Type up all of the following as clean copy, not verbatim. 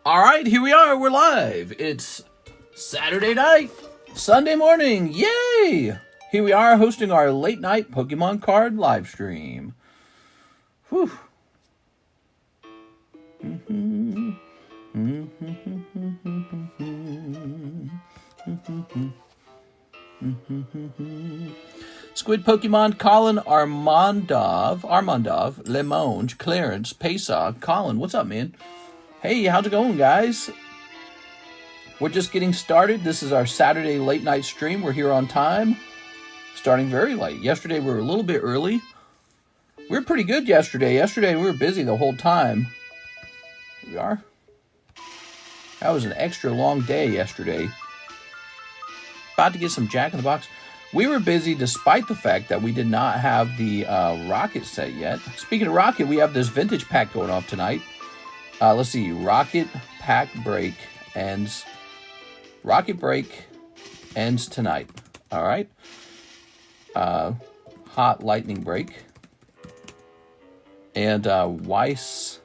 All right, here we are. We're live. It's Saturday night, Sunday morning. Yay! Here we are hosting our late night Pokemon card live stream. Whew. Squid Pokemon Colin Armandov, Lemonge, Clarence, Pesach. Colin, what's up, man? Hey, how's it going, guys? We're just getting started. This is our Saturday late night stream. We're here on time, starting very late. Yesterday we were a little bit early. We were pretty good yesterday. Yesterday we were busy the whole time. Here we are. That was an extra long day yesterday. About to get some Jack in the Box. We were busy despite the fact that we did not have the Rocket set yet. Speaking of Rocket, we have this vintage pack going off tonight. Let's see. Rocket pack break ends. Rocket break ends tonight. All right. Hot lightning break. And Weiss.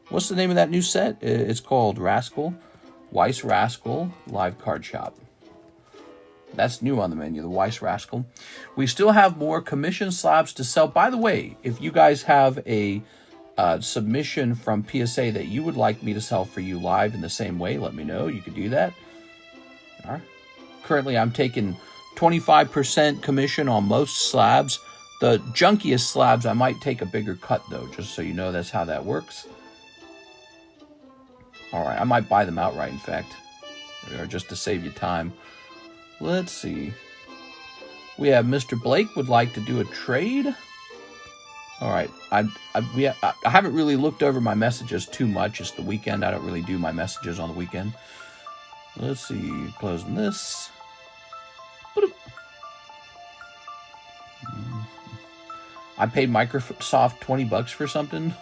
What's the name of that new set? It's called Rascal. Weiss Rascal live card shop. That's new on the menu, the Weiss Rascal. We still have more commission slabs to sell. By the way, if you guys have a submission from PSA that you would like me to sell for you live in the same way, let me know. You could do that. All right. Currently, I'm taking 25% commission on most slabs. The junkiest slabs, I might take a bigger cut, though, just so you know that's how that works. All right, I might buy them outright, in fact, or just to save you time. Let's see. We have Mr. Blake would like to do a trade. All right. I haven't really looked over my messages too much. It's the weekend. I don't really do my messages on the weekend. Let's see. Closing this. I paid Microsoft $20 for something.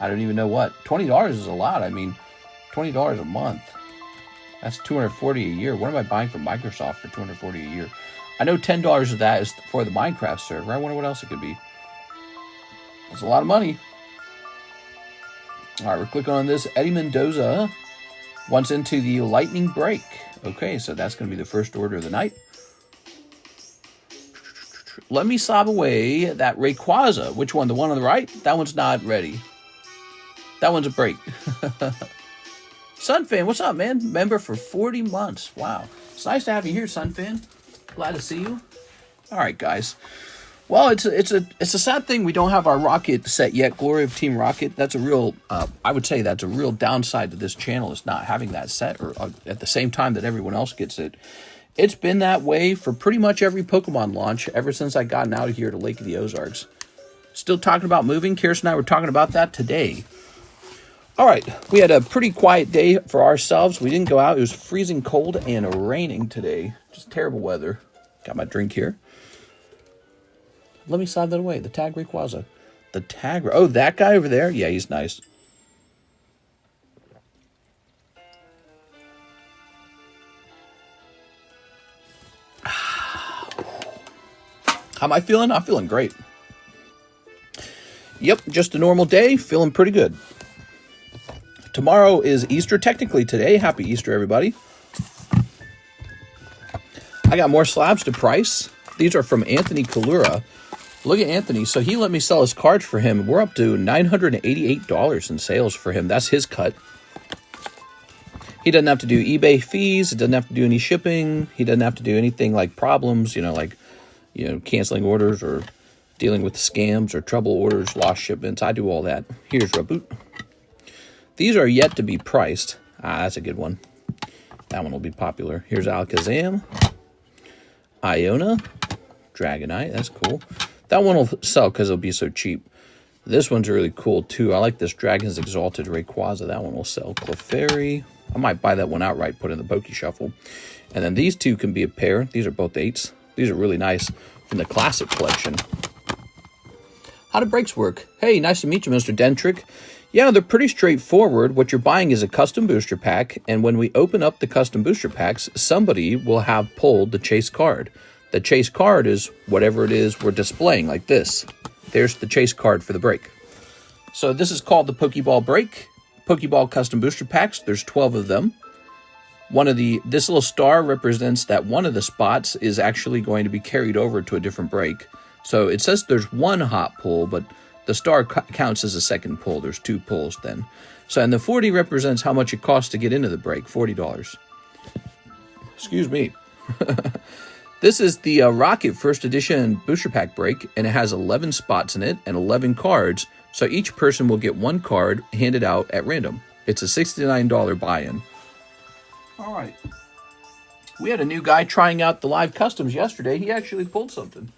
I don't even know what. $20 is a lot. I mean, $20 a month. That's $240 a year. What am I buying from Microsoft for $240 a year? I know $10 of that is for the Minecraft server. I wonder what else it could be. That's a lot of money. All right, we're clicking on this. Eddie Mendoza wants into the lightning break. Okay, so that's going to be the first order of the night. Let me sob away that Rayquaza. Which one? The one on the right? That one's not ready. That one's a break. Sunfan, what's up, man? Member for 40 months. Wow. It's nice to have you here, Sunfan. Glad to see you. All right, guys. Well, it's a sad thing we don't have our Rocket set yet. Glory of Team Rocket. That's a real, I would say that's a real downside to this channel is not having that set or at the same time that everyone else gets it. It's been that way for pretty much every Pokemon launch ever since I gotten out of here to Lake of the Ozarks. Still talking about moving. Kirsten and I were talking about that today. All right, we had a pretty quiet day for ourselves. We didn't go out. It was freezing cold and raining today. Just terrible weather. Got my drink here. Let me slide that away. The tag Rayquaza. The tag. Oh, that guy over there? Yeah, he's nice. How am I feeling? I'm feeling great. Yep, just a normal day. Feeling pretty good. Tomorrow is Easter, technically today. Happy Easter, everybody. I got more slabs to price. These are from Anthony Kalura. Look at Anthony. So he let me sell his cards for him. We're up to $988 in sales for him. That's his cut. He doesn't have to do eBay fees. He doesn't have to do any shipping. He doesn't have to do anything like problems, canceling orders or dealing with scams or trouble orders, lost shipments. I do all that. Here's Reboot. These are yet to be priced. That's a good one. That one will be popular. Here's Alakazam. Iona. Dragonite. That's cool. That one will sell because it'll be so cheap. This one's really cool, too. I like this Dragon's Exalted Rayquaza. That one will sell. Clefairy. I might buy that one outright, put in the Poke Shuffle. And then these two can be a pair. These are both 8s. These are really nice from the Classic Collection. How do breaks work? Hey, nice to meet you, Mr. Dentrick. Yeah, they're pretty straightforward. What you're buying is a custom booster pack, and when we open up the custom booster packs, somebody will have pulled the chase card. The chase card is whatever it is we're displaying, like this. There's the chase card for the break. So this is called the Pokeball break. Pokeball custom booster packs. There's 12 of them. This little star represents that one of the spots is actually going to be carried over to a different break. So it says there's one hot pull, but the star counts as a second pull. There's 2 pulls then. So, and the 40 represents how much it costs to get into the break, $40. Excuse me. This is the Rocket First Edition Booster Pack break, and it has 11 spots in it and 11 cards. So each person will get 1 card handed out at random. It's a $69 buy-in. All right. We had a new guy trying out the live customs yesterday. He actually pulled something.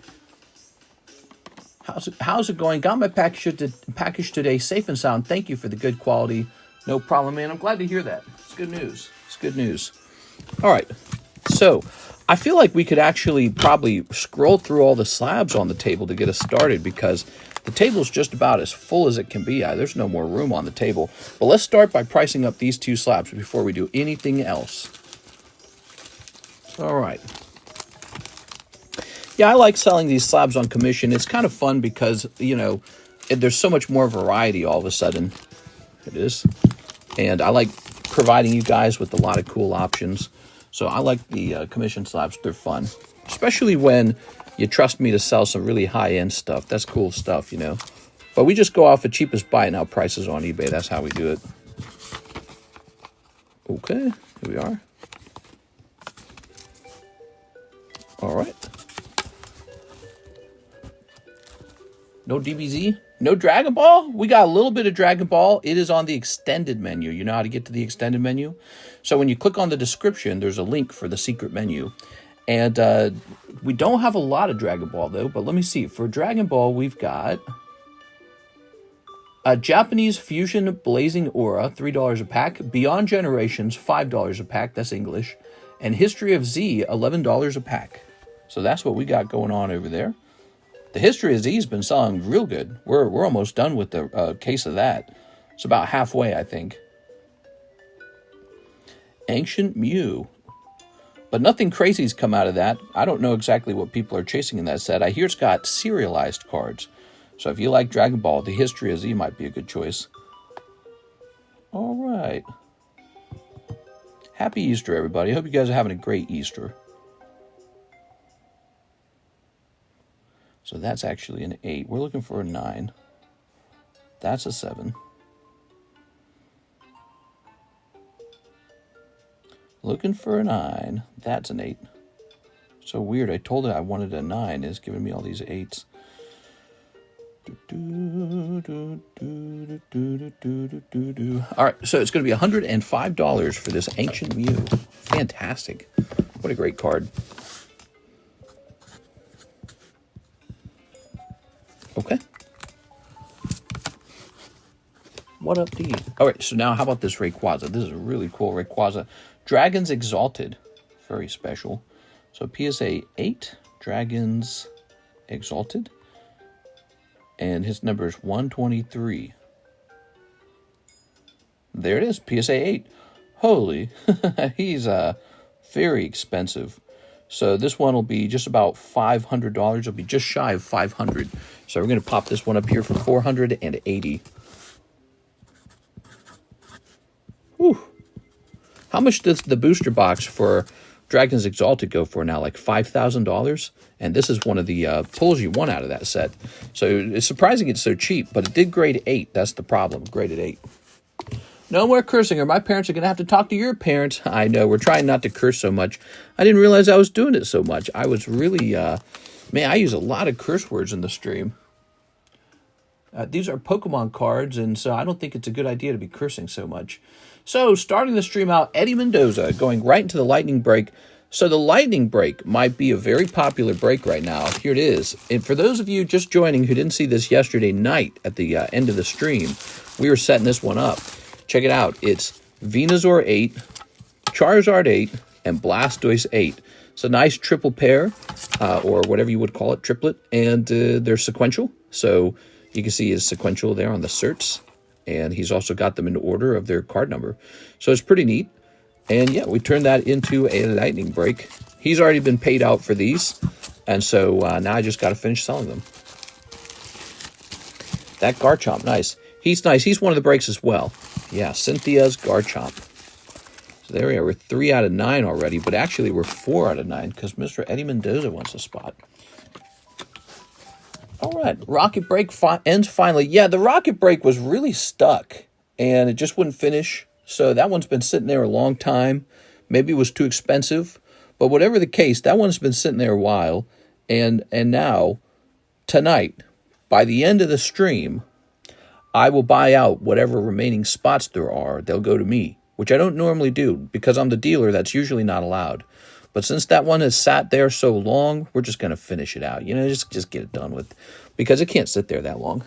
How's it going? Got my package today safe and sound. Thank you for the good quality. No problem, man. I'm glad to hear that. It's good news. It's good news. All right. So I feel like we could actually probably scroll through all the slabs on the table to get us started, because the table's just about as full as it can be. There's no more room on the table. But let's start by pricing up these 2 slabs before we do anything else. All right. Yeah, I like selling these slabs on commission. It's kind of fun because, you know, there's so much more variety all of a sudden. It is. And I like providing you guys with a lot of cool options. So I like the commission slabs. They're fun. Especially when you trust me to sell some really high-end stuff. That's cool stuff, you know. But we just go off the cheapest buy now prices on eBay. That's how we do it. Okay, here we are. All right. No DBZ? No Dragon Ball? We got a little bit of Dragon Ball. It is on the extended menu. You know how to get to the extended menu? So when you click on the description, there's a link for the secret menu. And we don't have a lot of Dragon Ball, though. But let me see. For Dragon Ball, we've got a Japanese Fusion Blazing Aura, $3 a pack. Beyond Generations, $5 a pack. That's English. And History of Z, $11 a pack. So that's what we got going on over there. The History of Z has been selling real good. We're almost done with the case of that. It's about halfway, I think. Ancient Mew. But nothing crazy's come out of that. I don't know exactly what people are chasing in that set. I hear it's got serialized cards. So if you like Dragon Ball, the History of Z might be a good choice. All right. Happy Easter, everybody. I hope you guys are having a great Easter. So that's actually an 8. We're looking for a 9. That's a 7. Looking for a 9. That's an 8. So weird. I told it I wanted a 9. It's giving me all these 8s. All right. So it's going to be $105 for this Ancient Mew. Fantastic. What a great card. Okay. What up, D? All right, so now how about this Rayquaza? This is a really cool Rayquaza. Dragons Exalted. Very special. So PSA 8, Dragons Exalted. And his number is 123. There it is, PSA 8. Holy, he's very expensive. So this one will be just about $500. It'll be just shy of $500. So we're going to pop this one up here for $480. Whew. How much does the booster box for Dragons Exalted go for now? Like $5,000? And this is one of the pulls you want out of that set. So it's surprising it's so cheap, but it did grade 8. That's the problem, graded 8. No more cursing, or my parents are going to have to talk to your parents. I know, we're trying not to curse so much. I didn't realize I was doing it so much. I was really, man, I use a lot of curse words in the stream. These are Pokemon cards, and so I don't think it's a good idea to be cursing so much. So, starting the stream out, Eddie Mendoza, going right into the lightning break. So the lightning break might be a very popular break right now. Here it is. And for those of you just joining who didn't see this yesterday night at the end of the stream, we were setting this one up. Check it out. It's Venusaur 8, Charizard 8, and Blastoise 8. It's a nice triple pair, or whatever you would call it, triplet, and they're sequential. So you can see his sequential there on the certs, and he's also got them in order of their card number. So it's pretty neat. And yeah, we turned that into a lightning break. He's already been paid out for these, and so now I just got to finish selling them. That Garchomp, nice. He's nice. He's one of the breaks as well. Yeah, Cynthia's Garchomp. So there we are. We're 3 out of 9 already, but actually we're 4 out of 9 because Mr. Eddie Mendoza wants a spot. All right, Rocket Break ends finally. Yeah, the Rocket Break was really stuck, and it just wouldn't finish. So that one's been sitting there a long time. Maybe it was too expensive, but whatever the case, that one's been sitting there a while. And now, tonight, by the end of the stream, I will buy out whatever remaining spots there are. They'll go to me, which I don't normally do because I'm the dealer. That's usually not allowed. But since that one has sat there so long, we're just going to finish it out. You know, just get it done with because it can't sit there that long.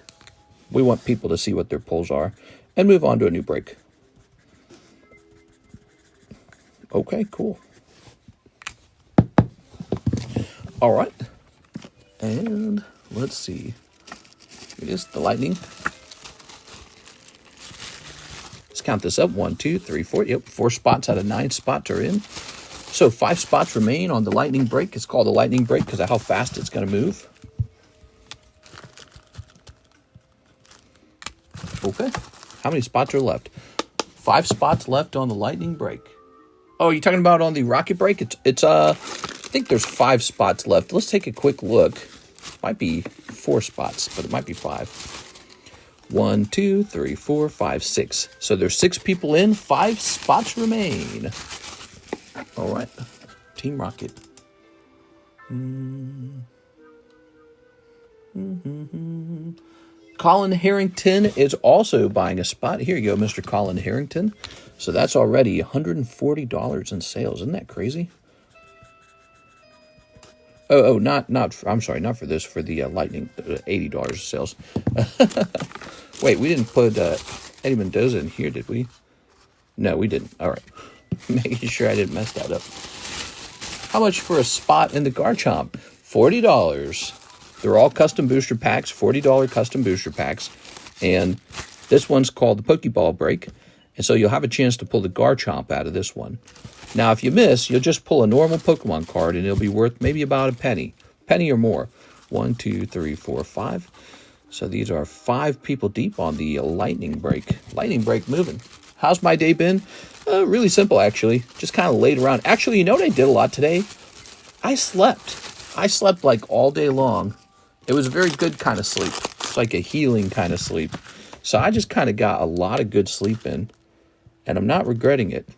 We want people to see what their pulls are and move on to a new break. Okay, cool. All right. And let's see. Here it is, the lightning. Let's count this up. 1, 2, 3, 4. Yep, 4 spots out of 9 spots are in. So 5 spots remain on the lightning break. It's called the lightning break because of how fast it's going to move. Okay. How many spots are left? 5 spots left on the lightning break. Oh, you're talking about on the rocket break? It's I think there's 5 spots left. Let's take a quick look. Might be 4 spots, but it might be 5. 1, 2, 3, 4, 5, 6. So there's 6 people in. 5 spots remain. All right, Team Rocket. Colin Harrington is also buying a spot. Here you go, Mr. Colin Harrington. So that's already $140 in sales. Isn't that crazy? Oh, I'm sorry, not for this, for the Lightning, $80 of sales. Wait, we didn't put Eddie Mendoza in here, did we? No, we didn't. All right. Making sure I didn't mess that up. How much for a spot in the Garchomp? $40. They're all custom booster packs, $40 custom booster packs. And this one's called the Pokeball Break. And so you'll have a chance to pull the Garchomp out of this one. Now, if you miss, you'll just pull a normal Pokemon card, and it'll be worth maybe about a penny or more. 1, 2, 3, 4, 5. So these are 5 people deep on the lightning break. Lightning break moving. How's my day been? Really simple, actually. Just kind of laid around. Actually, you know what I did a lot today? I slept. I slept like all day long. It was a very good kind of sleep. It's like a healing kind of sleep. So I just kind of got a lot of good sleep in, and I'm not regretting it.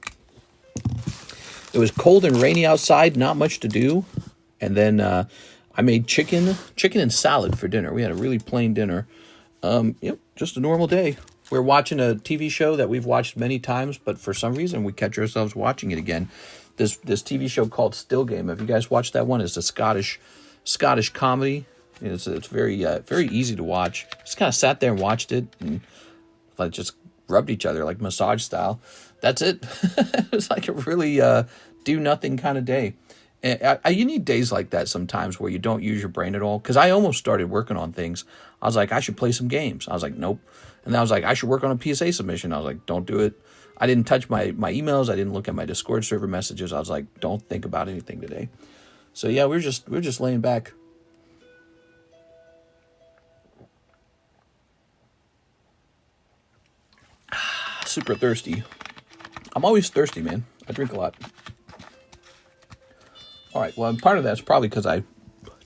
It was cold and rainy outside, not much to do. And then I made chicken and salad for dinner. We had a really plain dinner. Yep, just a normal day. We're watching a TV show that we've watched many times, but for some reason we catch ourselves watching it again. This TV show called Still Game. Have you guys watched that one? It's a Scottish comedy. It's very very easy to watch. Just kind of sat there and watched it, and like just rubbed each other like massage style. That's it. It was like a really do nothing kind of day. And you need days like that sometimes where you don't use your brain at all. Because I almost started working on things. I was like, I should play some games. I was like, nope. And then I was like, I should work on a PSA submission. I was like, don't do it. I didn't touch my emails. I didn't look at my Discord server messages. I was like, don't think about anything today. So yeah, we're just laying back. Super thirsty. I'm always thirsty, man. I drink a lot. All right, well, part of that's probably because I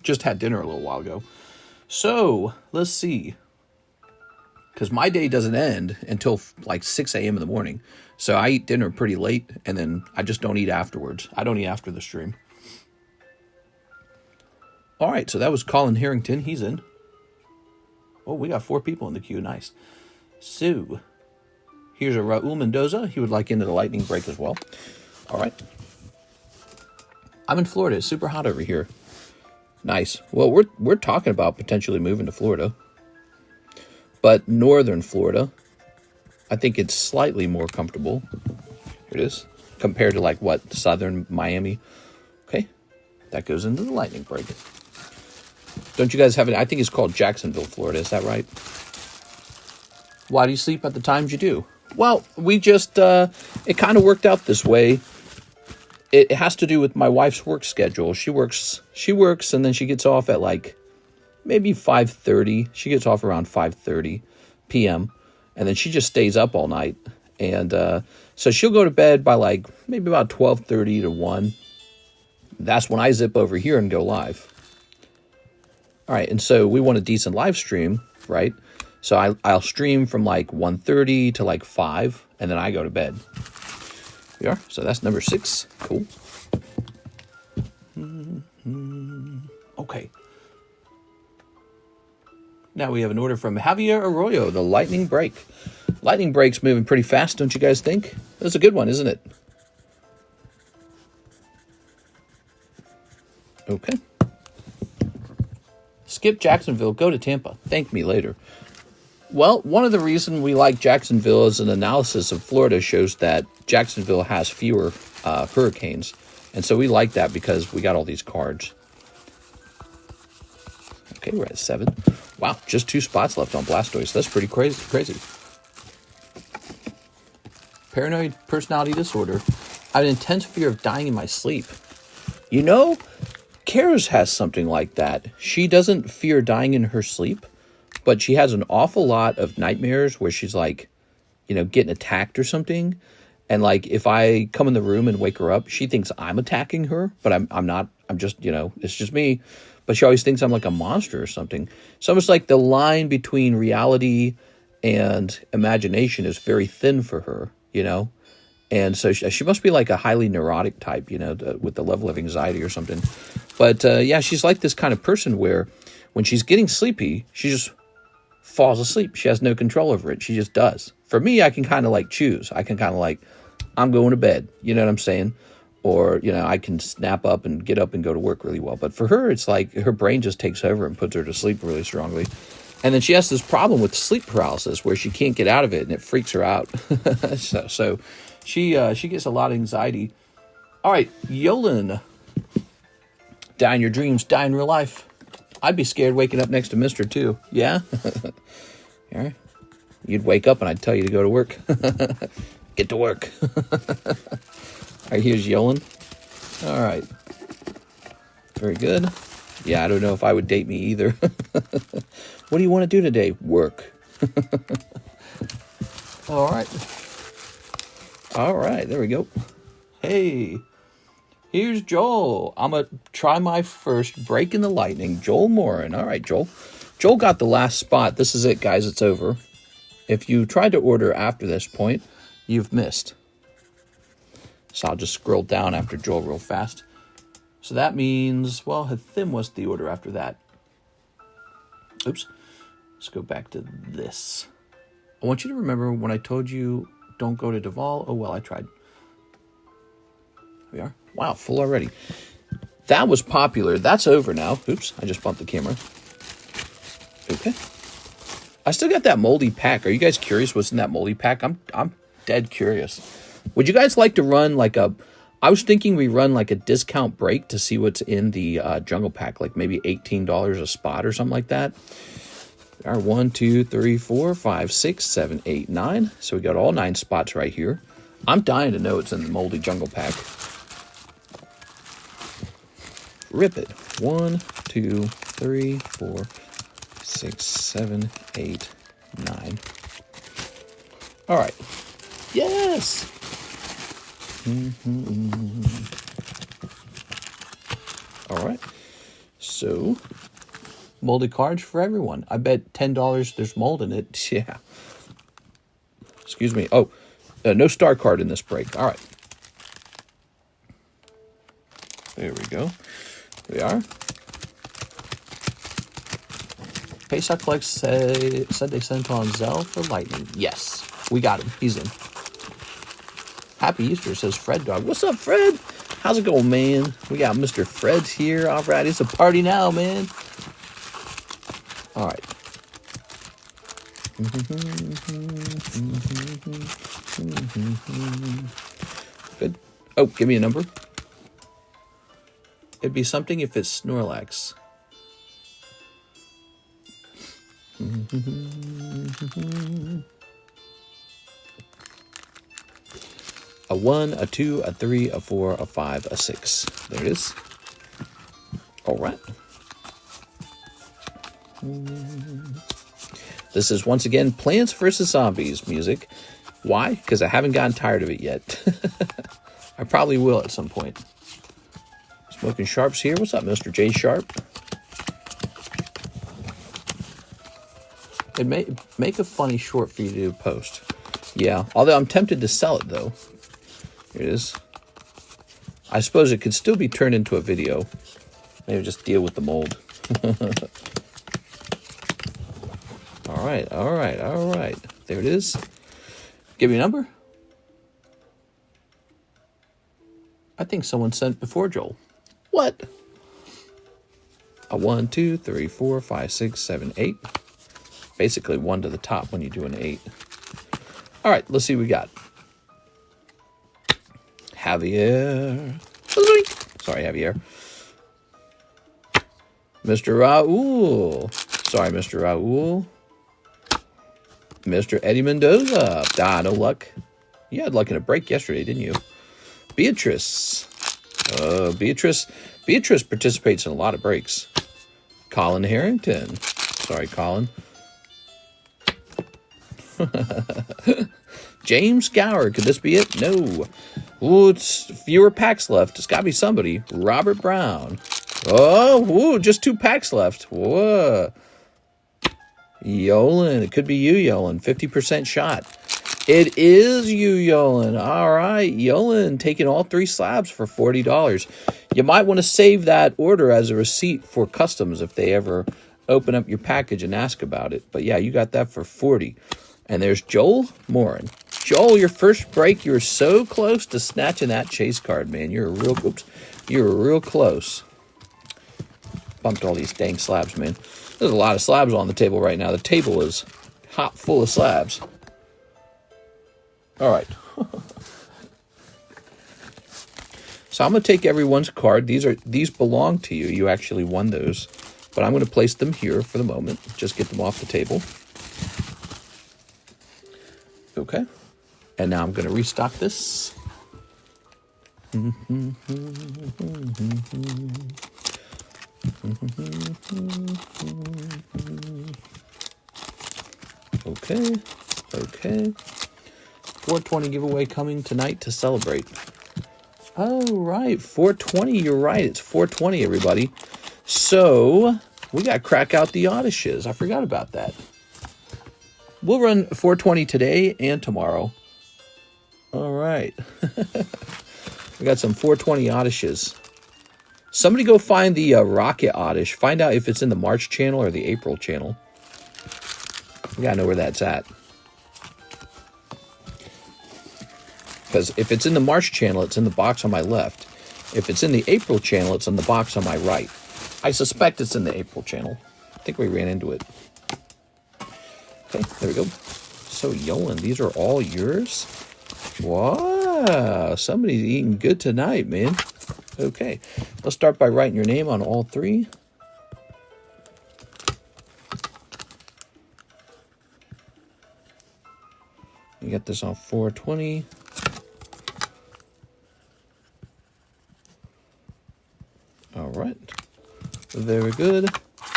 just had dinner a little while ago. So, let's see. Because my day doesn't end until like 6 a.m. in the morning. So I eat dinner pretty late, and then I just don't eat afterwards. I don't eat after the stream. All right, so that was Colin Harrington. He's in. Oh, we got 4 people in the queue. Nice. So, here's a Raul Mendoza. He would like into the lightning break as well. All right. I'm in Florida. It's super hot over here. Nice. Well, we're talking about potentially moving to Florida. But northern Florida, I think it's slightly more comfortable. Here it is. Compared to like what? Southern Miami. Okay. That goes into the lightning break. Don't you guys have it? I think it's called Jacksonville, Florida. Is that right? Why do you sleep at the times you do? Well, we just, it kind of worked out this way. It has to do with my wife's work schedule. She works, and then she gets off at like maybe 5:30. She gets off around 5:30 p.m. And then she just stays up all night. And so she'll go to bed by like maybe about 12:30 to 1. That's when I zip over here and go live. All right, and so we want a decent live stream, right? So I'll stream from like 1:30 to like 5, and then I go to bed. We are. So that's number 6. Cool. Okay. Now we have an order from Javier Arroyo, the lightning brake. Lightning brake's moving pretty fast, don't you guys think? That's a good one, isn't it? Okay. Skip Jacksonville, go to Tampa. Thank me later. Well, one of the reasons we like Jacksonville is an analysis of Florida shows that Jacksonville has fewer hurricanes. And so we like that because we got all these cards. Okay, we're at 7. Wow, just 2 spots left on Blastoise. That's pretty crazy. Paranoid personality disorder. I have an intense fear of dying in my sleep. You know, Kara's has something like that. She doesn't fear dying in her sleep, but she has an awful lot of nightmares where she's like, getting attacked or something. And like, if I come in the room and wake her up, she thinks I'm attacking her, but I'm not. I'm just, it's just me. But she always thinks I'm like a monster or something. So almost like the line between reality and imagination is very thin for her, And so she must be like a highly neurotic type, with the level of anxiety or something. But yeah, she's like this kind of person where when she's getting sleepy, she just falls asleep. She has no control over it. She just does. For me, I can kind of like choose. I can kind of like, I'm going to bed. You know what I'm saying? Or, I can snap up and get up and go to work really well. But for her, it's like her brain just takes over and puts her to sleep really strongly. And then she has this problem with sleep paralysis where she can't get out of it and it freaks her out. so she gets a lot of anxiety. All right, Yolan. Die in your dreams, die in real life. I'd be scared waking up next to Mr. too. Yeah? All right. You'd wake up and I'd tell you to go to work. Get to work. All right, here's Yolan. All right. Very good. Yeah, I don't know if I would date me either. What do you want to do today? Work. All right. All right, there we go. Hey, here's Joel. I'm going to try my first break in the lightning. Joel Morin. All right, Joel. Joel got the last spot. This is it, guys. It's over. If you tried to order after this point, you've missed. So I'll just scroll down after Joel real fast. So that means, well, Hathim was the order after that. Oops. Let's go back to this. I want you to remember when I told you don't go to Duval. Oh, well, I tried. Here we are. Wow, full already. That was popular. That's over now. Oops, I just bumped the camera. Okay. I still got that moldy pack. Are you guys curious what's in that moldy pack? I'm dead curious. Would you guys like to run like a... I was thinking we run like a discount break to see what's in the jungle pack, like maybe $18 a spot or something like that. Our 1, 2, 3, 4, 5, 6, 7, 8, 9. So we got all 9 spots right here. I'm dying to know what's in the moldy jungle pack. Rip it. 1, 2, 3, 4, 6, 7, 8, 9. All right. Yes. All right. So, molded cards for everyone. I bet $10 there's mold in it. Yeah. Excuse me. Oh, no star card in this break. All right. There we go. Here we are. Pesach Flex said they sent on ZELLE for Lightning. Yes, we got him. He's in. Happy Easter, says Fred Dog. What's up, Fred? How's it going, man? We got Mr. Fred's here. All right, it's a party now, man. All right. Good. Oh, give me a number. It'd be something if it's Snorlax. A 1, a 2, a 3, a 4, a 5, a 6. There it is. All right. This is once again Plants vs. Zombies music. Why? Because I haven't gotten tired of it yet. I probably will at some point. Smoking Sharp's here. What's up, Mr. J Sharp? It may make a funny short for you to post. Yeah, although I'm tempted to sell it, though. Here it is. I suppose it could still be turned into a video. Maybe just deal with the mold. All right, all right, all right. There it is. Give me a number. I think someone sent before Joel. What? A 1, 2, 3, 4, 5, 6, 7, 8. Basically 1 to the top when you do an 8. All right, let's see what we got. Javier. Sorry, Javier. Mr. Raul. Sorry, Mr. Raul. Mr. Eddie Mendoza. Ah, no luck. You had luck in a break yesterday, didn't you? Beatrice. Beatrice participates in a lot of breaks. Colin Harrington. Sorry, Colin. James Gower. Could this be it? No. Ooh, it's fewer packs left. It's got to be somebody. Robert Brown. Oh, ooh, just 2 packs left. Whoa. Yolan. It could be you, Yolan. 50% shot. It is you, Yolan. All right, Yolan taking all 3 slabs for $40. You might want to save that order as a receipt for customs if they ever open up your package and ask about it. But yeah, you got that for $40. And there's Joel Morin. Joel, your first break, you were so close to snatching that chase card, man. You're real close. Bumped all these dang slabs, man. There's a lot of slabs on the table right now. The table is hot full of slabs. All right. So I'm going to take everyone's card. These belong to you. You actually won those. But I'm going to place them here for the moment. Just get them off the table. Okay. And now I'm going to restock this. Okay. 420 giveaway coming tonight to celebrate. Oh, right. 420. You're right. It's 420, everybody. So we got to crack out the Odyshes. I forgot about that. We'll run 420 today and tomorrow. All right. We got some 420 Odyshes. Somebody go find the Rocket Oddish. Find out if it's in the March channel or the April channel. We got to know where that's at. Because if it's in the March channel, it's in the box on my left. If it's in the April channel, it's in the box on my right. I suspect it's in the April channel. I think we ran into it. Okay, there we go. So, Yolan, these are all yours? Wow, somebody's eating good tonight, man. Okay, let's start by writing your name on all 3. You got this on 420. All right. Very good.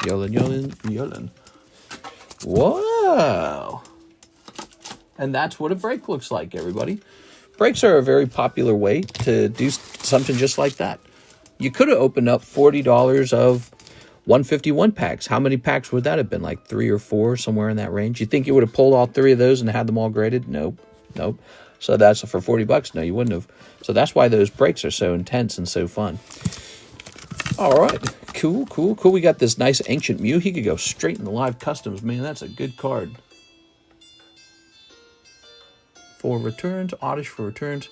Yolan. Wow. And that's what a break looks like, everybody. Breaks are a very popular way to do something just like that. You could have opened up $40 of 151 packs. How many packs would that have been? Like 3 or 4, somewhere in that range? You think you would have pulled all 3 of those and had them all graded? Nope. So that's for $40? No, you wouldn't have. So that's why those breaks are so intense and so fun. All right. Cool. We got this nice Ancient Mew. He could go straight in the live customs. Man, that's a good card. For returns, Oddish for returns.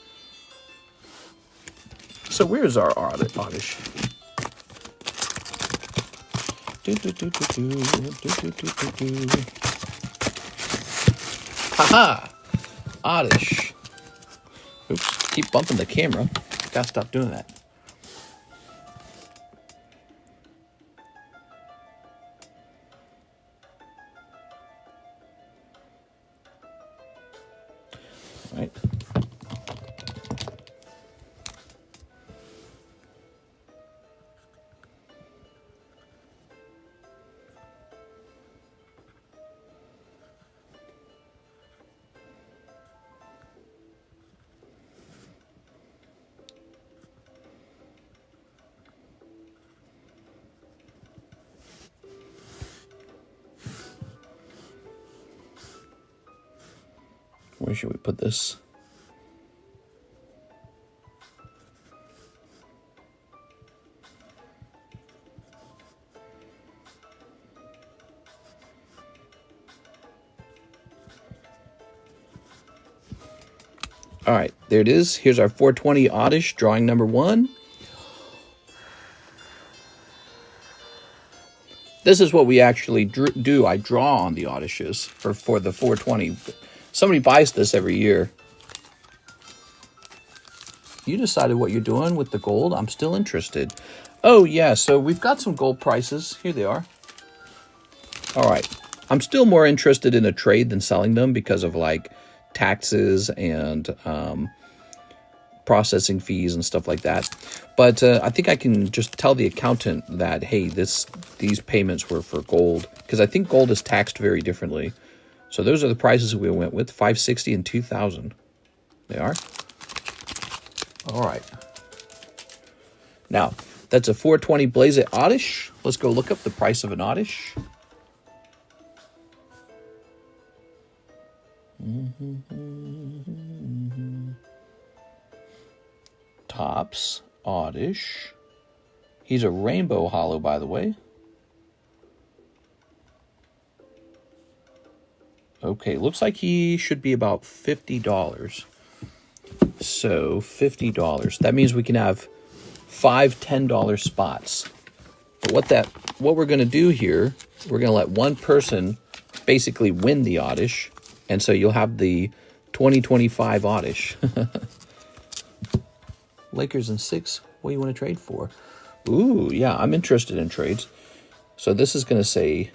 So where's our Oddish? Haha! Oddish. Oops, keep bumping the camera. Gotta stop doing that. Right. Where should we put this? All right, there it is. Here's our 420 oddish, drawing number 1. This is what we actually do. I draw on the oddishes for the 420. Somebody buys this every year. You decided what you're doing with the gold. I'm still interested. Oh, yeah, so we've got some gold prices. Here they are. All right. I'm still more interested in a trade than selling them because of, like, taxes and processing fees and stuff like that. But I think I can just tell the accountant that, hey, these payments were for gold, because I think gold is taxed very differently. So those are the prices we went with, $560 and $2,000. They are. All right. Now, that's a 420 Blaze It Oddish. Let's go look up the price of an Oddish. Tops Oddish. He's a rainbow hollow, by the way. Okay, looks like he should be about $50. So $50. That means we can have 5 $10 spots. But what we're going to do here, we're going to let one person basically win the Oddish, and so you'll have the 2025 Oddish. Lakers in 6. What do you want to trade for? Ooh, yeah, I'm interested in trades. So this is going to say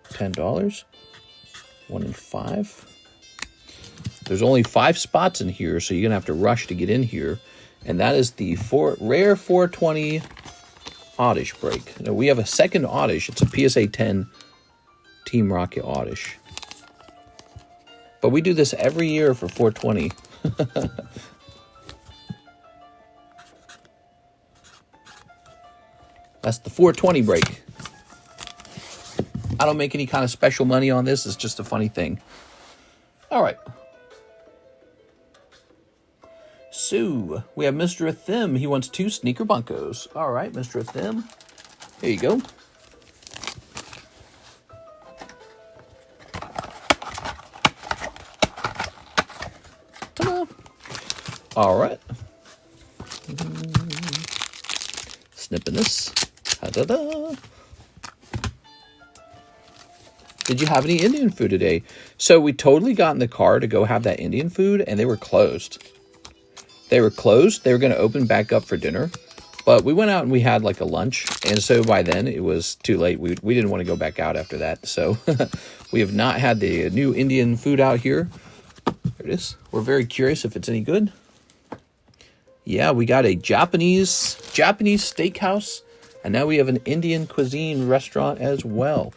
$10. 1 in 5. There's only 5 spots in here, so you're going to have to rush to get in here. And that is the rare 420 Oddish break. Now, we have a second Oddish. It's a PSA 10 Team Rocket Oddish. But we do this every year for 420. That's the 420 break. I don't make any kind of special money on this. It's just a funny thing. All right. So, we have Mr. Athim. He wants 2 sneaker bunkos. All right, Mr. Athim. Here you go. Ta-da! All right. Snipping this. Ta-da-da. Did you have any Indian food today? So we totally got in the car to go have that Indian food, and they were closed. They were closed. They were going to open back up for dinner. But we went out and we had like a lunch. And so by then it was too late. We didn't want to go back out after that. So we have not had the new Indian food out here. There it is. We're very curious if it's any good. Yeah, we got a Japanese steakhouse. And now we have an Indian cuisine restaurant as well.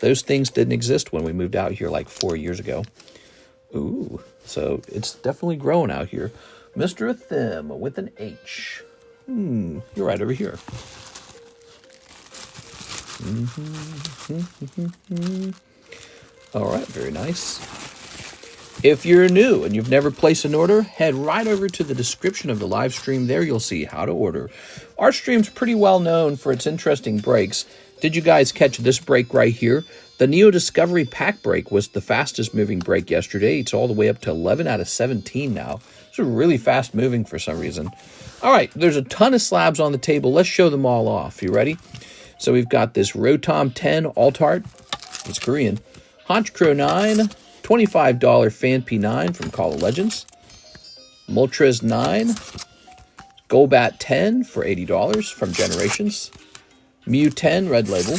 Those things didn't exist when we moved out here like 4 years ago. Ooh, so it's definitely growing out here. Mr. Athim with an H. You're right over here. All right, very nice. If you're new and you've never placed an order, head right over to the description of the live stream. There you'll see how to order. Our stream's pretty well known for its interesting breaks. Did you guys catch this break right here? The Neo Discovery pack break was the fastest moving break yesterday. It's all the way up to 11 out of 17 now. It's really fast moving for some reason. All right, there's a ton of slabs on the table. Let's show them all off. You ready? So we've got this Rotom 10 Altart. It's Korean. Honchkrow 9. $25 Fan P9 from Call of Legends. Moltres 9. Golbat 10 for $80 from Generations. Mew 10 Red Label.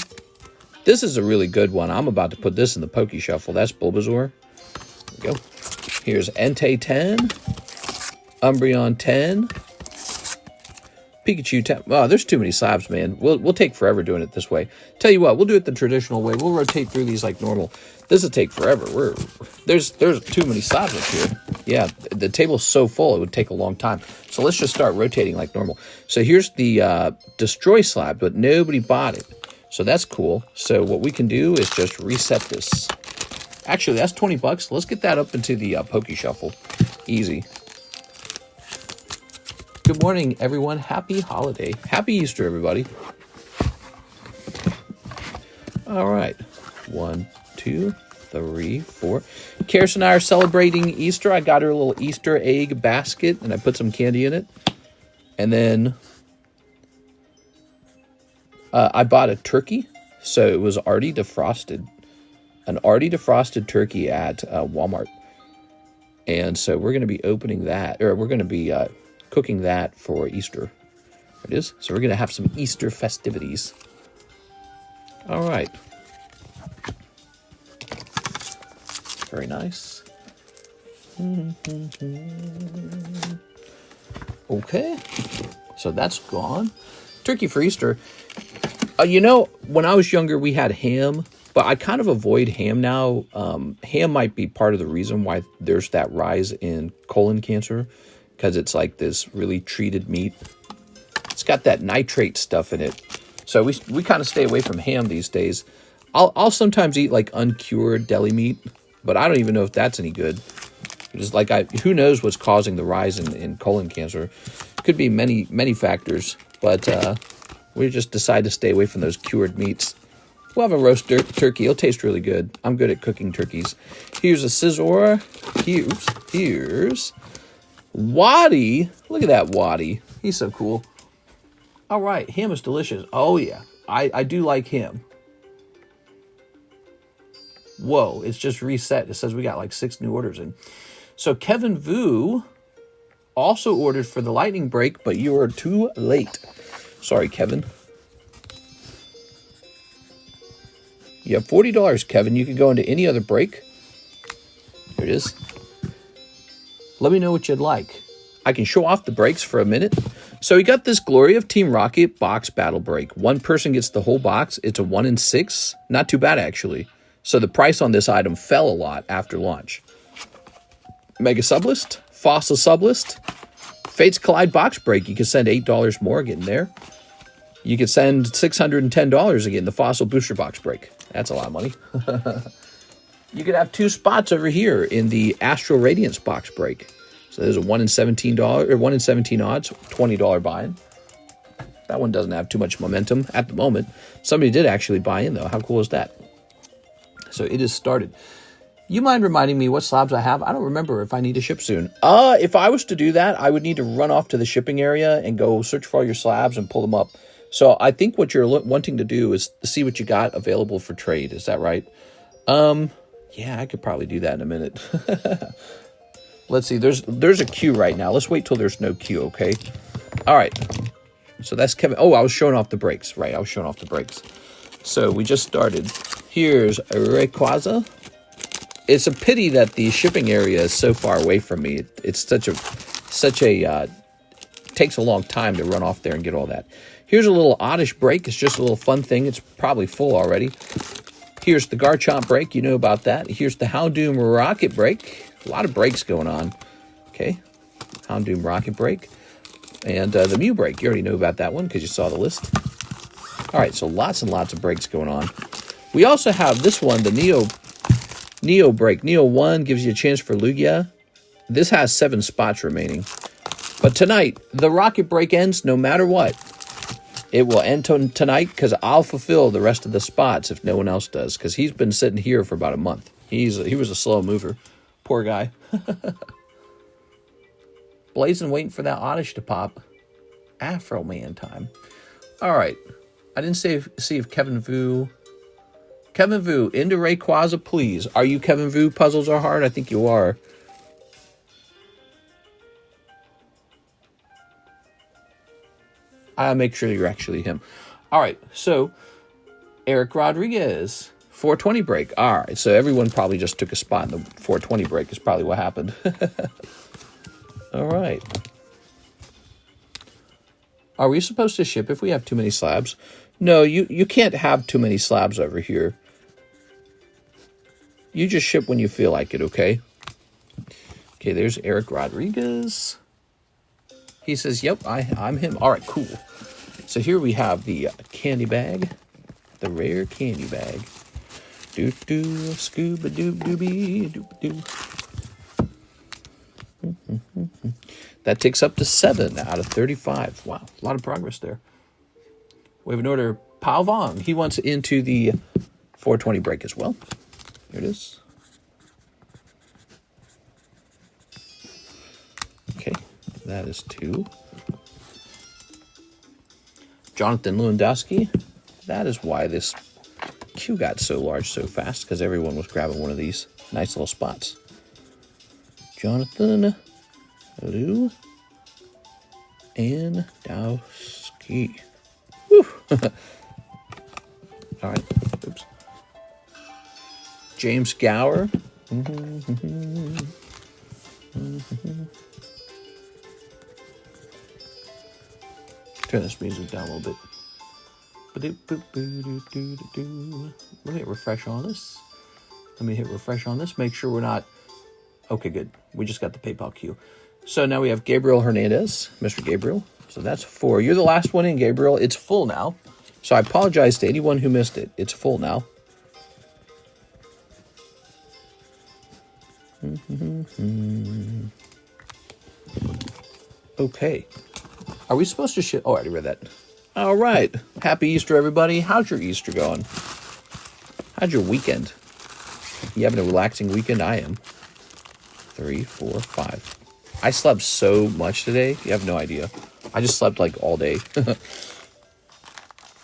This is a really good one. I'm about to put this in the Poke Shuffle. That's Bulbasaur. There we go. Here's Entei 10. Umbreon 10. Pikachu 10. Oh, there's too many slabs, man. We'll take forever doing it this way. Tell you what, we'll do it the traditional way. We'll rotate through these like normal. This will take forever. There's too many slabs up here. Yeah, the table's so full it would take a long time. So let's just start rotating like normal. So here's the Destroy slab, but nobody bought it. So that's cool. So what we can do is just reset this. Actually, that's 20 bucks. Let's get that up into the Pokey Shuffle. Easy. Good morning, everyone. Happy holiday. Happy Easter, everybody. All right. 1, 2, 3, 4. Karis and I are celebrating Easter. I got her a little Easter egg basket, and I put some candy in it. And then I bought a turkey. So it was already defrosted. An already defrosted turkey at Walmart. And so we're going to be opening that, or we're going to be cooking that for Easter. There it is. So we're going to have some Easter festivities. All right. Very nice. Okay. So that's gone. Turkey for Easter. You know, when I was younger, we had ham. But I kind of avoid ham now. Ham might be part of the reason why there's that rise in colon cancer, because it's like this really treated meat. It's got that nitrate stuff in it. So we kind of stay away from ham these days. I'll sometimes eat like uncured deli meat, but I don't even know if that's any good. It's like who knows what's causing the rise in colon cancer. Could be many factors, but we just decide to stay away from those cured meats. We'll have a roast turkey. It'll taste really good. I'm good at cooking turkeys. Here's a scissor. Here's Waddy. Look at that Waddy. He's so cool. All right. Ham is delicious. Oh, yeah. I do like ham. Whoa. It's just reset. It says we got like 6 new orders in. So Kevin Vu also ordered for the lightning break, but you are too late. Sorry, Kevin. You have $40, Kevin. You can go into any other break. Here it is. Let me know what you'd like. I can show off the breaks for a minute. So we got this Glory of Team Rocket box battle break. One person gets the whole box. It's a 1 in 6. Not too bad, actually. So the price on this item fell a lot after launch. Mega Sublist, Fossil Sublist, Fates Collide box break. You can send $8 more getting there. You could send $610 again, the Fossil Booster Box break. That's a lot of money. You could have 2 spots over here in the Astral Radiance box break. So there's a 1 in $17 or 1 in 17 odds, $20 buy-in. That one doesn't have too much momentum at the moment. Somebody did actually buy in though. How cool is that? So it is started. You mind reminding me what slabs I have? I don't remember if I need to ship soon. If I was to do that, I would need to run off to the shipping area and go search for all your slabs and pull them up. So I think what you're wanting to do is see what you got available for trade. Is that right? Yeah, I could probably do that in a minute. Let's see. There's a queue right now. Let's wait till there's no queue, okay? All right. So that's Kevin. Oh, I was showing off the breaks. Right, I was showing off the breaks. So we just started. Here's Rayquaza. It's a pity that the shipping area is so far away from me. It's such a takes a long time to run off there and get all that. Here's a little oddish break. It's just a little fun thing. It's probably full already. Here's the Garchomp break. You know about that. Here's the Houndoom Rocket break. A lot of breaks going on. Okay. Houndoom Rocket break. And the Mew break. You already know about that one because you saw the list. All right. So lots and lots of breaks going on. We also have this one, the Neo break. Neo 1 gives you a chance for Lugia. This has 7 spots remaining. But tonight, the Rocket break ends no matter what. It will end tonight because I'll fulfill the rest of the spots if no one else does. Because he's been sitting here for about a month. He was a slow mover. Poor guy. Blazing, waiting for that Oddish to pop. Afro Man time. All right. I didn't see if Kevin Vu... Kevin Vu, into Rayquaza, please. Are you Kevin Vu? Puzzles are hard? I think you are. I'll make sure you're actually him. All right, so Eric Rodriguez, 420 break. All right, so everyone probably just took a spot in the 420 break is probably what happened. All right. Are we supposed to ship if we have too many slabs? No, you can't have too many slabs over here. You just ship when you feel like it, okay? Okay, there's Eric Rodriguez. He says, yep, I'm him. All right, cool. So here we have the candy bag, the rare candy bag. Doo doo, scuba doo doobie doo doo. That takes up to 7 out of 35. Wow, a lot of progress there. We have an order. Pao Vong, he wants into the 420 break as well. Here it is. Okay, that is 2. Jonathan Lewandowski, that is why this queue got so large so fast, because everyone was grabbing one of these nice little spots. Jonathan Lewandowski. Whew. All right. Oops. James Gower. Turn this music down a little bit. Let me hit refresh on this. Make sure we're not... Okay, good. We just got the PayPal queue. So now we have Gabriel Hernandez, Mr. Gabriel. So that's 4. You're the last one in, Gabriel. It's full now. So I apologize to anyone who missed it. It's full now. Okay. Are we supposed to ship? Oh, I already read that. All right. Happy Easter, everybody. How's your Easter going? How's your weekend? You having a relaxing weekend? I am. 3, 4, 5. I slept so much today. You have no idea. I just slept like all day.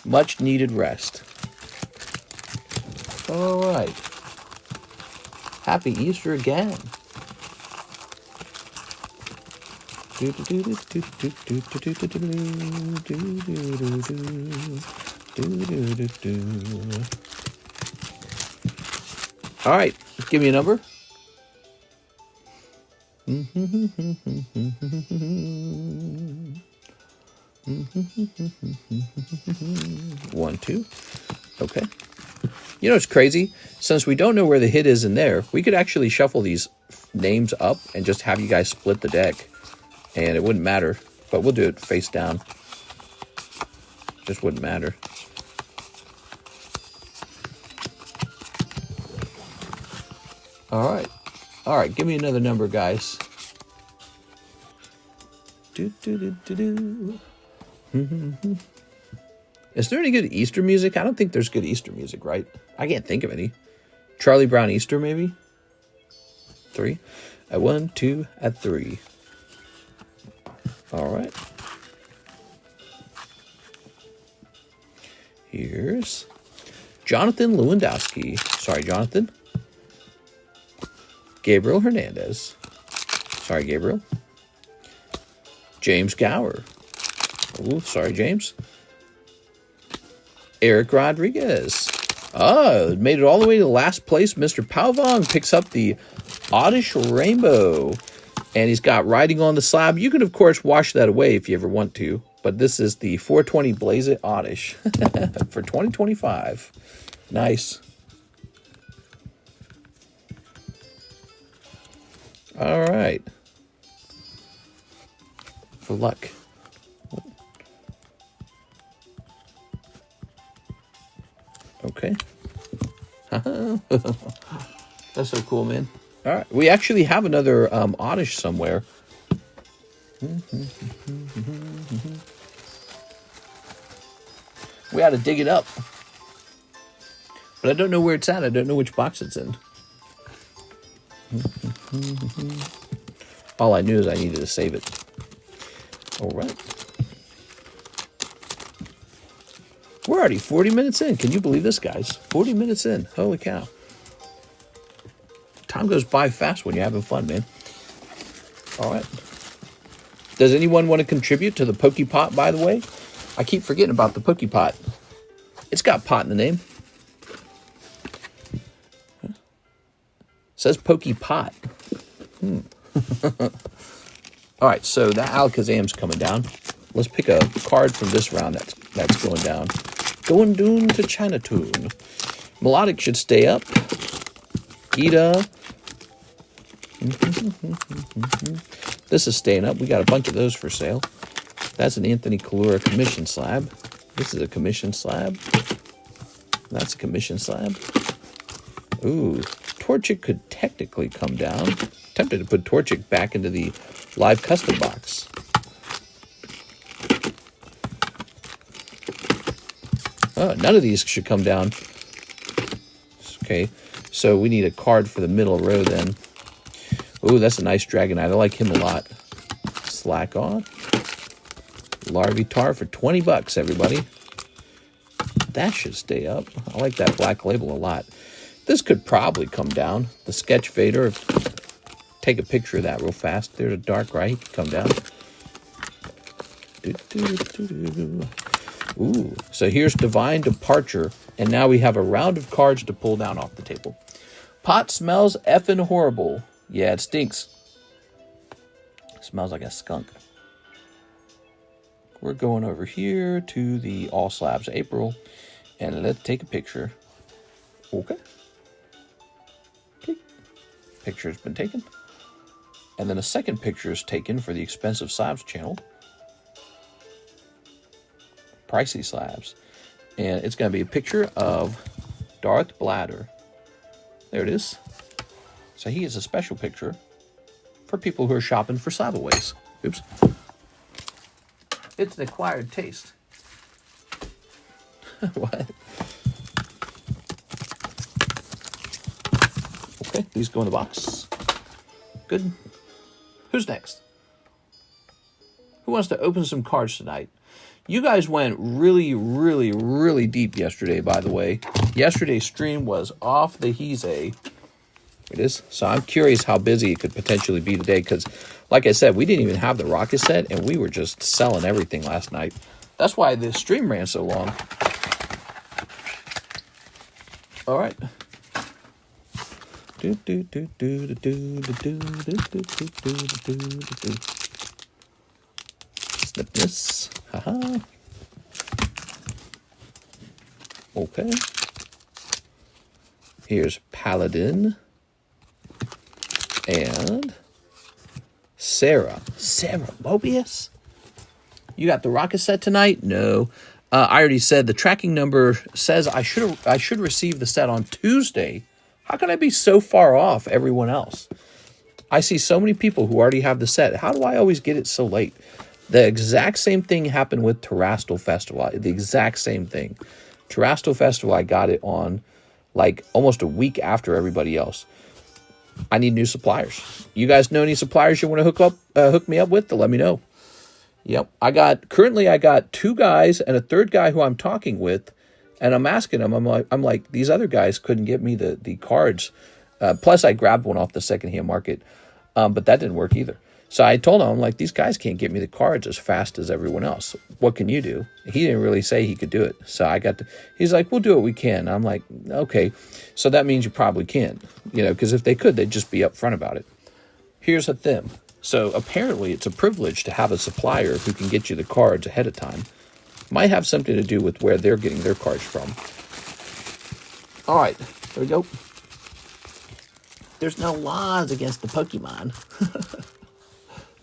Much needed rest. All right. Happy Easter again. All right. Give me a number. 1, 2. Okay. You know, it's crazy. Since we don't know where the hit is in there, we could actually shuffle these names up and just have you guys split the deck. And it wouldn't matter. But we'll do it face down. Just wouldn't matter. All right. All right. Give me another number, guys. Is there any good Easter music? I don't think there's good Easter music, right? I can't think of any. Charlie Brown Easter, maybe? 3. At 1, 2, at 3. All right. Here's Jonathan Lewandowski. Sorry, Jonathan. Gabriel Hernandez. Sorry, Gabriel. James Gower. Oh, sorry, James. Eric Rodriguez. Oh, made it all the way to last place. Mr. Pao Vong picks up the Oddish Rainbow. And he's got Riding on the Slab. You can, of course, wash that away if you ever want to. But this is the 420 Blaze It Oddish for 2025. Nice. All right. For luck. Okay. That's so cool, man. All right. We actually have another oddish somewhere. We had to dig it up. But I don't know where it's at. I don't know which box it's in. All I knew is I needed to save it. All right. We're already 40 minutes in. Can you believe this, guys? 40 minutes in. Holy cow. Time goes by fast when you're having fun, man. All right. Does anyone want to contribute to the Pokey Pot, by the way? I keep forgetting about the Pokey Pot. It's got pot in the name. It says Pokey Pot. All right, so that Alakazam's coming down. Let's pick a card from this round that's going down. Going down to Chinatown. Melodic should stay up. Ida. This is staying up. We got a bunch of those for sale. That's an Anthony Kalura commission slab. This is a commission slab. That's a commission slab. Ooh, Torchic could technically come down. Tempted to put Torchic back into the live custom box. Oh, none of these should come down. Okay, so we need a card for the middle row then. Ooh, that's a nice Dragonite. I like him a lot. Slack off. Larvitar for 20 bucks, everybody. That should stay up. I like that black label a lot. This could probably come down. The Sketch Vader. Take a picture of that real fast. There's a dark right. Come down. Ooh, so here's Divine Departure. And now we have a round of cards to pull down off the table. Pot smells effing horrible. Yeah, it stinks. It smells like a skunk. We're going over here to the All Slabs April. And let's take a picture. Okay. Okay. Picture's been taken. And then a second picture is taken for the Expensive Slabs channel. Pricey Slabs. And it's going to be a picture of Darth Bladder. There it is. So he is a special picture for people who are shopping for slabaways. Oops. It's an acquired taste. What? Okay, these go in the box. Good. Who's next? Who wants to open some cards tonight? You guys went really, really, really deep yesterday, by the way. Yesterday's stream was off the heezay. It is. So I'm curious how busy it could potentially be today because, like I said, we didn't even have the rocket set and we were just selling everything last night. That's why this stream ran so long. All right. Snip this. Haha. Okay. Here's Paladin. And Sarah. Sarah Mobius? You got the rocket set tonight? No. I already said the tracking number says I should receive the set on Tuesday. How can I be so far off everyone else? I see so many people who already have the set. How do I always get it so late? The exact same thing happened with Terastal Festival. The exact same thing. Terastal Festival, I got it on like almost a week after everybody else. I need new suppliers. You guys know any suppliers you want to hook me up with? To let me know. Yep, currently I got 2 guys and a third guy who I'm talking with, and I'm asking them. I'm like these other guys couldn't get me the cards. Plus I grabbed one off the secondhand market, but that didn't work either. So I told him, I'm like, these guys can't get me the cards as fast as everyone else. What can you do? He didn't really say he could do it. So he's like, we'll do what we can. I'm like, okay. So that means you probably can, because if they could, they'd just be upfront about it. Here's a thing. So apparently it's a privilege to have a supplier who can get you the cards ahead of time. Might have something to do with where they're getting their cards from. All right, there we go. There's no laws against the Pokemon.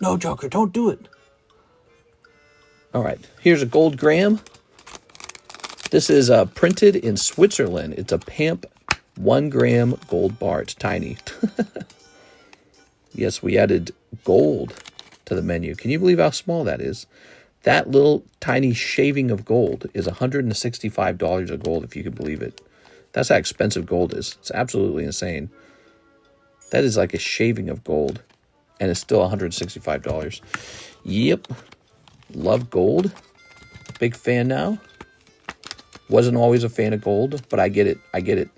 No, Joker, don't do it. All right, here's a gold gram. This is printed in Switzerland. It's a PAMP 1 gram gold bar. It's tiny. Yes, we added gold to the menu. Can you believe how small that is? That little tiny shaving of gold is $165 of gold, if you can believe it. That's how expensive gold is. It's absolutely insane. That is like a shaving of gold. And it's still $165. Yep. Love gold. Big fan now. Wasn't always a fan of gold, but I get it. It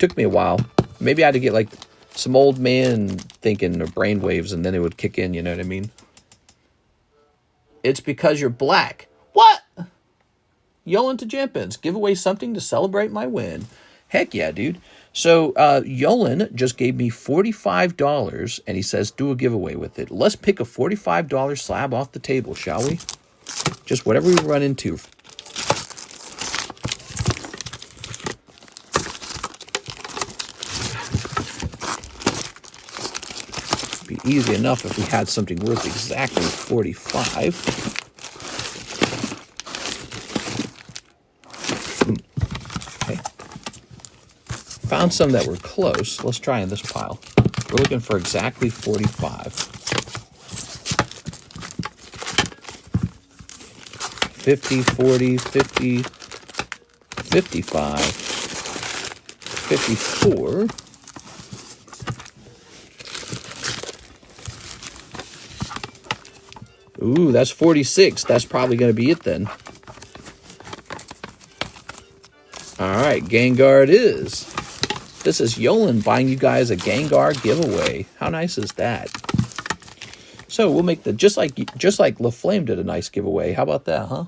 took me a while. Maybe I had to get like some old man thinking or brainwaves, and then it would kick in, you know what I mean? It's because you're black. What? Yolan to Jampins. Give away something to celebrate my win. Heck yeah, dude. So Yolan just gave me $45, and he says do a giveaway with it. Let's pick a $45 slab off the table, shall we? Just whatever we run into. Be easy enough if we had something worth exactly $45. found some that were close. Let's try in this pile. We're looking for exactly 45. 50, 40, 50, 55, 54. Ooh, that's 46. That's probably going to be it then. All right, Gengar it is. This is Yolan buying you guys a Gengar giveaway. How nice is that? So we'll make the just like LaFlame did a nice giveaway. How about that, huh?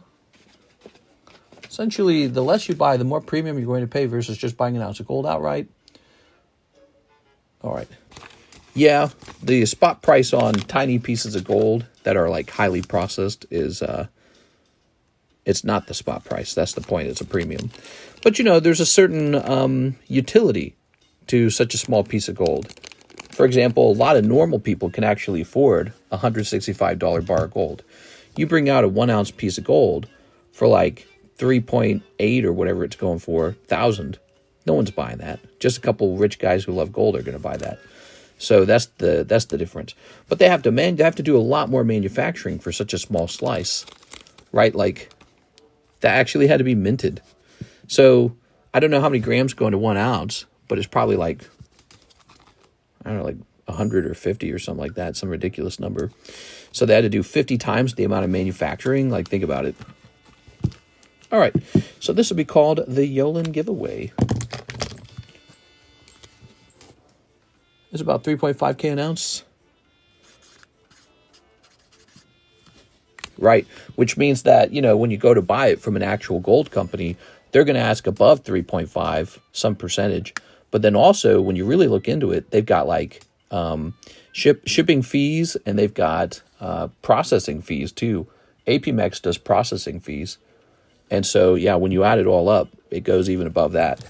Essentially, the less you buy, the more premium you're going to pay versus just buying an ounce of gold outright. All right. Yeah, the spot price on tiny pieces of gold that are like highly processed is it's not the spot price. That's the point. It's a premium. But you know, there's a certain utility to such a small piece of gold. For example, a lot of normal people can actually afford a $165 bar of gold. You bring out a 1 ounce piece of gold for like 3.8 or whatever it's going for, thousand. No one's buying that. Just a couple rich guys who love gold are going to buy that. So that's the difference. But they have to do a lot more manufacturing for such a small slice, right? Like that actually had to be minted. So I don't know how many grams go into 1 ounce, but it's probably like, I don't know, like 100 or 50 or something like that, some ridiculous number. So they had to do 50 times the amount of manufacturing. Like, think about it. All right, so this will be called the Yolan giveaway. It's about 3.5K an ounce. Right, which means that, you know, when you go to buy it from an actual gold company, they're going to ask above 3.5, some percentage. But then also, when you really look into it, they've got like shipping fees, and they've got processing fees too. APMEX does processing fees. And so, yeah, when you add it all up, it goes even above that.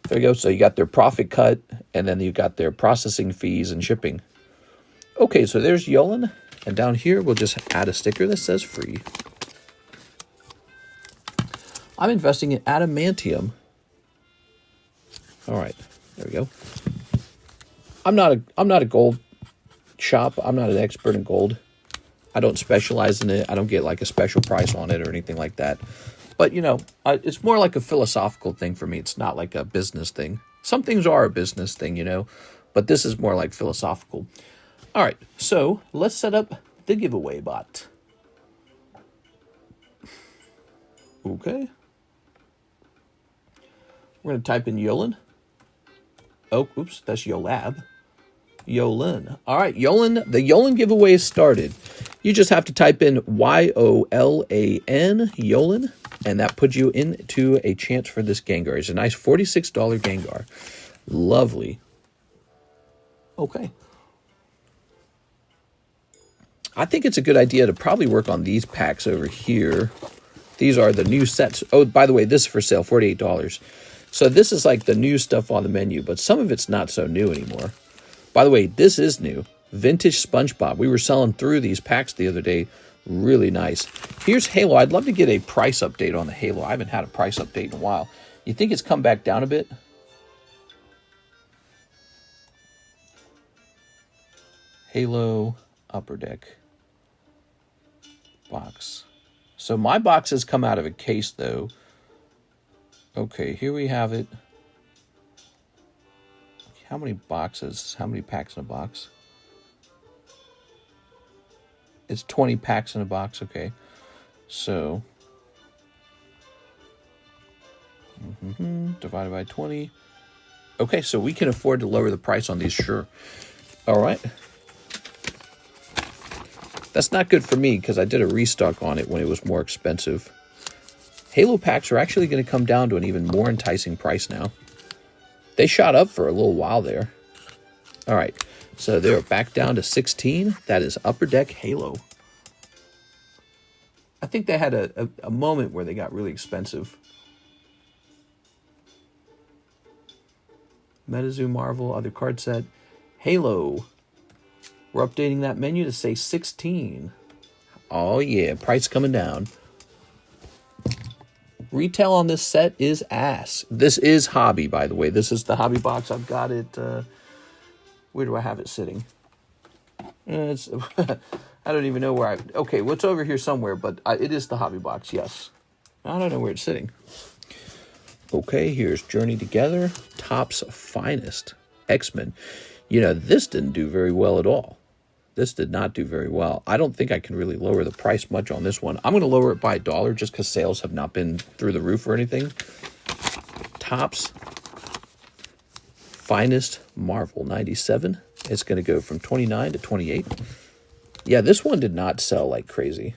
There you go. So you got their profit cut, and then you got their processing fees and shipping. Okay, so there's Yolan. And down here, we'll just add a sticker that says free. I'm investing in adamantium. All right, there we go. I'm not a gold shop. I'm not an expert in gold. I don't specialize in it. I don't get like a special price on it or anything like that. But, you know, it's more like a philosophical thing for me. It's not like a business thing. Some things are a business thing, you know, but this is more like philosophical. All right, so let's set up the giveaway bot. Okay. We're going to type in Yolan. Oh, oops, that's Yolab. Yolan. All right, Yolan. The Yolan giveaway is started. You just have to type in YOLAN, Yolan, and that puts you into a chance for this Gengar. It's a nice $46 Gengar. Lovely. Okay. I think it's a good idea to probably work on these packs over here. These are the new sets. Oh, by the way, this is for sale, $48. So this is like the new stuff on the menu, but some of it's not so new anymore. By the way, this is new. Vintage SpongeBob. We were selling through these packs the other day. Really nice. Here's Halo. I'd love to get a price update on the Halo. I haven't had a price update in a while. You think it's come back down a bit? Halo Upper Deck box. So my boxes come out of a case, though. Okay, here we have it. How many boxes? How many packs in a box? It's 20 packs in a box, okay. So, divided by 20. Okay, so we can afford to lower the price on these, sure. All right. That's not good for me because I did a restock on it when it was more expensive. Halo packs are actually going to come down to an even more enticing price now. They shot up for a little while there. All right, so they're back down to 16. That is Upper Deck Halo. I think they had a moment where they got really expensive. MetaZoo Marvel, other card set. Halo. We're updating that menu to say 16. Oh, yeah, price coming down. Retail on this set is ass. This is hobby, by the way. This is the hobby box. I've got it. Where do I have it sitting? It's I don't even know where I... Okay, well, it's over here somewhere, but it is the hobby box, yes. I don't know where it's sitting. Okay, here's Journey Together. Topps Finest. X-Men. You know, this didn't do very well at all. This did not do very well. I don't think I can really lower the price much on this one. I'm going to lower it by $1 just because sales have not been through the roof or anything. Topps Finest Marvel 97. It's going to go from 29 to 28. Yeah, this one did not sell like crazy.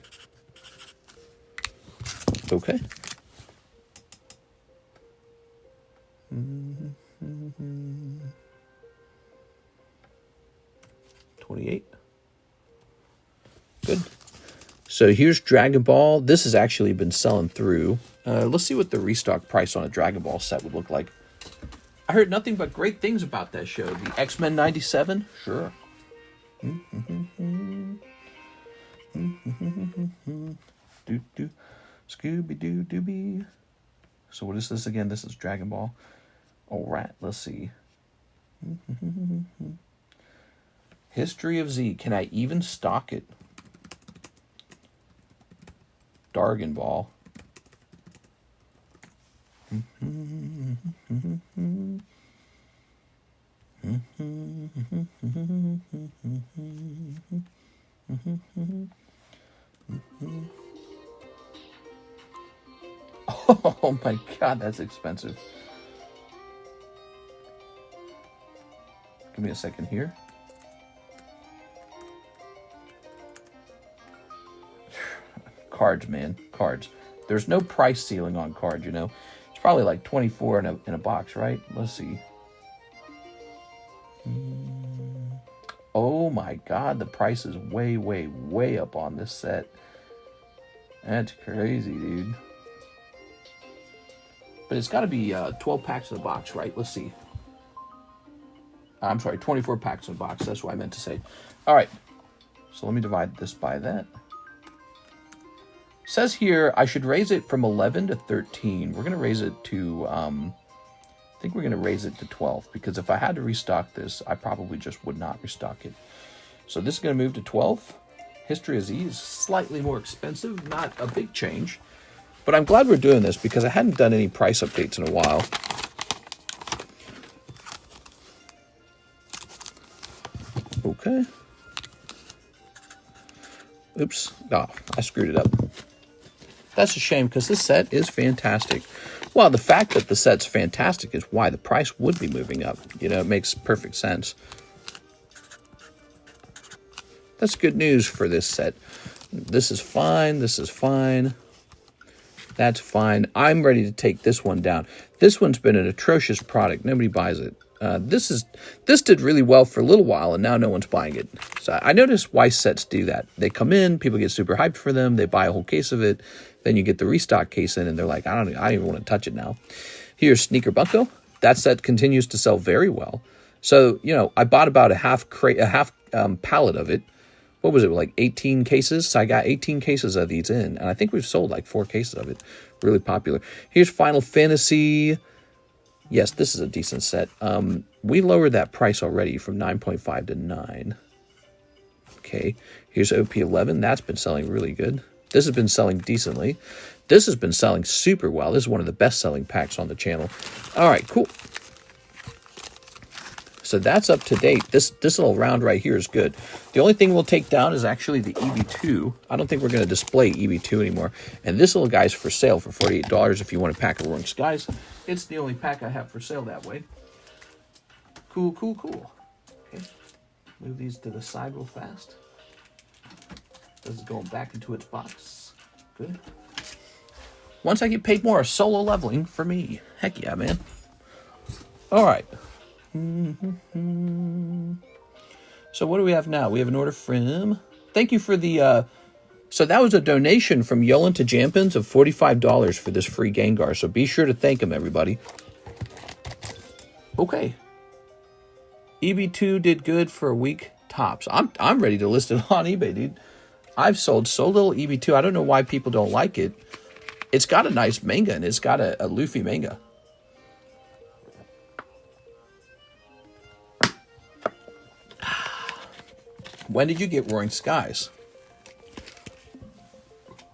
Okay. 28. Good. So here's Dragon Ball. This has actually been selling through. Let's see what the restock price on a Dragon Ball set would look like. I heard nothing but great things about that show. The X-Men 97? Sure. Scooby-Doo-Dooby. So what is this again? This is Dragon Ball. All right, let's see. History of Z. Can I even stock it? Dragon Ball. Oh my God, that's expensive. Give me a second here. Cards, man. Cards. There's no price ceiling on cards, you know. It's probably like 24 in a box, right? Let's see. Oh my God, the price is way, way, way up on this set. That's crazy, dude. But it's got to be 12 packs in a box, right? Let's see. I'm sorry, 24 packs in a box. That's what I meant to say. All right. So let me divide this by that. Says here I should raise it from 11 to 13. We're going to raise it to, I think we're going to raise it to 12. Because if I had to restock this, I probably just would not restock it. So this is going to move to 12. History of Z is slightly more expensive. Not a big change. But I'm glad we're doing this because I hadn't done any price updates in a while. Okay. Oops. Oh, I screwed it up. That's a shame because this set is fantastic. Well, the fact that the set's fantastic is why the price would be moving up. You know, it makes perfect sense. That's good news for this set. This is fine. This is fine. That's fine. I'm ready to take this one down. This one's been an atrocious product. Nobody buys it. This did really well for a little while, and now no one's buying it. So I noticed Weiss sets do that. They come in, people get super hyped for them, they buy a whole case of it, then you get the restock case in, and they're like, I don't even want to touch it now. Here's Sneaker Bunko. That set continues to sell very well. So, you know, I bought about a half pallet of it. What was it, like 18 cases? So I got 18 cases of these in, and I think we've sold like 4 cases of it. Really popular. Here's Final Fantasy. Yes, this is a decent set. We lowered that price already from 9.5 to 9. Okay, here's OP11. That's been selling really good. This has been selling decently. This has been selling super well. This is one of the best-selling packs on the channel. All right, cool. So that's up to date. This little round right here is good. The only thing we'll take down is actually the EB2. I don't think we're going to display EB2 anymore. And this little guy's for sale for $48 if you want a pack of Roaring Skies. It's the only pack I have for sale that way. Cool, cool, cool. Okay, move these to the side real fast. This is going back into its box. Good. Once I get paid more, solo leveling for me. Heck yeah, man. All right. So what do we have now? We have an order from... Thank you for the... So that was a donation from Yolan to Jampins of $45 for this free Gengar. So be sure to thank him, everybody. Okay. EB2 did good for a week tops. I'm ready to list it on eBay, dude. I've sold so little EB2. I don't know why people don't like it. It's got a nice manga, and it's got a Luffy manga. When did you get Roaring Skies?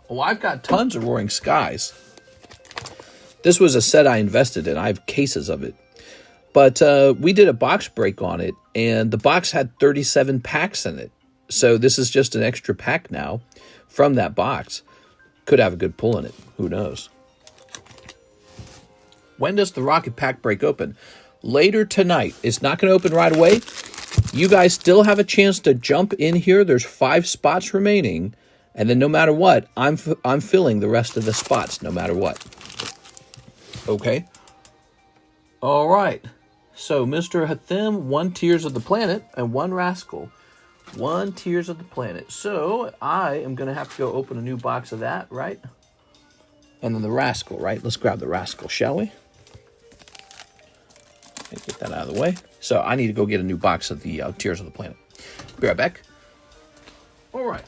Oh, I've got tons of Roaring Skies. This was a set I invested in. I have cases of it. But we did a box break on it, and the box had 37 packs in it. So this is just an extra pack now from that box. Could have a good pull in it. Who knows? When does the Rocket Pack break open? Later tonight. It's not going to open right away. You guys still have a chance to jump in here. There's 5 spots remaining. And then no matter what, I'm filling the rest of the spots no matter what. Okay? All right. So, Mr. Hathim, 1 Tears of the Planet and 1 Rascal. 1 Tears of the Planet. So, I am going to have to go open a new box of that, right? And then the Rascal, right? Let's grab the Rascal, shall we? Get that out of the way. So, I need to go get a new box of the Tears of the Planet. Be right back. All right.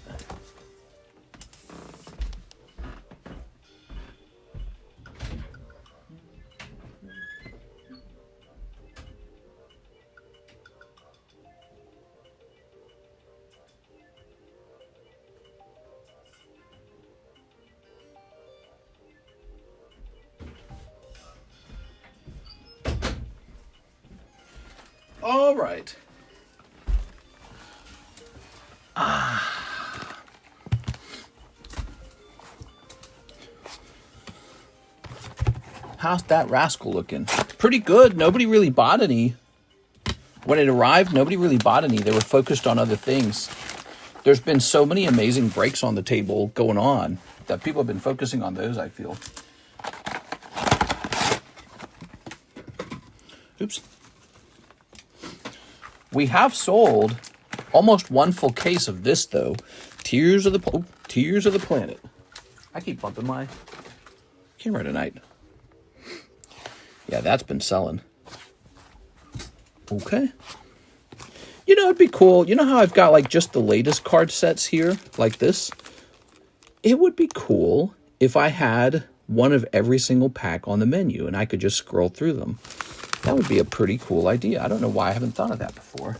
All right. How's that Rascal looking? Pretty good. Nobody really bought any. When it arrived, nobody really bought any. They were focused on other things. There's been so many amazing breaks on the table going on that people have been focusing on those, I feel. Oops. We have sold almost 1 full case of this, though. Tears of the Planet. I keep bumping my camera tonight. Yeah, that's been selling. Okay. You know, it'd be cool. You know how I've got, like, just the latest card sets here, like this? It would be cool if I had one of every single pack on the menu, and I could just scroll through them. That would be a pretty cool idea. I don't know why I haven't thought of that before.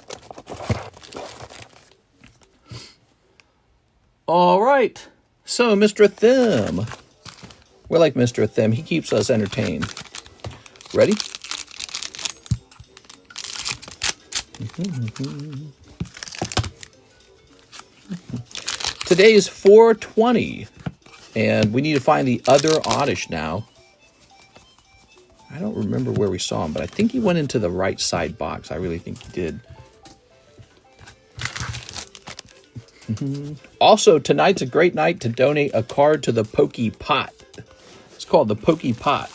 All right. So, Mr. Thim. We're like Mr. Thim. He keeps us entertained. Ready? Today is 4/20. And we need to find the other Oddish now. I don't remember where we saw him, but I think he went into the right side box. I really think he did. Also, tonight's a great night to donate a card to the Pokey Pot. It's called the Pokey Pot.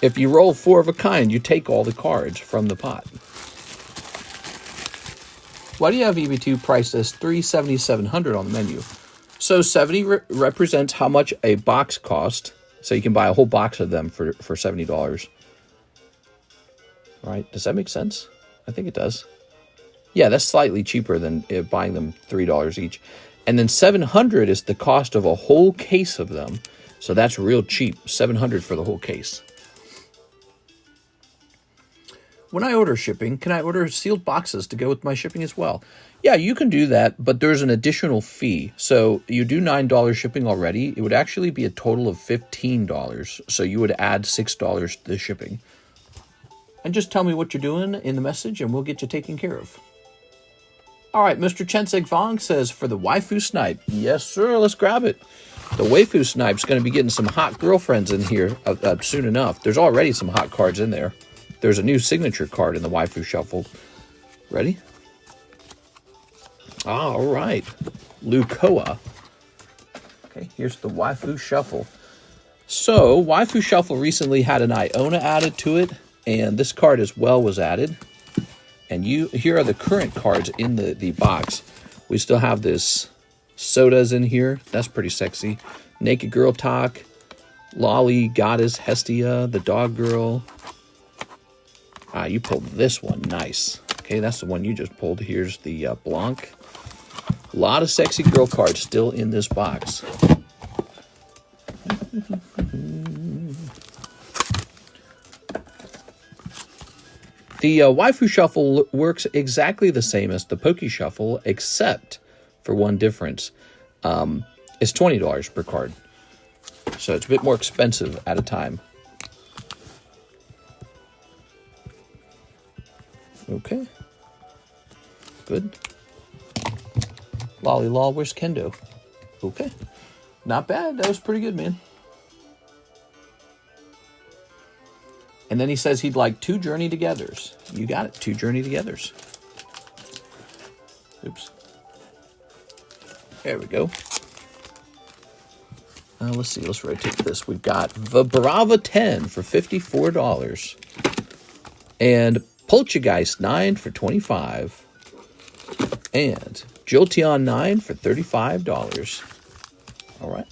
If you roll 4 of a kind, you take all the cards from the pot. Why do you have EV2 priced as $377 on the menu? So 70 represents how much a box cost. So you can buy a whole box of them for $70. All right, does that make sense? I think it does. Yeah, that's slightly cheaper than buying them $3 each. And then 700 is the cost of a whole case of them. So that's real cheap, 700 for the whole case. When I order shipping, can I order sealed boxes to go with my shipping as well? Yeah, you can do that, but there's an additional fee. So you do $9 shipping already. It would actually be a total of $15. So you would add $6 to the shipping. And just tell me what you're doing in the message and we'll get you taken care of. All right, Mr. Chenseg Fong says, for the Waifu Snipe. Yes, sir, let's grab it. The Waifu Snipe's going to be getting some hot girlfriends in here soon enough. There's already some hot cards in there. There's a new signature card in the Waifu Shuffle. Ready? All right. Lukoa. Okay, here's the Waifu Shuffle. So, Waifu Shuffle recently had an Iona added to it, and this card as well was added. And here are the current cards in the box. We still have this Soda's in here. That's pretty sexy. Naked Girl Talk. Lolly, Goddess, Hestia, the Dog Girl. Ah, you pulled this one. Nice. Okay, that's the one you just pulled. Here's the Blanc. A lot of sexy girl cards still in this box. The Waifu Shuffle works exactly the same as the Poke Shuffle, except for one difference. It's $20 per card. So it's a bit more expensive at a time. Okay. Good. Lolly Law, where's Kendo? Okay. Not bad. That was pretty good, man. And then he says he'd like 2 Journey Togethers. You got it. 2 Journey Togethers. Oops. There we go. Let's see. Let's rotate this. We've got the Brava 10 for $54. And Poltergeist 9 for $25. And Jolteon 9 for $35. All right.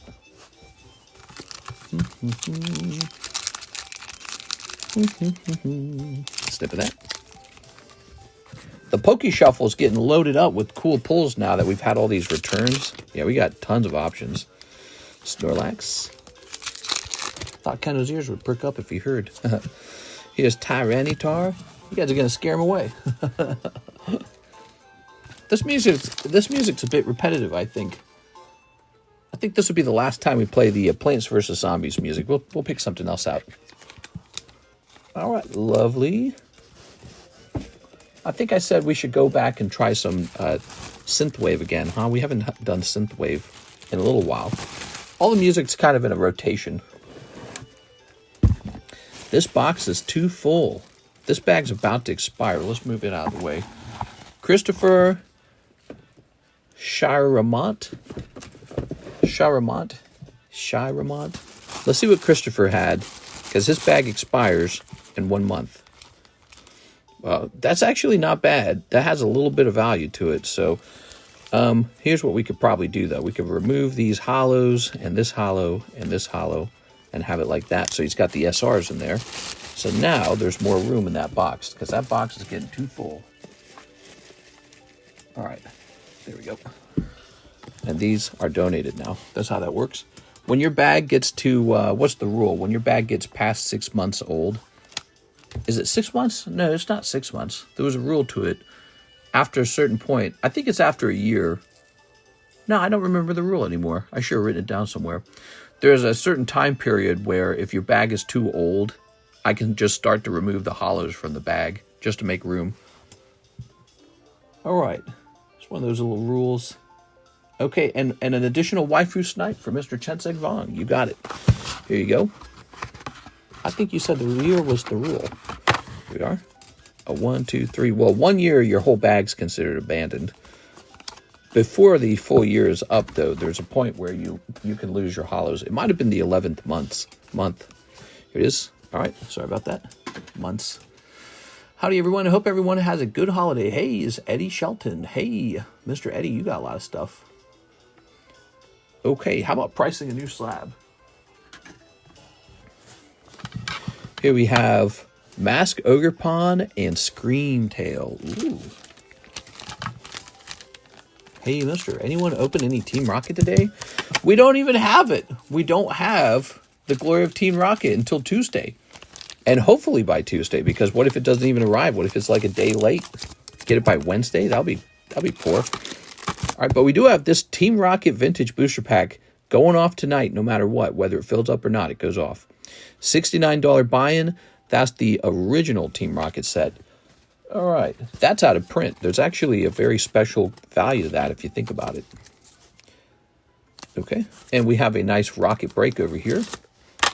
Snip of that. The Poke Shuffle is getting loaded up with cool pulls now that we've had all these returns. Yeah, we got tons of options. Snorlax. Thought Kendo's ears would perk up if he heard. Here's Tyranitar. You guys are going to scare him away. This music's a bit repetitive, I think. I think this will be the last time we play the Plants vs. Zombies music. We'll pick something else out. All right, lovely. I think I said we should go back and try some synthwave again, huh? We haven't done synthwave in a little while. All the music's kind of in a rotation. This box is too full. This bag's about to expire. Let's move it out of the way. Christopher Shiramont. Let's see what Christopher had, because his bag expires in 1 month. Well, that's actually not bad. That has a little bit of value to it. So here's what we could probably do, though. We could remove these hollows and this hollow and this hollow and have it like that. So he's got the SRs in there. So now there's more room in that box, because that box is getting too full. All right, there we go. And these are donated now. That's how that works. When your bag gets to, what's the rule? When your bag gets past 6 months old, is it 6 months? No, it's not 6 months. There was a rule to it. After a certain point, I think it's after a year. No, I don't remember the rule anymore. I should have written it down somewhere. There's a certain time period where if your bag is too old, I can just start to remove the hollows from the bag just to make room. All right. It's one of those little rules. Okay, and an additional Waifu Snipe for Mr. Chensek Vong. You got it. Here you go. I think you said the year was the rule. Here we are. 1, 2, 3. Well, 1 year, your whole bag's considered abandoned. Before the full year is up, though, there's a point where you can lose your hollows. It might have been the 11th month. Here it is. All right. Sorry about that. Months. Howdy, everyone. I hope everyone has a good holiday. Hey, it's Eddie Shelton. Hey, Mr. Eddie, you got a lot of stuff. Okay, how about pricing a new slab? Here we have Mask Ogerpon and Screamtail. Ooh. Hey, mister, anyone open any Team Rocket today? We don't even have it. We don't have the Glory of Team Rocket until Tuesday. And hopefully by Tuesday, because what if it doesn't even arrive? What if it's like a day late? Get it by Wednesday? That'll be poor. All right, but we do have this Team Rocket Vintage Booster Pack going off tonight, no matter what. Whether it fills up or not, it goes off. $69 buy-in. That's the original Team Rocket set. All right, that's out of print. There's actually a very special value to that if you think about it. Okay, and we have a nice Rocket break over here.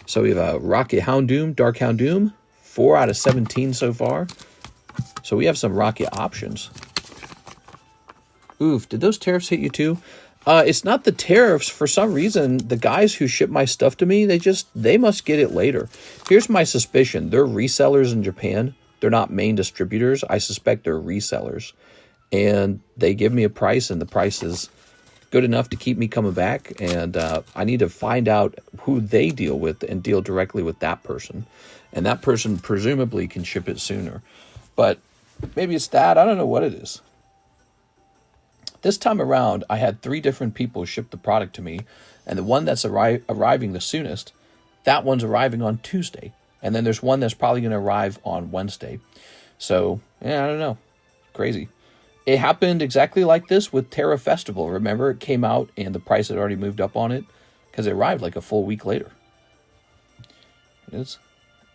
So we have a Rocket Houndoom, Dark Houndoom, 4 out of 17 so far. So we have some Rocket options. Oof, did those tariffs hit you too? It's not the tariffs. For some reason, the guys who ship my stuff to me, they must get it later. Here's my suspicion. They're resellers in Japan. They're not main distributors. I suspect they're resellers. And they give me a price, and the price is good enough to keep me coming back. And I need to find out who they deal with and deal directly with that person. And that person presumably can ship it sooner. But maybe it's that. I don't know what it is. This time around, I had 3 different people ship the product to me, and the one that's arriving the soonest, that one's arriving on Tuesday. And then there's one that's probably going to arrive on Wednesday. So, yeah, I don't know. Crazy. It happened exactly like this with Terra Festival. Remember, it came out and the price had already moved up on it because it arrived like a full week later. It is.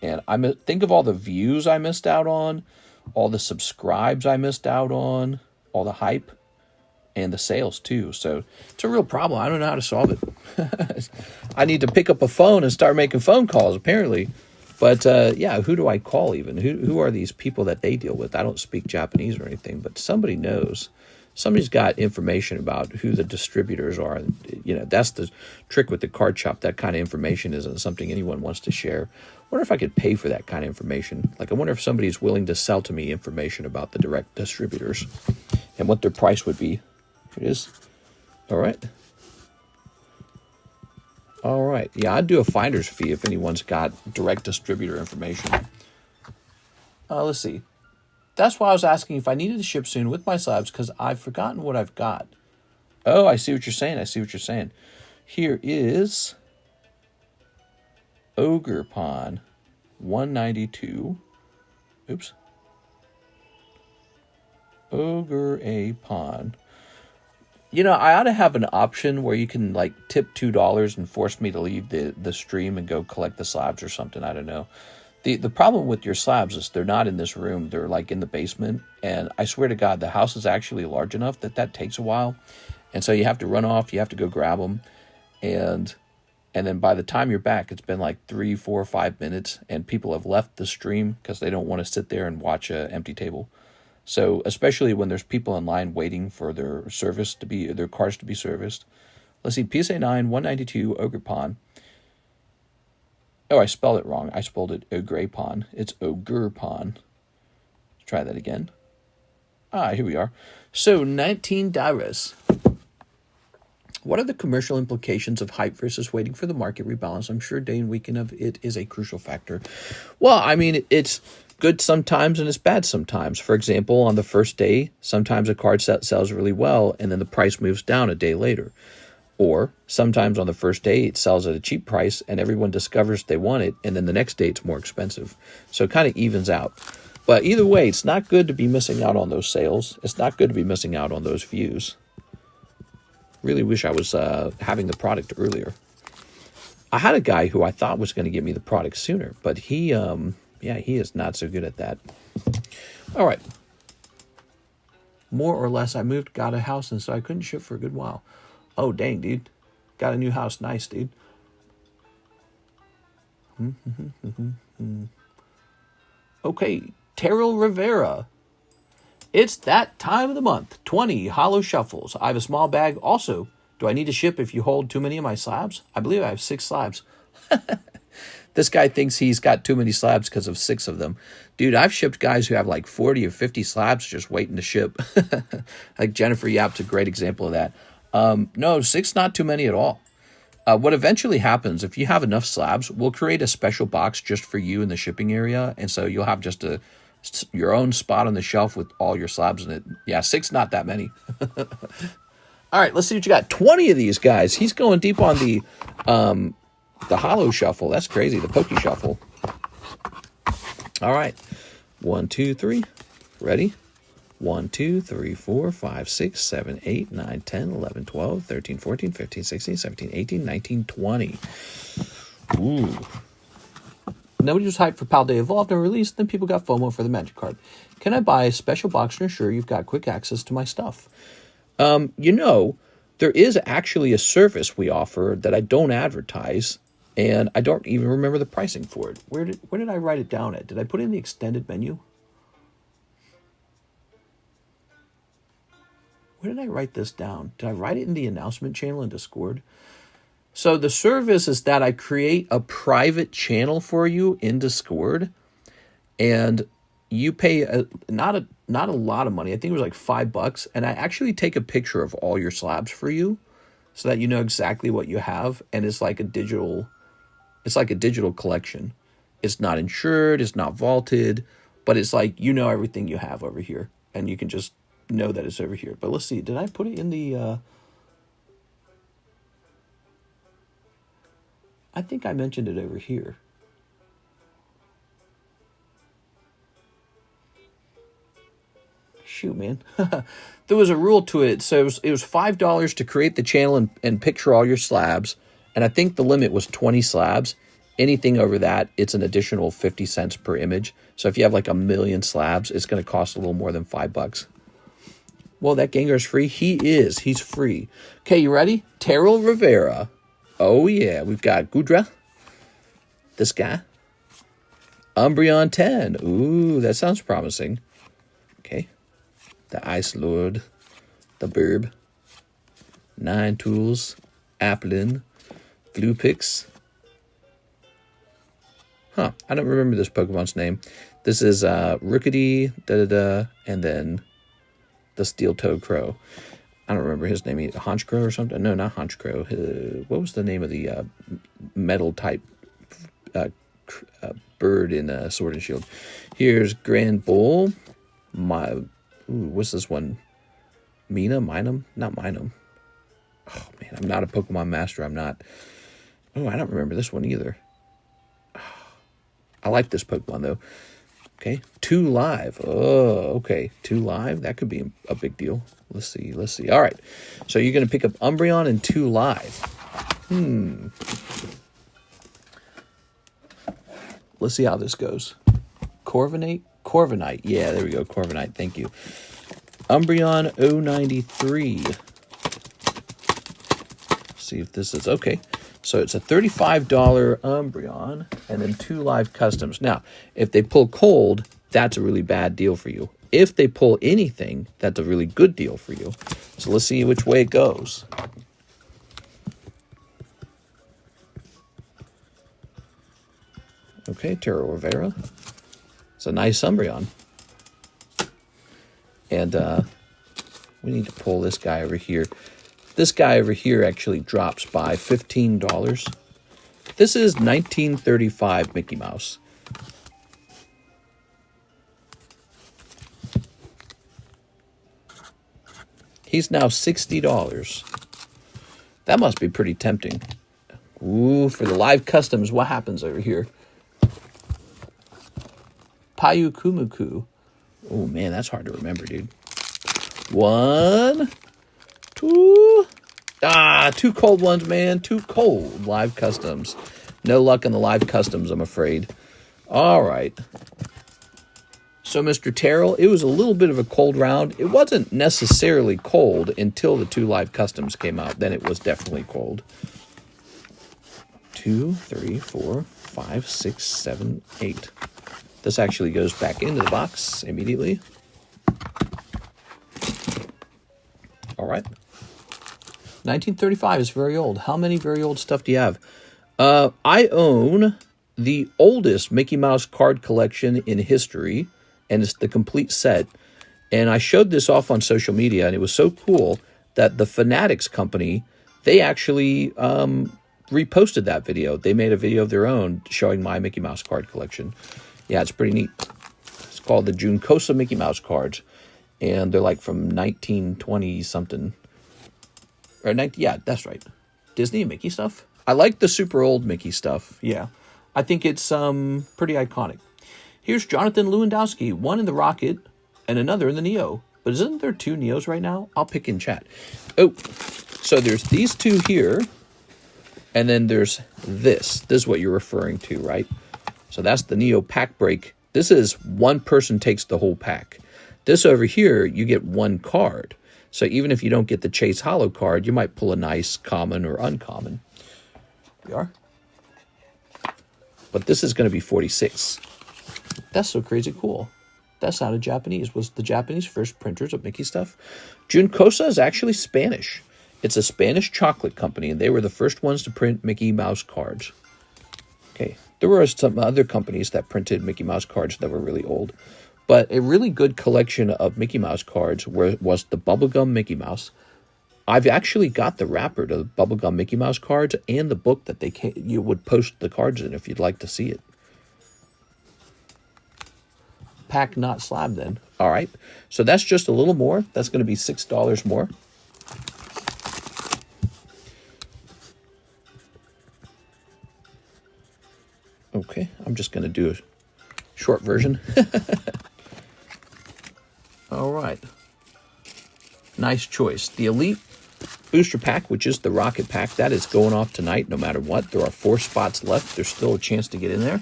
And think of all the views I missed out on, all the subscribes I missed out on, all the hype, and the sales too. So it's a real problem. I don't know how to solve it. I need to pick up a phone and start making phone calls, apparently. But yeah, who do I call even? Who are these people that they deal with? I don't speak Japanese or anything, but somebody knows. Somebody's got information about who the distributors are. You know, that's the trick with the card shop. That kind of information isn't something anyone wants to share. I wonder if I could pay for that kind of information. Like, I wonder if somebody's willing to sell to me information about the direct distributors and what their price would be. It is. All right. All right. Yeah, I'd do a finder's fee if anyone's got direct distributor information. Let's see. That's why I was asking if I needed to ship soon with my slabs, because I've forgotten what I've got. Oh, I see what you're saying. I see what you're saying. Here is Ogre Pawn 192. Oops. Ogre A Pawn. You know, I ought to have an option where you can, like, tip $2 and force me to leave the stream and go collect the slabs or something. I don't know. The problem with your slabs is they're not in this room. They're, like, in the basement. And I swear to God, the house is actually large enough that takes a while. And so you have to run off. You have to go grab them. And then by the time you're back, it's been, like, 3, 4, 5 minutes. And people have left the stream because they don't want to sit there and watch an empty table. So, especially when there's people in line waiting for their cars to be serviced. Let's see, PSA 9, 192, Ogre Pawn. Oh, I spelled it wrong. I spelled it Ogre Pawn. It's Ogre Pawn. Let's try that again. Here we are. So, $19. What are the commercial implications of hype versus waiting for the market rebalance? I'm sure day and weekend of it is a crucial factor. Well, I mean, it's good sometimes and it's bad sometimes. For example, on the first day, sometimes a card set sells really well and then the price moves down a day later. Or sometimes on the first day, it sells at a cheap price and everyone discovers they want it, and then the next day it's more expensive. So it kind of evens out. But either way, it's not good to be missing out on those sales. It's not good to be missing out on those views. Really wish I was having the product earlier. I had a guy who I thought was going to get me the product sooner, but he is not so good at that. All right. More or less, I got a house, and so I couldn't ship for a good while. Oh, dang, dude. Got a new house. Nice, dude. Okay, Terrell Rivera. It's that time of the month. 20 hollow shuffles. I have a small bag. Also, do I need to ship if you hold too many of my slabs? I believe I have 6 slabs. This guy thinks he's got too many slabs because of 6 of them. Dude, I've shipped guys who have like 40 or 50 slabs just waiting to ship. Like Jennifer Yap's a great example of that. No, 6 not too many at all. What eventually happens, if you have enough slabs, we'll create a special box just for you in the shipping area. And so you'll have just your own spot on the shelf with all your slabs in it. Yeah, 6, not that many. All right, let's see what you got. 20 of these guys. He's going deep on the hollow shuffle. That's crazy. The pokey shuffle. All right. 1, 2, 3. Ready? 1, 2, 3, 4, 5, 6, 7, 8, 9, 10, 11, 12, 13, 14, 15, 16, 17, 18, 19, 20. Ooh. Nobody was hyped for Paldea Evolved and released, then people got FOMO for the Magic card. Can I buy a special box to ensure you've got quick access to my stuff? You know, there is actually a service we offer that I don't advertise, and I don't even remember the pricing for it. Where did I write it down at? Did I put it in the extended menu? Where did I write this down? Did I write it in the announcement channel in Discord? So the service is that I create a private channel for you in Discord, and you pay not a lot of money. I think it was like $5, and I actually take a picture of all your slabs for you, so that you know exactly what you have, and it's like a digital collection. It's not insured, it's not vaulted, but it's like you know everything you have over here, and you can just know that it's over here. But let's see. Did I put it in the... I think I mentioned it over here. Shoot, man. There was a rule to it. So it was $5 to create the channel and picture all your slabs. And I think the limit was 20 slabs. Anything over that, it's an additional 50 cents per image. So if you have like 1 million slabs, it's going to cost a little more than $5. Well, that Gengar is free. He is. He's free. Okay, you ready? Terrell Rivera. Oh, yeah. We've got Gudra. This guy. Umbreon 10. Ooh, that sounds promising. Okay. The Ice Lord. The Burb. Nine Tools. Applin. Glupix. Huh. I don't remember this Pokemon's name. This is Rookity, and then the Steel-Toed Crow. I don't remember his name. Honchkrow or something? No, not Honchkrow. What was the name of the metal-type bird in Sword and Shield? Here's Grand Bull. What's this one? Minum? Not Minum. Oh, man, I'm not a Pokemon master. I'm not. Oh, I don't remember this one either. I like this Pokemon, though. Okay, 2 live. Oh, okay, 2 live. That could be a big deal. Let's see. All right, so you're going to pick up Umbreon and 2 live. Let's see how this goes. Corviknight? Yeah, there we go, Corviknight. Thank you. Umbreon 093. See if this is okay. So it's a $35 Umbreon and then 2 live customs. Now, if they pull cold, that's a really bad deal for you. If they pull anything, that's a really good deal for you. So let's see which way it goes. Okay, Terrell Rivera. It's a nice Umbreon. And we need to pull this guy over here. This guy over here actually drops by $15. This is 1935 Mickey Mouse. He's now $60. That must be pretty tempting. Ooh, for the live customs, what happens over here? Payu Kumuku. Oh, man, that's hard to remember, dude. 1, 2. 2 cold ones, man. 2 cold live customs. No luck in the live customs, I'm afraid. All right. So, Mr. Terrell, it was a little bit of a cold round. It wasn't necessarily cold until the 2 live customs came out. Then it was definitely cold. 2, 3, 4, 5, 6, 7, 8. This actually goes back into the box immediately. All right. 1935 is very old. How many very old stuff do you have? I own the oldest Mickey Mouse card collection in history, and it's the complete set. And I showed this off on social media, and it was so cool that the Fanatics company, they actually reposted that video. They made a video of their own showing my Mickey Mouse card collection. Yeah, it's pretty neat. It's called the Junkosa Mickey Mouse cards, and they're like from 1920-something. Or yeah, that's right. Disney and Mickey stuff. I like the super old Mickey stuff. Yeah, I think it's pretty iconic. Here's Jonathan Lewandowski, one in the Rocket and another in the Neo. But isn't there 2 Neos right now? I'll pick in chat. Oh, so there's these 2 here, and then there's this. This is what you're referring to, right? So that's the Neo pack break. This is 1 person takes the whole pack. This over here, you get 1 card. So even if you don't get the Chase Hollow card, you might pull a nice common or uncommon. We are. But this is going to be 46. That's so crazy cool. That's out of Japanese. Was the Japanese first printers of Mickey stuff? Junkosa is actually Spanish. It's a Spanish chocolate company, and they were the first ones to print Mickey Mouse cards. Okay. There were some other companies that printed Mickey Mouse cards that were really old. But a really good collection of Mickey Mouse cards was the Bubblegum Mickey Mouse. I've actually got the wrapper to the Bubblegum Mickey Mouse cards and the book that you would post the cards in if you'd like to see it. pack, not slab then. All right. So that's just a little more. That's going to be $6 more. Okay, I'm just going to do a short version. All right. Nice choice. The Elite Booster Pack, which is the Rocket Pack, that is going off tonight no matter what. There are 4 spots left. There's still a chance to get in there.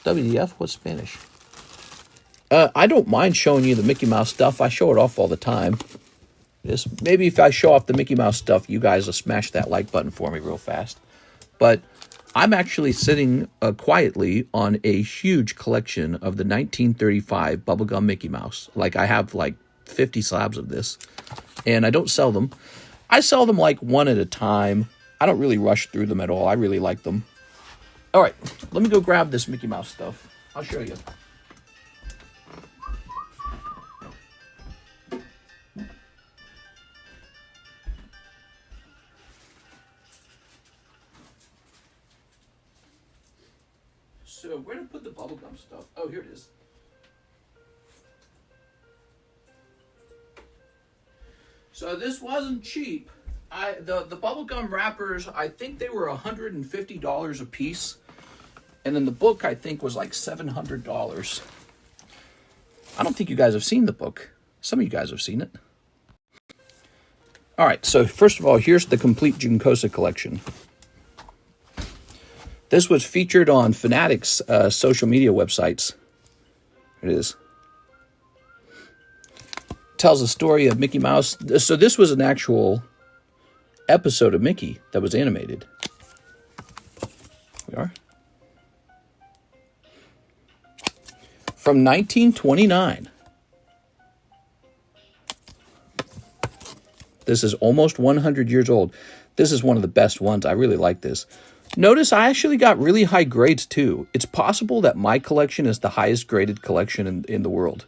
WDF? What's Spanish? I don't mind showing you the Mickey Mouse stuff. I show it off all the time. Maybe if I show off the Mickey Mouse stuff, you guys will smash that like button for me real fast. But I'm actually sitting quietly on a huge collection of the 1935 bubblegum Mickey Mouse. Like, I have like 50 slabs of this, and I don't sell them. I sell them like one at a time. I don't really rush through them at all. I really like them. All right, let me go grab this Mickey Mouse stuff. I'll show you. So where to put the bubblegum stuff? Oh, here it is. So this wasn't cheap. The bubblegum wrappers, I think they were $150 a piece. And then the book, I think, was like $700. I don't think you guys have seen the book. Some of you guys have seen it. All right, so first of all, here's the complete Junkosa collection. This was featured on Fanatics' social media websites. Here it is. Tells the story of Mickey Mouse. So this was an actual episode of Mickey that was animated. Here we are. From 1929. This is almost 100 years old. This is one of the best ones. I really like this. Notice I actually got really high grades too. It's possible that my collection is the highest graded collection in the world.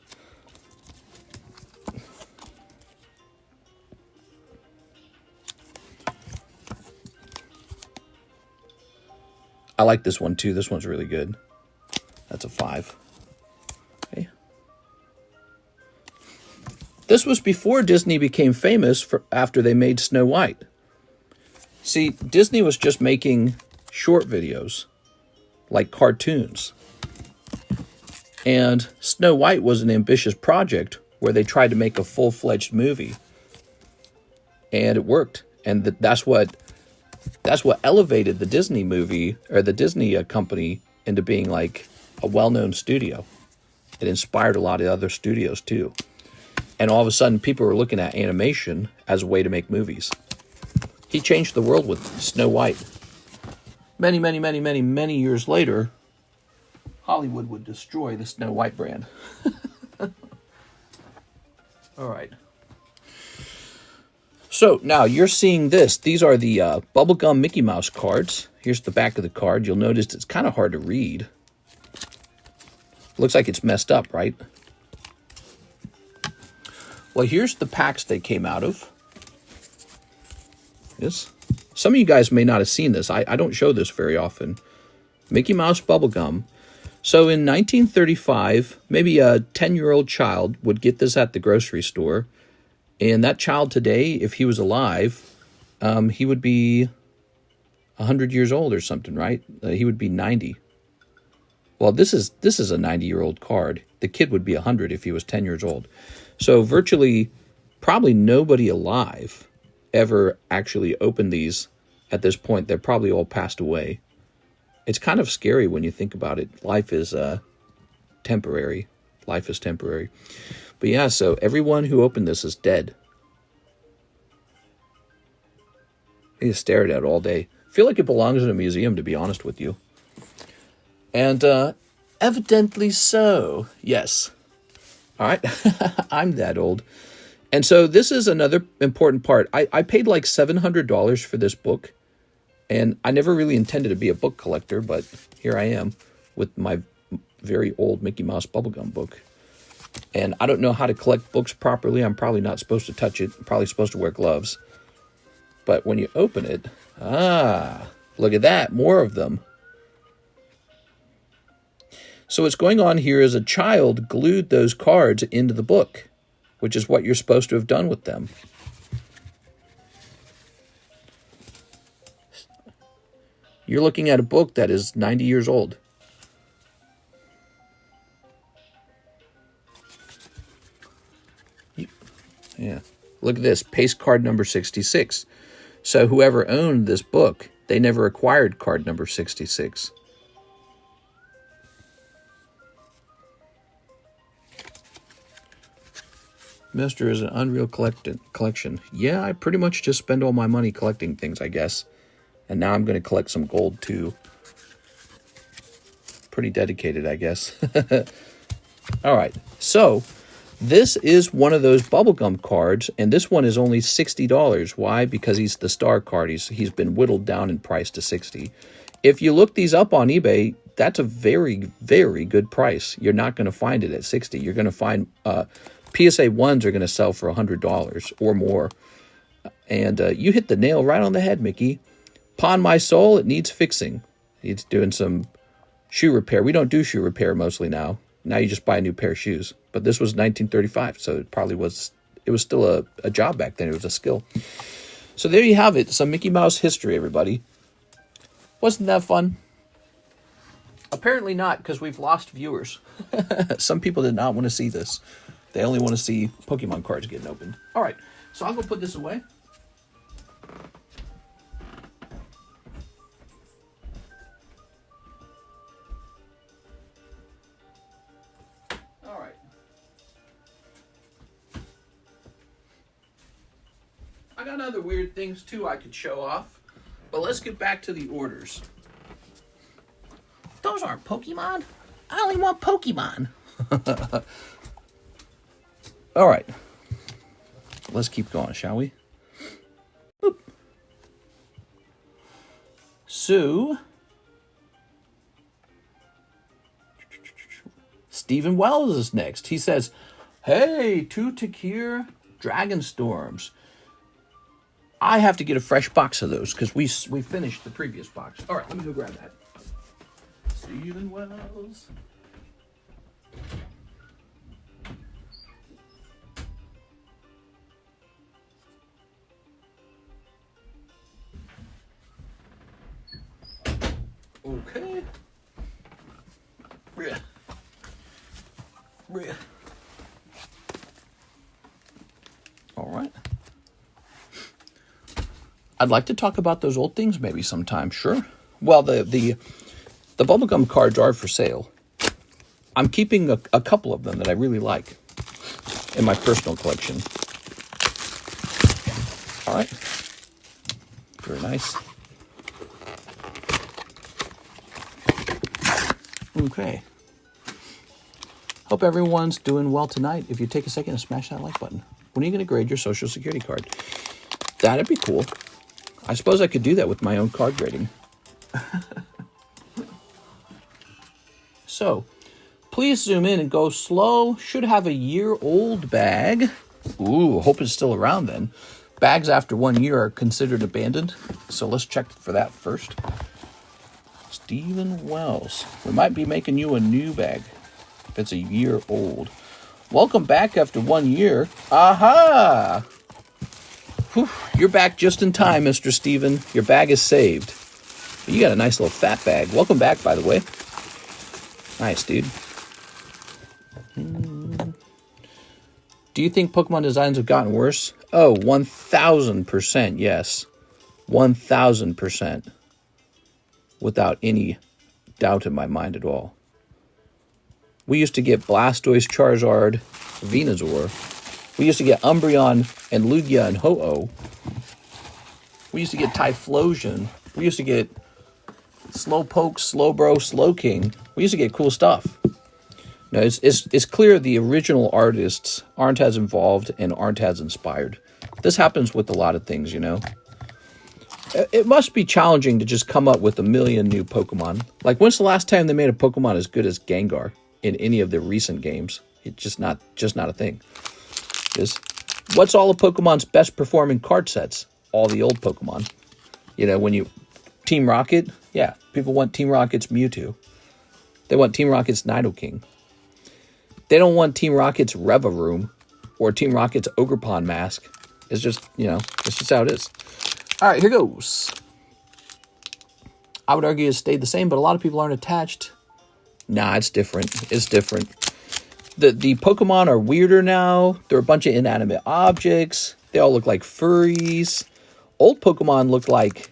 I like this one too. This one's really good. That's a 5. Okay. This was before Disney became famous after they made Snow White. See, Disney was just making short videos, like cartoons. And Snow White was an ambitious project where they tried to make a full-fledged movie. And it worked. And that's what elevated the Disney movie, or the Disney company, into being like a well-known studio. It inspired a lot of other studios too. And all of a sudden, people were looking at animation as a way to make movies. He changed the world with Snow White. Many, many, many, many, many years later, Hollywood would destroy the Snow White brand. All right. So now you're seeing this. These are the bubblegum Mickey Mouse cards. Here's the back of the card. You'll notice it's kind of hard to read. Looks like it's messed up, right? Well, here's the packs they came out of. Yes. Some of you guys may not have seen this. I don't show this very often. Mickey Mouse bubblegum. So in 1935, maybe a 10-year-old child would get this at the grocery store. And that child today, if he was alive, he would be 100 years old or something, right? He would be 90. Well, this is a 90-year-old card. The kid would be 100 if he was 10 years old. So virtually, probably nobody alive ever actually opened these at this point. They're probably all passed away. It's kind of scary when you think about it. Life is temporary. Life is temporary. But yeah, so everyone who opened this is dead. I just stared at it all day. I feel like it belongs in a museum, to be honest with you. And evidently so. Yes. All right. I'm that old. And so this is another important part. I paid like $700 for this book. And I never really intended to be a book collector, but here I am with my very old Mickey Mouse bubblegum book. And I don't know how to collect books properly. I'm probably not supposed to touch it. I'm probably supposed to wear gloves. But when you open it, look at that. More of them. So what's going on here is a child glued those cards into the book, which is what you're supposed to have done with them. You're looking at a book that is 90 years old. Yeah. Look at this, paste card number 66. So whoever owned this book, they never acquired card number 66. Mister is an unreal collection. Yeah, I pretty much just spend all my money collecting things, I guess. And now I'm going to collect some gold, too. Pretty dedicated, I guess. All right, so this is one of those bubblegum cards, and this one is only $60. Why? Because he's the star card. He's been whittled down in price to $60. If you look these up on eBay, that's a very, very good price. You're not going to find it at $60. You're going to find PSA 1s are going to sell for $100 or more. And you hit the nail right on the head, Mickey. Upon my soul, it needs fixing. It's doing some shoe repair. We don't do shoe repair mostly now. Now you just buy a new pair of shoes. But this was 1935, so it probably was, it was still a job back then. It was a skill. So there you have it. Some Mickey Mouse history, everybody. Wasn't that fun? Apparently not, because we've lost viewers. Some people did not want to see this. They only want to see Pokemon cards getting opened. All right, so I'll go put this away. All right. I got other weird things, too, I could show off. But let's get back to the orders. Those aren't Pokemon. I only want Pokemon. All right. Let's keep going, shall we? Boop. So, Stephen Wells is next. He says, hey, 2 Takir Dragon Storms. I have to get a fresh box of those because we finished the previous box. All right, let me go grab that. Stephen Wells. Okay. All right. I'd like to talk about those old things maybe sometime, sure. Well, the bubblegum cards are for sale. I'm keeping a couple of them that I really like in my personal collection. All right. Very nice. Okay. Hope everyone's doing well tonight. If you take a second to smash that like button. When are you going to grade your Social Security card? That'd be cool. I suppose I could do that with my own card grading. So, please zoom in and go slow. Should have a year-old bag. Ooh, hope it's still around then. Bags after 1 year are considered abandoned. So let's check for that first. Stephen Wells. We might be making you a new bag if it's a year old. Welcome back after 1 year. Aha! Whew, you're back just in time, Mr. Stephen. Your bag is saved. You got a nice little fat bag. Welcome back, by the way. Nice, dude. Do you think Pokemon designs have gotten worse? Oh, 1,000%, yes. 1,000%. Without any doubt in my mind at all. We used to get Blastoise, Charizard, Venusaur. We used to get Umbreon and Lugia and Ho-Oh. We used to get Typhlosion. We used to get Slowpoke, Slowbro, Slowking. We used to get cool stuff. No, it's clear the original artists aren't as involved and aren't as inspired. This happens with a lot of things, you know. It must be challenging to just come up with a million new Pokemon. Like, when's the last time they made a Pokemon as good as Gengar in any of the recent games? It's just not a thing. What's all of Pokemon's best performing card sets? All the old Pokemon. You know, when you Team Rocket, yeah, people want Team Rocket's Mewtwo. They want Team Rocket's Nidoking. They don't want Team Rocket's Revaroom or Team Rocket's Ogerpon mask. It's just, it's just how it is. All right, here goes. I would argue it's stayed the same, but a lot of people aren't attached. Nah, it's different. It's different. The Pokemon are weirder now. They're a bunch of inanimate objects. They all look like furries. Old Pokemon looked like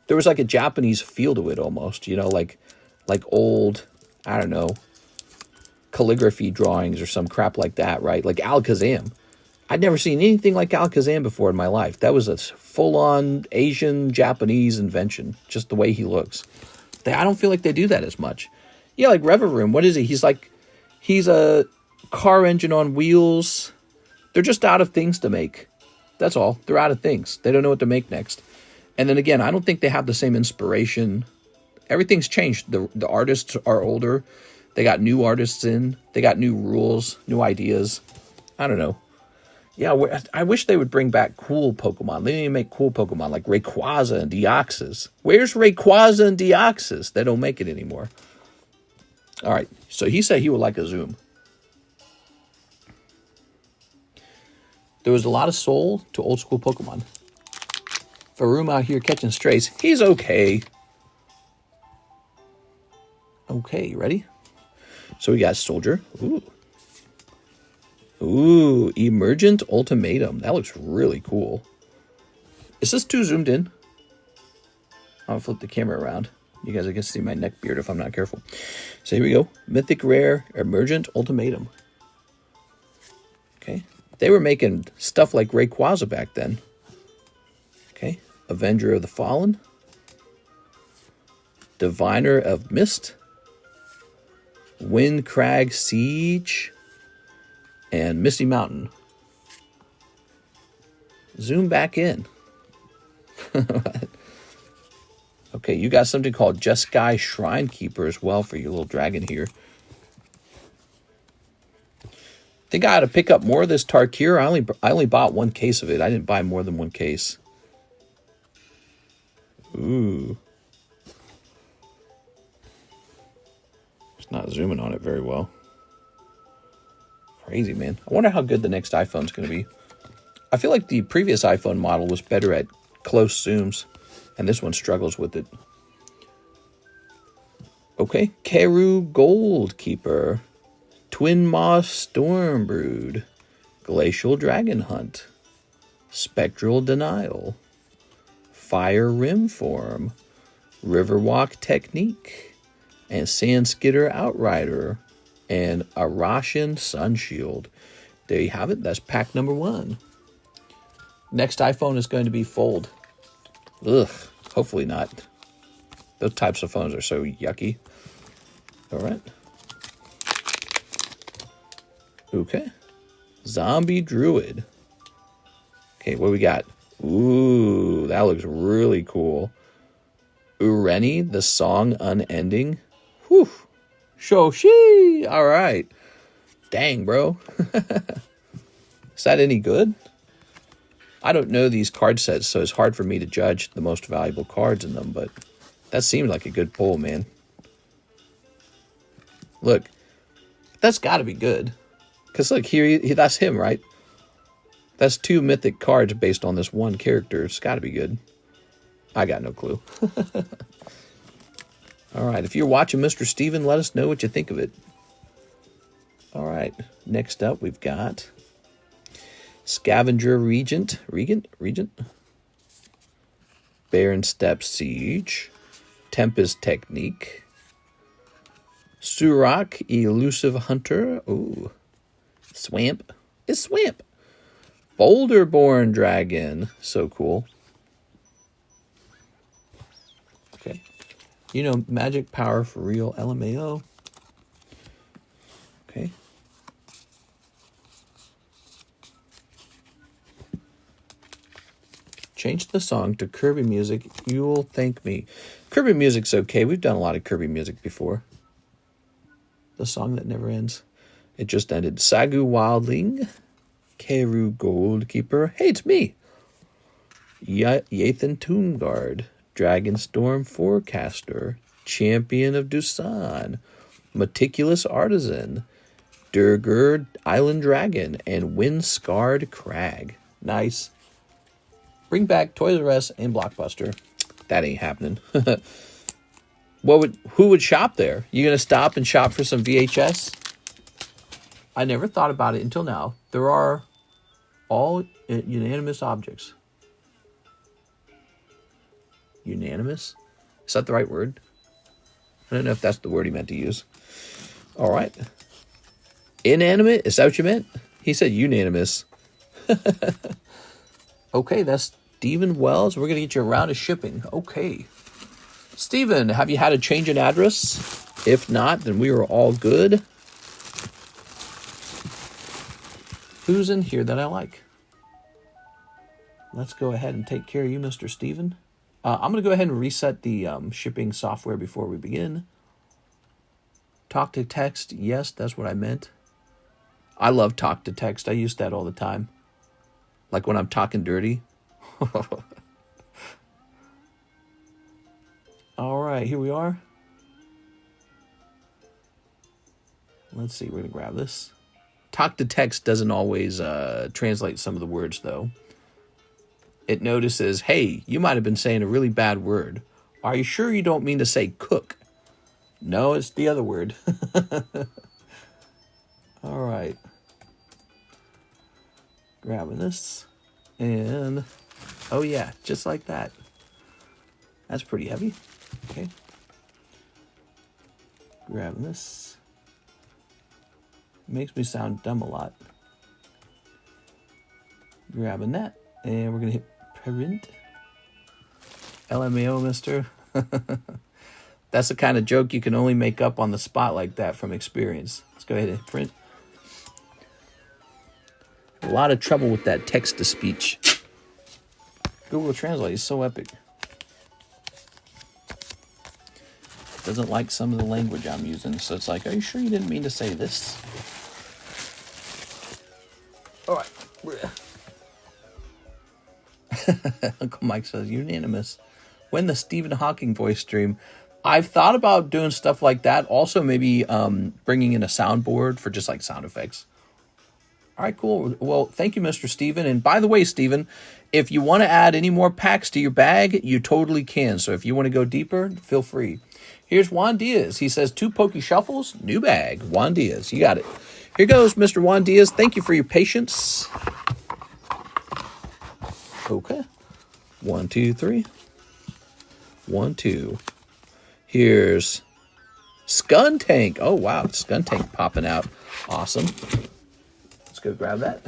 there was like a Japanese feel to it almost, like old, I don't know, calligraphy drawings or some crap like that, right? Like Alakazam. I'd never seen anything like Alakazam before in my life. That was a full-on Asian Japanese invention, just the way he looks. I don't feel like they do that as much. Yeah, like Revaroom, what is he? He's a car engine on wheels. They're just out of things to make. That's all. They're out of things. They don't know what to make next. And then again, I don't think they have the same inspiration. Everything's changed. The artists are older. They got new artists in. They got new rules, new ideas. I don't know. Yeah, I wish they would bring back cool Pokemon. They didn't make cool Pokemon like Rayquaza and Deoxys. Where's Rayquaza and Deoxys? They don't make it anymore. All right, so he said he would like a Zoom. There was a lot of soul to old school Pokemon. Faroom out here catching strays. He's okay. Okay, you ready? So we got Soldier. Ooh, Emergent Ultimatum. That looks really cool. Is this too zoomed in? I'll flip the camera around. You guys, I guess, see my neck beard if I'm not careful. So here we go. Mythic Rare Emergent Ultimatum. Okay. They were making stuff like Rayquaza back then. Okay. Avenger of the Fallen. Diviner of Mist. Windcrag Siege. And Misty Mountain. Zoom back in. Okay, you got something called Jeskai Shrine Keeper as well for your little dragon here. Think I ought to pick up more of this Tarkir. I only bought one case of it. I didn't buy more than one case. Ooh. It's not zooming on it very well. Crazy, man. I wonder how good the next iPhone's going to be. I feel like the previous iPhone model was better at close zooms, and this one struggles with it. Okay, Keru Goldkeeper, Twin Moss Stormbrood, Glacial Dragon Hunt, Spectral Denial, Fire Rim Form, Riverwalk Technique, and Sandskitter Outrider, and Arashin Sunshield. There you have it. That's pack number 1. Next iPhone is going to be Fold. Ugh, hopefully not. Those types of phones are so yucky. All right. Okay. Zombie Druid. Okay, what we got? Ooh, that looks really cool. Ureni, the Song Unending. Whew. Shoshi! All right. Dang, bro. Is that any good? I don't know these card sets, so it's hard for me to judge the most valuable cards in them, but that seemed like a good pull, man. Look, that's got to be good. Because look, here, that's him, right? That's 2 mythic cards based on this one character. It's got to be good. I got no clue. All right, if you're watching Mr. Steven, let us know what you think of it. All right, next up we've got Scavenger Regent. Barren Step Siege. Tempest Technique. Surak Elusive Hunter. Ooh. Swamp. It's Swamp. Boulderborn Dragon. So cool. Okay. You know, magic power for real, LMAO. Okay. Change the song to Kirby music. You'll thank me. Kirby music's okay. We've done a lot of Kirby music before. The song that never ends. It just ended. Sagu Wildling. Keru Goldkeeper. Hey, it's me. Yathan Tombguard. Dragonstorm Forecaster. Champion of Dusan. Meticulous Artisan, Durgard Island Dragon, and Wind-Scarred Crag. Nice. Bring back Toys R Us and Blockbuster. That ain't happening. Who would shop there? You gonna stop and shop for some VHS? I never thought about it until now. There are all unanimous objects. Unanimous? Is that the right word? I don't know if that's the word he meant to use. All right. Inanimate? Is that what you meant? He said unanimous. Okay, that's Stephen Wells. We're going to get you a round of shipping. Okay. Stephen, have you had a change in address? If not, then we are all good. Who's in here that I like? Let's go ahead and take care of you, Mr. Stephen. I'm going to go ahead and reset the shipping software before we begin. Talk to text. Yes, that's what I meant. I love talk to text. I use that all the time. Like when I'm talking dirty. All right, here we are. Let's see, we're going to grab this. Talk to text doesn't always translate some of the words, though. It notices, hey, you might have been saying a really bad word. Are you sure you don't mean to say cook? No, it's the other word. All right. Grabbing this. And, oh yeah, just like that. That's pretty heavy. Okay. Grabbing this. Makes me sound dumb a lot. Grabbing that. And we're going to hit print. LMAO, mister. That's the kind of joke you can only make up on the spot like that from experience. Let's go ahead and print. A lot of trouble with that text-to-speech. Google Translate is so epic. Doesn't like some of the language I'm using, so it's like, are you sure you didn't mean to say this? All right. Uncle Mike says, unanimous. When the Stephen Hawking voice stream, I've thought about doing stuff like that. Also, maybe bringing in a soundboard for just like sound effects. All right, cool. Well, thank you, Mr. Stephen. And by the way, Stephen, if you want to add any more packs to your bag, you totally can. So if you want to go deeper, feel free. Here's Juan Diaz. He says, 2 Pokey Shuffles, new bag. Juan Diaz, you got it. Here goes, Mr. Juan Diaz. Thank you for your patience. Okay. 1, 2, 3. 1, 2. Here's Skun Tank. Oh, wow. Skun Tank popping out. Awesome. Let's go grab that.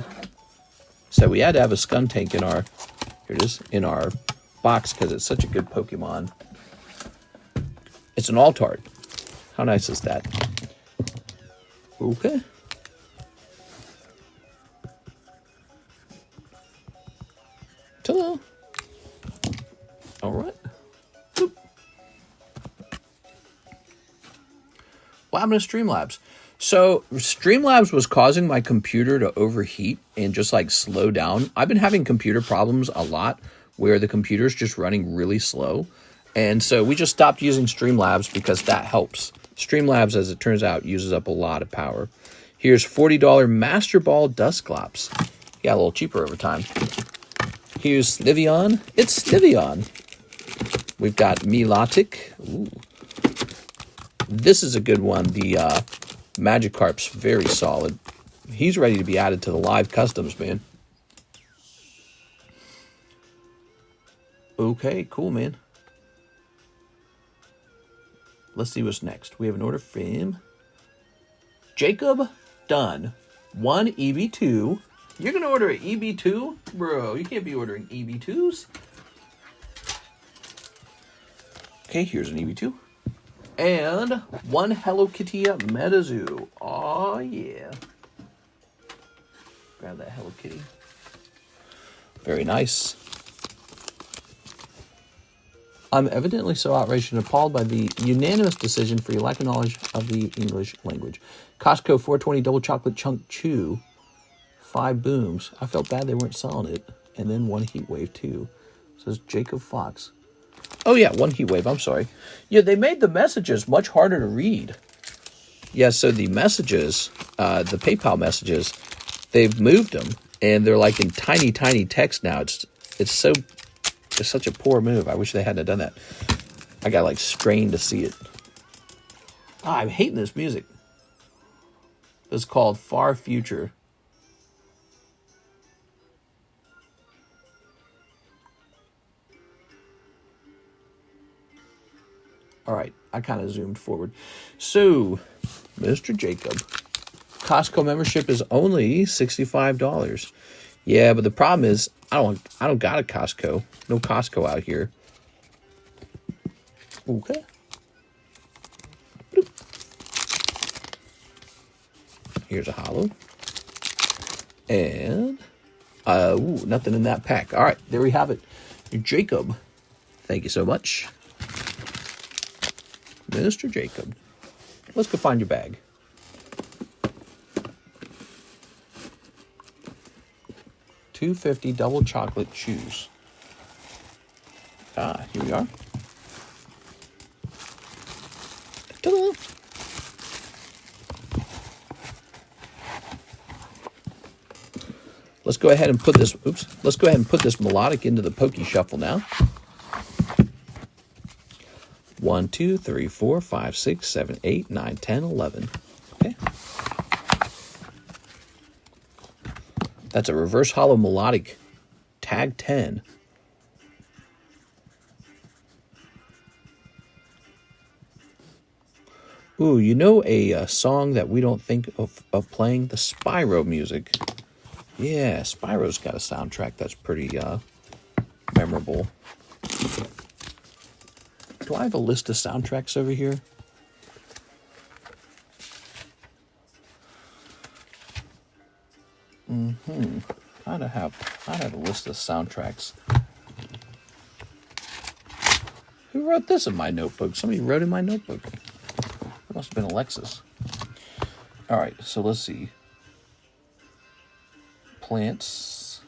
So we had to have a Skun Tank in our, here it is, in our box because it's such a good Pokemon. It's an Altart. How nice is that? Okay. Ta-da. All right. Boop. What happened to Streamlabs? So Streamlabs was causing my computer to overheat and just like slow down. I've been having computer problems a lot where the computer's just running really slow. And so we just stopped using Streamlabs because that helps. Streamlabs, as it turns out, uses up a lot of power. Here's $40 Master Ball Dusclops. Yeah, a little cheaper over time. Here's Sliveon. It's Sliveon. We've got Milotic. Ooh. This is a good one. The Magikarp's very solid. He's ready to be added to the live customs, man. Okay, cool, man. Let's see what's next. We have an order from Jacob Dunn. 1 EB2. You're going to order an EB2? Bro, you can't be ordering EB2s. Okay, here's an EB2. And 1 Hello Kitty Metazoo. Oh, yeah. Grab that Hello Kitty. Very nice. I'm evidently so outraged and appalled by the unanimous decision for your lack of knowledge of the English language. Costco 420 Double Chocolate Chunk Chew. 5 booms. I felt bad they weren't selling it. And then 1 Heat Wave too. Says Jacob Fox. Oh yeah, 1 Heat Wave. I'm sorry. Yeah, they made the messages much harder to read. Yeah, so the messages, the PayPal messages, they've moved them, and they're like in tiny, tiny text now. It's such a poor move. I wish they hadn't done that. I got like strained to see it. I'm hating this music. It's called Far Future. All right, I kind of zoomed forward. So, Mr. Jacob, Costco membership is only $65. Yeah, but the problem is I don't got a Costco. No Costco out here. Okay. Bloop. Here's a hollow. And nothing in that pack. All right, there we have it. Jacob, thank you so much. Mr. Jacob. Let's go find your bag. $2.50 double chocolate shoes. Ah, here we are. Ta-da! Let's go ahead and put this. Let's go ahead and put this melodic into the pokey shuffle now. 1, 2, 3, 4, 5, 6, 7, 8, 9, 10, 11. Okay. That's a reverse hollow melodic. Tag 10. Ooh, you know a song that we don't think of playing? The Spyro music. Yeah, Spyro's got a soundtrack that's pretty memorable. Do I have a list of soundtracks over here? I'd have a list of soundtracks. Who wrote this in my notebook? Somebody wrote in my notebook. It must have been Alexis. All right, so let's see. Plants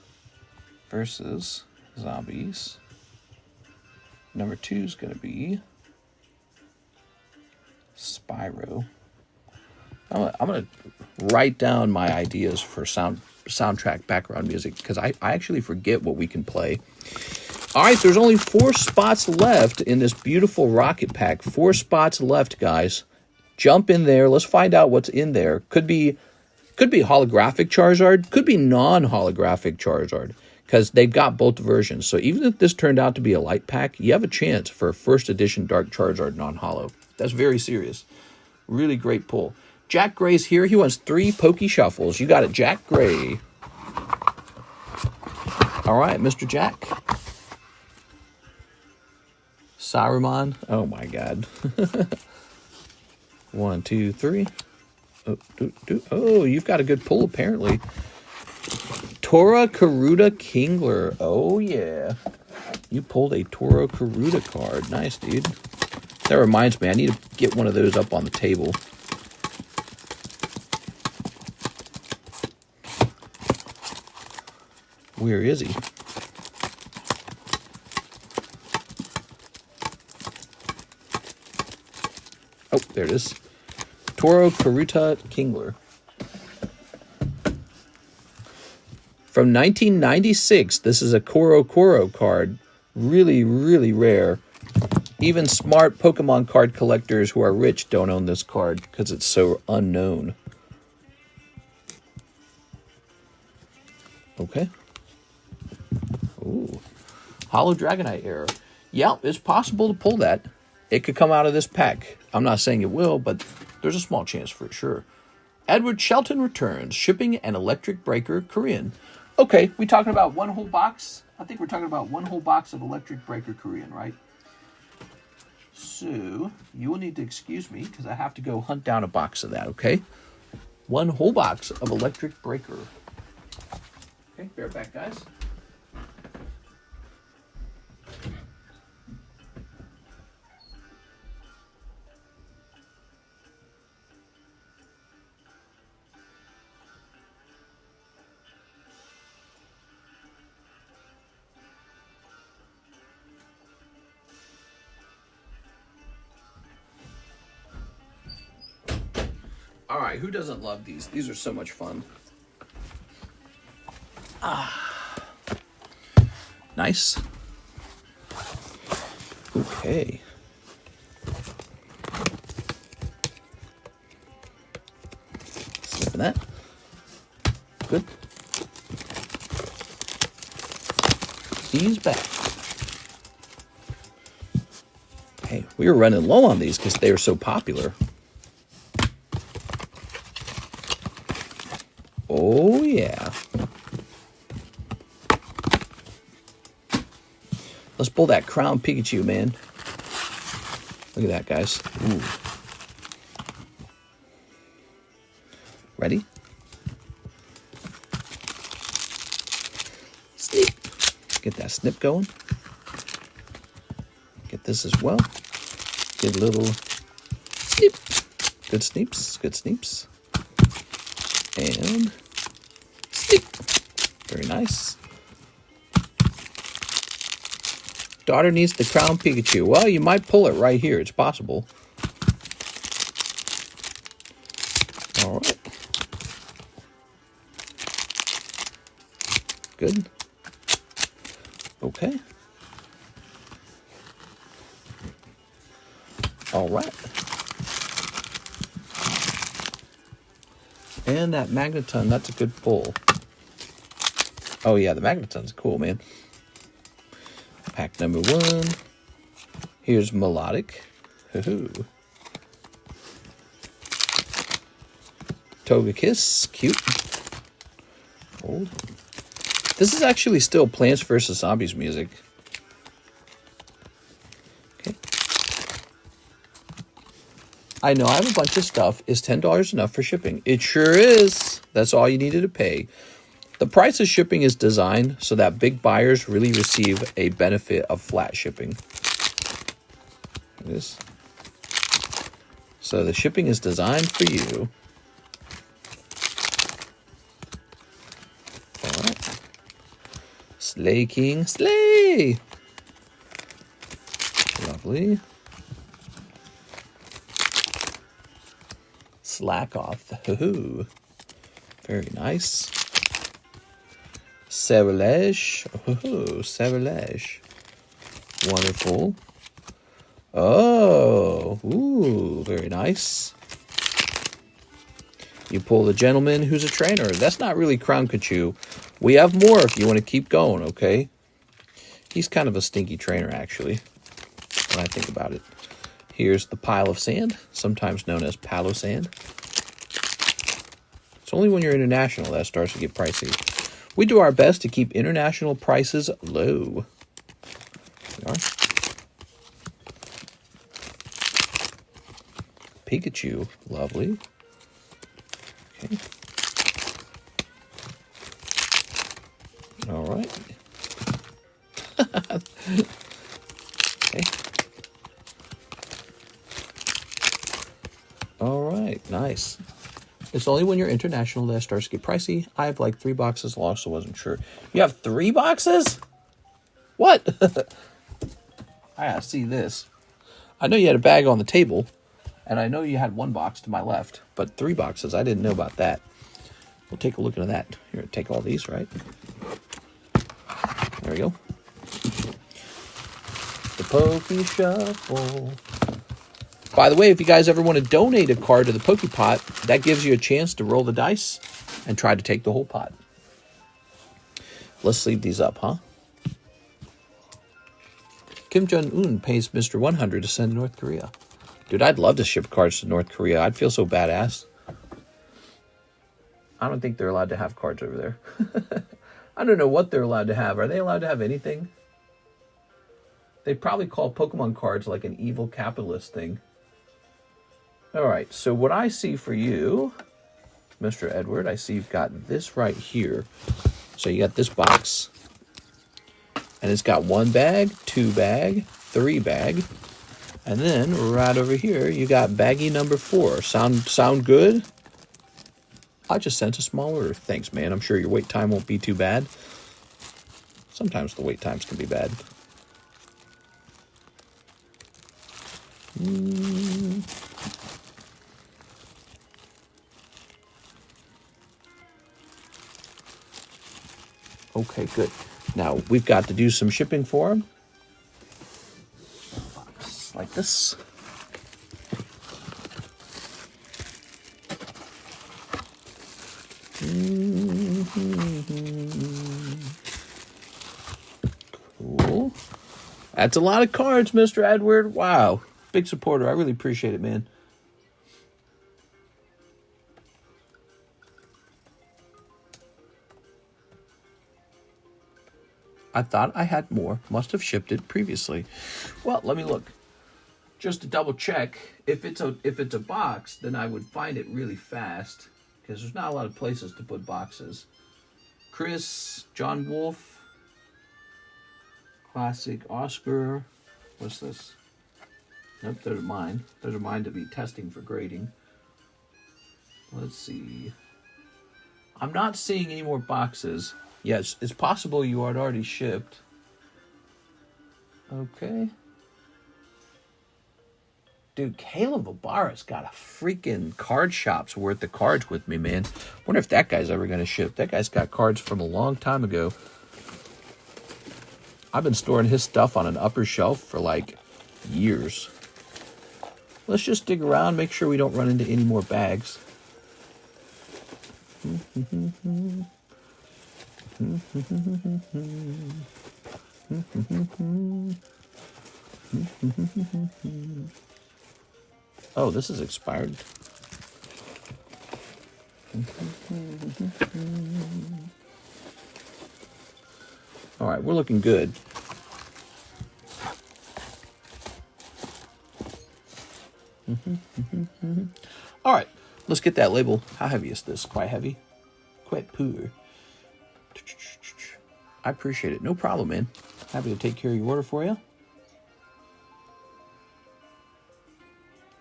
versus Zombies. Number 2 is going to be Spyro. I'm going to write down my ideas for soundtrack background music because I actually forget what we can play. All right, there's only 4 spots left in this beautiful rocket pack. 4 spots left, guys. Jump in there. Let's find out what's in there. Could be holographic Charizard. Could be non-holographic Charizard. Because they've got both versions. So even if this turned out to be a light pack, you have a chance for a first edition Dark Charizard non-holo. That's very serious. Really great pull. Jack Gray's here. He wants 3 pokey shuffles. You got it, Jack Gray. All right, Mr. Jack. Saruman. Oh, my God. 1, 2, 3. Oh, you've got a good pull, apparently. Tora Karuta Kingler. Oh, yeah. You pulled a Toro Karuta card. Nice, dude. That reminds me, I need to get one of those up on the table. Where is he? Oh, there it is. Toro Karuta Kingler. From 1996, this is a Koro card. Really, really rare. Even smart Pokemon card collectors who are rich don't own this card because it's so unknown. Okay. Ooh. Hollow Dragonite error. Yeah, it's possible to pull that. It could come out of this pack. I'm not saying it will, but there's a small chance for it, sure. Edward Shelton returns. Shipping an electric breaker Korean. Okay, we talking about one whole box? I think we're talking about one whole box of electric breaker Korean, right? So, you will need to excuse me because I have to go hunt down a box of that, okay? One whole box of electric breaker. Okay, bear back, guys. All right, who doesn't love these? These are so much fun. Nice. Okay. Snipping that. Good. He's back. Hey, we were running low on these because they were so popular. Oh, yeah. Let's pull that Crown Pikachu, man. Look at that, guys. Ooh. Ready? Snip. Get that snip going. Get this as well. Get a little snip. Good sneeps. Good sneeps. And snip. Very nice. Daughter needs the Crown Pikachu. Well, you might pull it right here. It's possible. All right. Good. Okay. All right. And that Magneton, that's a good pull. Oh, yeah, the Magneton's cool, man. Pack number 1. Here's Melodic. Hoo-hoo. Togekiss. Cute. Old. This is actually still Plants vs. Zombies music. Okay. I know I have a bunch of stuff. Is $10 enough for shipping? It sure is. That's all you needed to pay. The price of shipping is designed so that big buyers really receive a benefit of flat shipping. Look at this. So the shipping is designed for you. All right. Slay King, slay! Lovely. Slack off. Hoo-hoo. Very nice. Serrelage. Oh, Serrelage. Wonderful. Oh, ooh, very nice. You pull the gentleman who's a trainer. That's not really Crown Kachu. We have more if you want to keep going, okay? He's kind of a stinky trainer, actually, when I think about it. Here's the pile of sand, sometimes known as palo sand. It's only when you're international that starts to get pricey. We do our best to keep international prices low. There we are. Pikachu, lovely. Okay. All right. Okay. All right, nice. It's only when you're international that it starts to get pricey. I have like 3 boxes, lost, so I wasn't sure. You have 3 boxes? What? I gotta see this. I know you had a bag on the table, and I know you had 1 box to my left, but 3 boxes, I didn't know about that. We'll take a look at that. Here, take all these, right? There we go. The Poke Shuffle. By the way, if you guys ever want to donate a card to the Poke Pot, that gives you a chance to roll the dice and try to take the whole pot. Let's sleeve these up, huh? Kim Jong-un pays Mr. 100 to send to North Korea. Dude, I'd love to ship cards to North Korea. I'd feel so badass. I don't think they're allowed to have cards over there. I don't know what they're allowed to have. Are they allowed to have anything? They probably call Pokemon cards like an evil capitalist thing. All right, so what I see for you, Mr. Edward, I see you've got this right here. So you got this box, and it's got 1 bag, 2 bag, 3 bag, and then right over here, you got baggie number 4. Sound good? I just sent a small order. Thanks, man. I'm sure your wait time won't be too bad. Sometimes the wait times can be bad. Okay, good. Now, we've got to do some shipping for him. Box like this. Cool. That's a lot of cards, Mr. Edward. Wow. Big supporter. I really appreciate it, man. I thought I had more. Must have shipped it previously. Well, let me look. Just to double check. If it's a box, then I would find it really fast. Because there's not a lot of places to put boxes. Chris, John Wolf, Classic, Oscar. What's this? Nope, those are mine. Those are mine to be testing for grading. Let's see. I'm not seeing any more boxes. Yes, it's possible you had already shipped. Okay. Dude, Caleb Obara's got a freaking card shop's worth of cards with me, man. Wonder if that guy's ever going to ship. That guy's got cards from a long time ago. I've been storing his stuff on an upper shelf for like years. Let's just dig around, make sure we don't run into any more bags. Oh, this is expired. All right, we're looking good. All right, let's get that label. How heavy is this? Quite heavy. Quite poor. I appreciate it. No problem, man. Happy to take care of your order for you.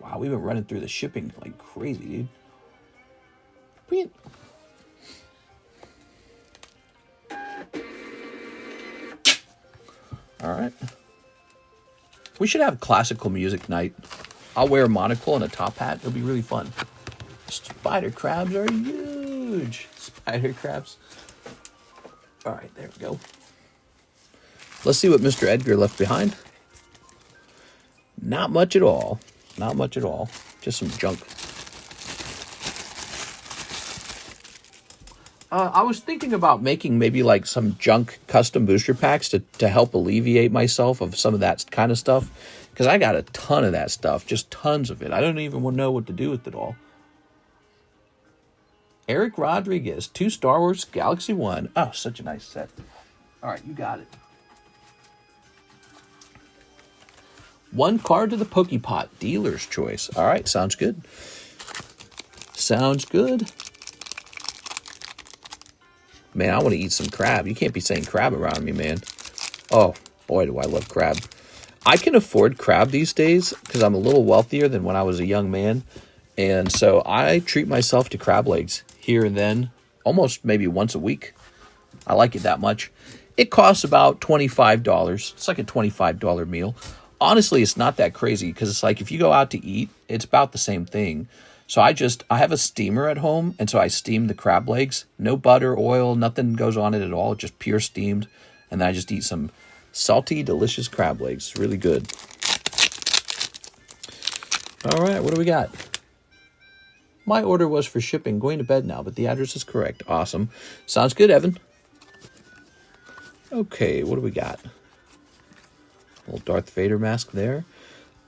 Wow, we've been running through the shipping like crazy, dude. Brilliant. All right. We should have classical music night. I'll wear a monocle and a top hat. It'll be really fun. Spider crabs are huge. Spider crabs. All right, there we go. Let's see what Mr. Edgar left behind. Not much at all. Not much at all. Just some junk. I was thinking about making maybe like some junk custom booster packs to help alleviate myself of some of that kind of stuff. Because I got a ton of that stuff. Just tons of it. I don't even know what to do with it all. Eric Rodriguez, 2 Star Wars Galaxy 1. Oh, such a nice set. All right, you got it. 1 card to the Pokepot, dealer's choice. All right, sounds good. Sounds good. Man, I want to eat some crab. You can't be saying crab around me, man. Oh, boy, do I love crab. I can afford crab these days because I'm a little wealthier than when I was a young man. And so I treat myself to crab legs here and then, almost maybe once a week. I like it that much. It costs about $25. It's like a $25 meal. Honestly, it's not that crazy because it's like if you go out to eat, it's about the same thing. So I have a steamer at home, and so I steam the crab legs. No butter, oil, nothing goes on it at all, just pure steamed. And then I just eat some salty, delicious crab legs. It's really good. All right, what do we got? My order was for shipping. Going to bed now, but the address is correct. Awesome. Sounds good, Evan. Okay, what do we got? Little Darth Vader mask there.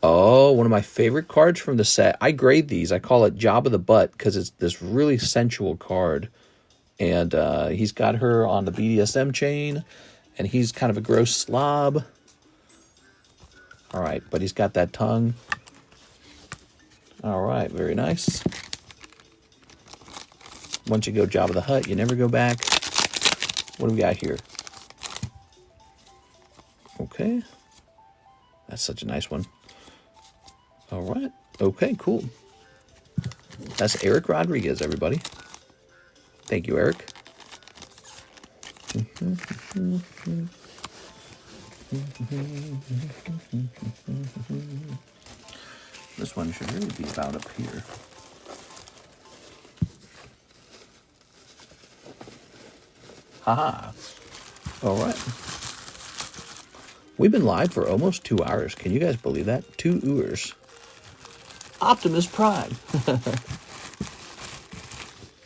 Oh, one of my favorite cards from the set. I grade these. I call it Jabba the Butt because it's this really sensual card. And he's got her on the BDSM chain. And he's kind of a gross slob. All right, but he's got that tongue. All right, very nice. Once you go Jabba the Hutt, you never go back. What do we got here? Okay. That's such a nice one. All right. Okay, cool. That's Eric Rodriguez, everybody. Thank you, Eric. This one should really be about up here. Haha. All right. We've been live for almost 2 hours. Can you guys believe that? 2 hours. Optimus Prime.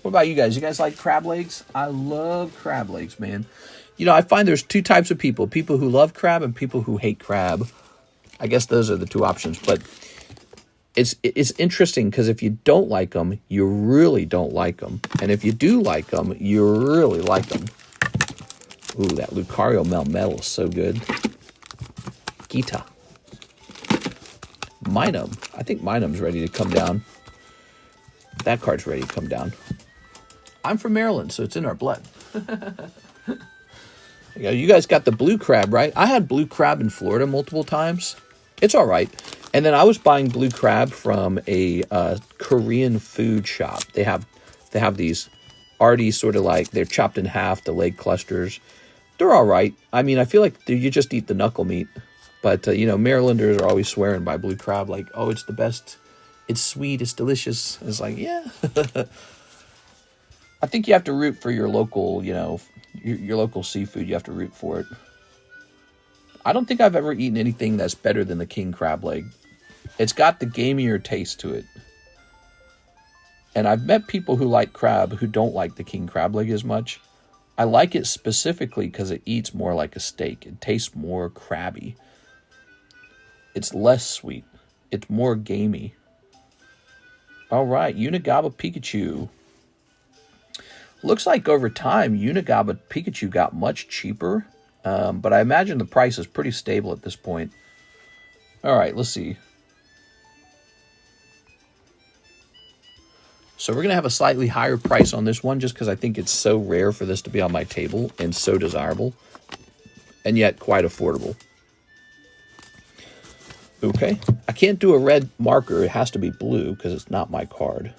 What about you guys? You guys like crab legs? I love crab legs, man. You know, I find there's 2 types of people. People who love crab and people who hate crab. I guess those are the 2 options. But it's interesting because if you don't like them, you really don't like them. And if you do like them, you really like them. Ooh, that Lucario Melmetal is so good. Gita. Minum. I think Minum's ready to come down. That card's ready to come down. I'm from Maryland, so it's in our blood. You guys got the blue crab, right? I had blue crab in Florida multiple times. It's all right. And then I was buying blue crab from a Korean food shop. They have these already sort of like, they're chopped in half, the leg clusters. They're all right. I mean, I feel like you just eat the knuckle meat. But, you know, Marylanders are always swearing by blue crab, like, oh, it's the best. It's sweet. It's delicious. It's like, yeah. I think you have to root for your local, you know, your local seafood. You have to root for it. I don't think I've ever eaten anything that's better than the king crab leg. It's got the gamier taste to it. And I've met people who like crab who don't like the king crab leg as much. I like it specifically because it eats more like a steak. It tastes more crabby. It's less sweet. It's more gamey. All right, Unigaba Pikachu. Looks like over time, Unigaba Pikachu got much cheaper. But I imagine the price is pretty stable at this point. All right, let's see. So we're going to have a slightly higher price on this one just because I think it's so rare for this to be on my table and so desirable. And yet quite affordable. Okay. I can't do a red marker. It has to be blue because it's not my card.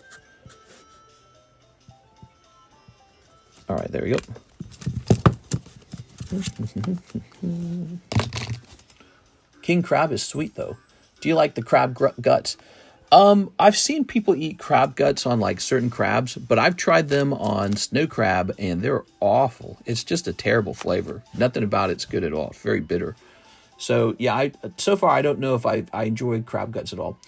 All right, there we go. King crab is sweet, though. Do you like the crab guts? I've seen people eat crab guts on like certain crabs, but I've tried them on snow crab and they're awful. It's just a terrible flavor. Nothing about it's good at all. It's very bitter. So yeah, so far I don't know if I enjoy crab guts at all.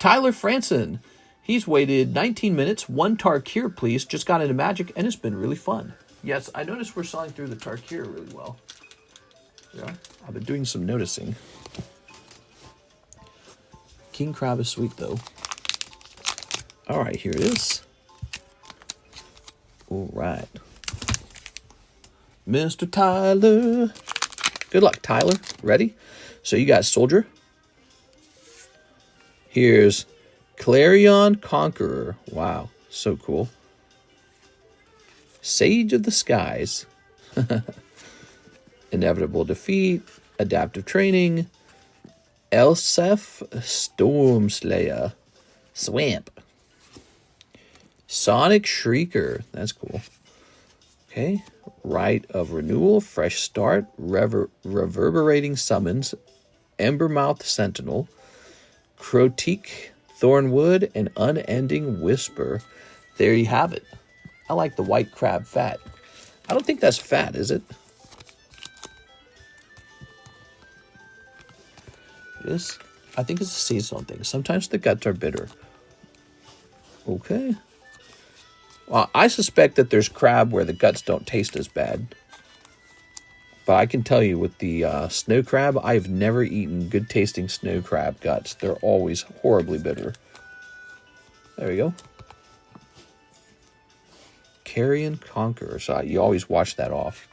Tyler Franson, he's waited 19 minutes. 1 Tarkir, please. Just got into Magic and it's been really fun. Yes, I noticed we're selling through the Tarkir really well. Yeah, I've been doing some noticing. King crab is sweet, though. All right, here it is. All right. Mr. Tyler. Good luck, Tyler. Ready? So you got Soldier. Here's Clarion Conqueror. Wow, so cool. Sage of the Skies. Inevitable Defeat. Adaptive Training. Elsef Stormslayer. Swamp. Sonic Shrieker. That's cool. Okay. Rite of Renewal. Fresh Start. Reverberating Summons. Embermouth Sentinel. Crotique. Thornwood. And Unending Whisper. There you have it. I like the white crab fat. I don't think that's fat, is it? This, I think it's a seasonal thing. Sometimes the guts are bitter. Okay. Well, I suspect that there's crab where the guts don't taste as bad. But I can tell you with the snow crab, I've never eaten good tasting snow crab guts. They're always horribly bitter. There we go. Carrion Conqueror. So you always wash that off.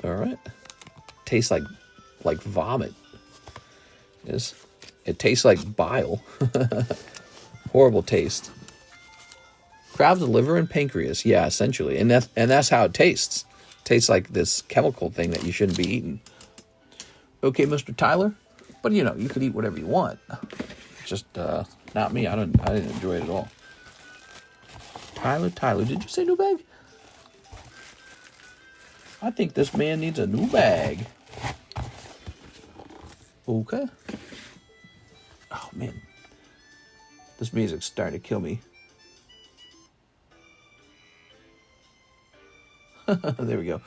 All right. Tastes like vomit. Yes. It tastes like bile. Horrible taste. Crab's liver and pancreas. Yeah, essentially. And that's how it tastes. It tastes like this chemical thing that you shouldn't be eating. Okay, Mr. Tyler. But you know, you could eat whatever you want. Just not me. I didn't enjoy it at all. Tyler, did you say new bag? I think this man needs a new bag. Okay. Oh, man. This music's starting to kill me. There we go.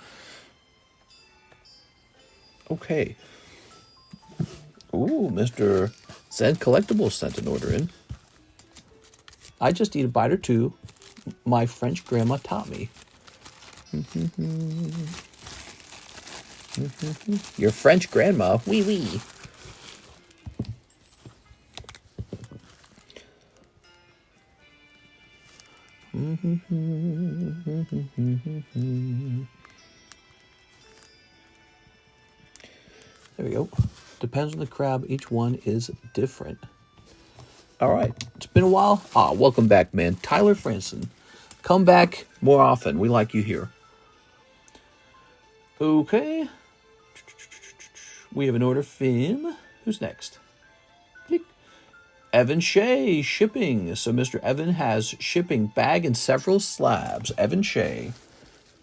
Okay. Ooh, Mr. Zen Collectibles sent an order in. I just eat a bite or two. My French grandma taught me. Your French grandma? Oui, oui. There we go. Depends on the crab. Each one is different. All right. It's been a while. Welcome back, man. Tyler Franson. Come back more often. We like you here. Okay. We have an order from... Who's next? Click. Evan Shea, shipping. So Mr. Evan has shipping bag and several slabs. Evan Shea,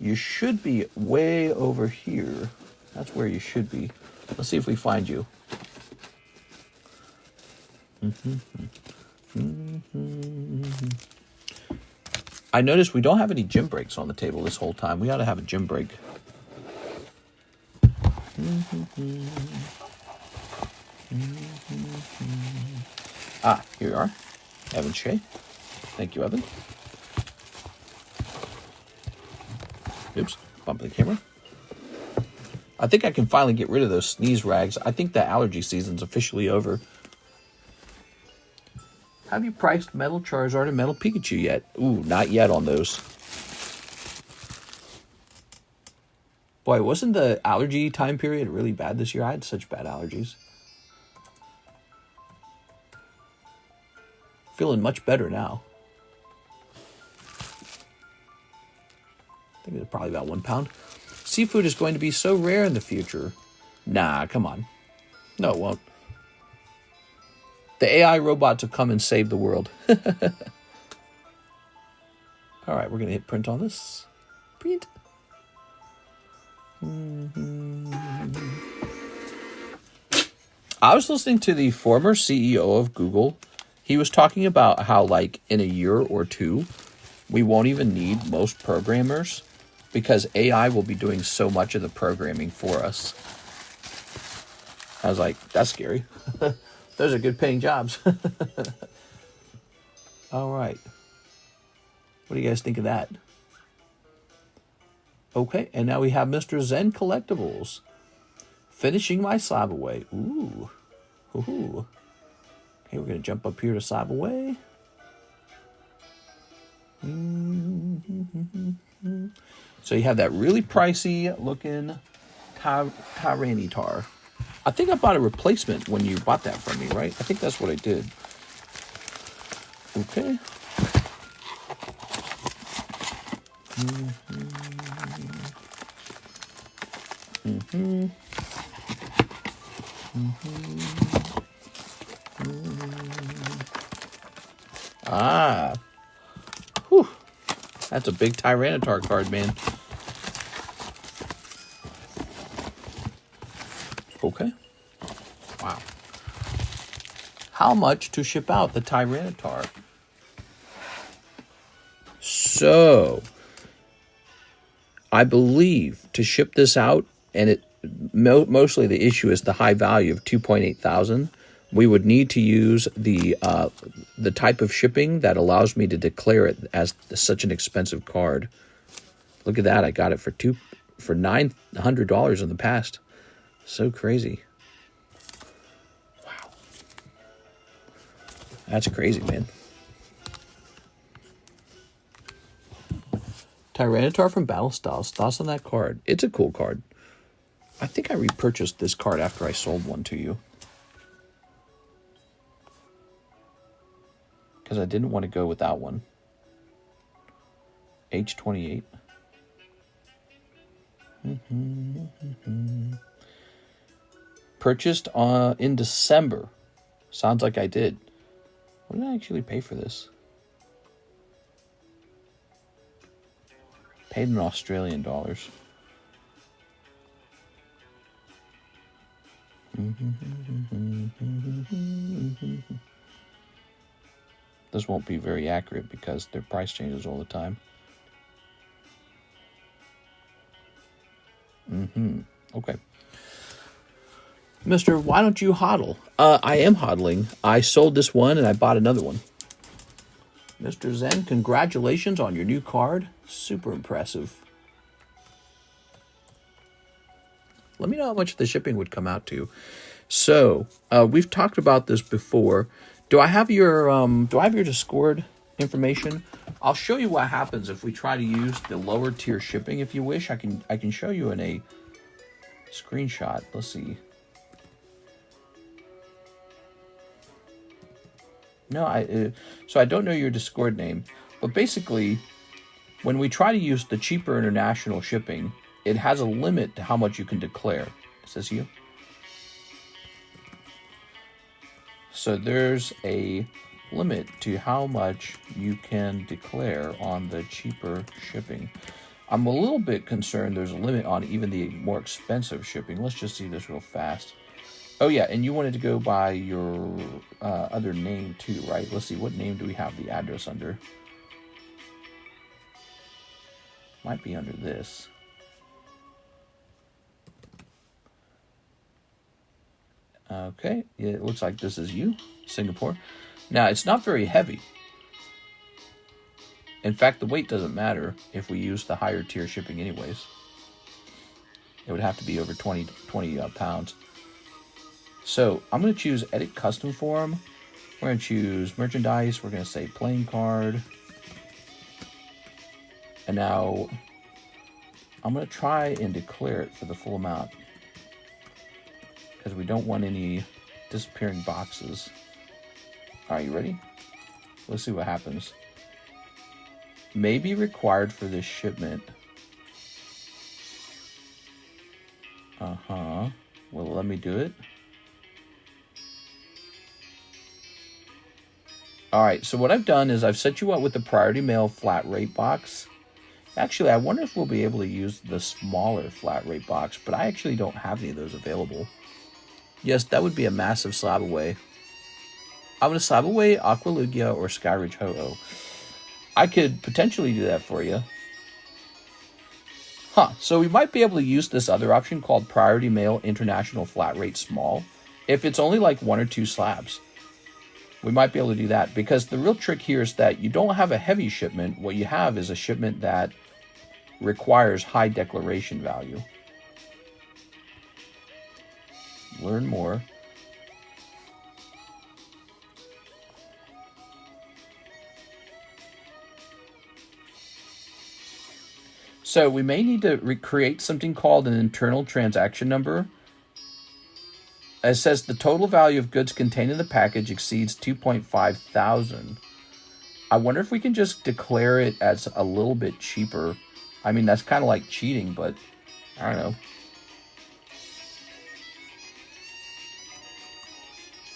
you should be way over here. That's where you should be. Let's see if we find you. I noticed we don't have any gym breaks on the table this whole time. We ought to have a gym break. Here you are. Evan Shea. Thank you, Evan. Oops, bumping the camera. I think I can finally get rid of those sneeze rags. I think the allergy season's officially over. Have you priced Metal Charizard and Metal Pikachu yet? Ooh, not yet on those. Boy, wasn't the allergy time period really bad this year? I had such bad allergies. Feeling much better now. I think it's probably about 1 pound. Seafood is going to be so rare in the future. Nah, come on. No, it won't. The AI robots will come and save the world. All right, we're going to hit print on this. Print. I was listening to the former CEO of Google. He was talking about how, like, in a year or two, we won't even need most programmers because AI will be doing so much of the programming for us. I was like, that's scary. Those are good paying jobs. All right. What do you guys think of that? Okay, and now we have Mr. Zen Collectibles. Finishing my slab away. Ooh. Ooh. Okay, we're going to jump up here to slab away. So you have that really pricey looking Tyranitar. I think I bought a replacement when you bought that from me, right? I think that's what I did. Okay. Whew. That's a big Tyranitar card, man. Okay. Wow. How much to ship out the Tyranitar? So, I believe to ship this out, and it mostly the issue is the high value of 2.8 thousand. We would need to use the type of shipping that allows me to declare it as such an expensive card. Look at that! I got it for $900 in the past. So crazy! Wow, that's crazy, man. Tyranitar from Battle Styles. Thoughts on that card? It's a cool card. I think I repurchased this card after I sold one to you. Because I didn't want to go without one. H28. Purchased in December. Sounds like I did. What did I actually pay for this? Paid in Australian dollars. This won't be very accurate because their price changes all the time. Okay. Mister, why don't you hodl? I am hodling. I sold this one and I bought another one. Mr. Zen, congratulations on your new card. Super impressive. Let me know how much the shipping would come out to. So, we've talked about this before. Do I have your Discord information? I'll show you what happens if we try to use the lower tier shipping. If you wish, I can show you in a screenshot. Let's see. No, so I don't know your Discord name, but basically, when we try to use the cheaper international shipping, it has a limit to how much you can declare. Is this you? So there's a limit to how much you can declare on the cheaper shipping. I'm a little bit concerned there's a limit on even the more expensive shipping. Let's just see this real fast. Oh yeah, and you wanted to go by your other name too, right? Let's see, what name do we have the address under? Might be under this. Okay, it looks like this is you, Singapore. Now, it's not very heavy. In fact, the weight doesn't matter if we use the higher tier shipping anyways. It would have to be over 20 pounds. So, I'm going to choose Edit Custom Form. We're going to choose Merchandise. We're going to say Playing Card. And now, I'm going to try and declare it for the full amount, because we don't want any disappearing boxes. Are you ready? Let's see what happens. May be required for this shipment. Well, let me do it. Alright, so what I've done is I've set you up with the priority mail flat rate box. Actually, I wonder if we'll be able to use the smaller flat rate box, but I actually don't have any of those available. Yes, that would be a massive slab away. I'm going to slab away Aqualugia or Skyridge Ho-Oh. I could potentially do that for you. So we might be able to use this other option called Priority Mail International Flat Rate Small. If it's only like 1 or 2 slabs, we might be able to do that. Because the real trick here is that you don't have a heavy shipment. What you have is a shipment that requires high declaration value. Learn more. So we may need to recreate something called an internal transaction number. It says the total value of goods contained in the package exceeds 2.5 thousand. I wonder if we can just declare it as a little bit cheaper. I mean, that's kind of like cheating, but I don't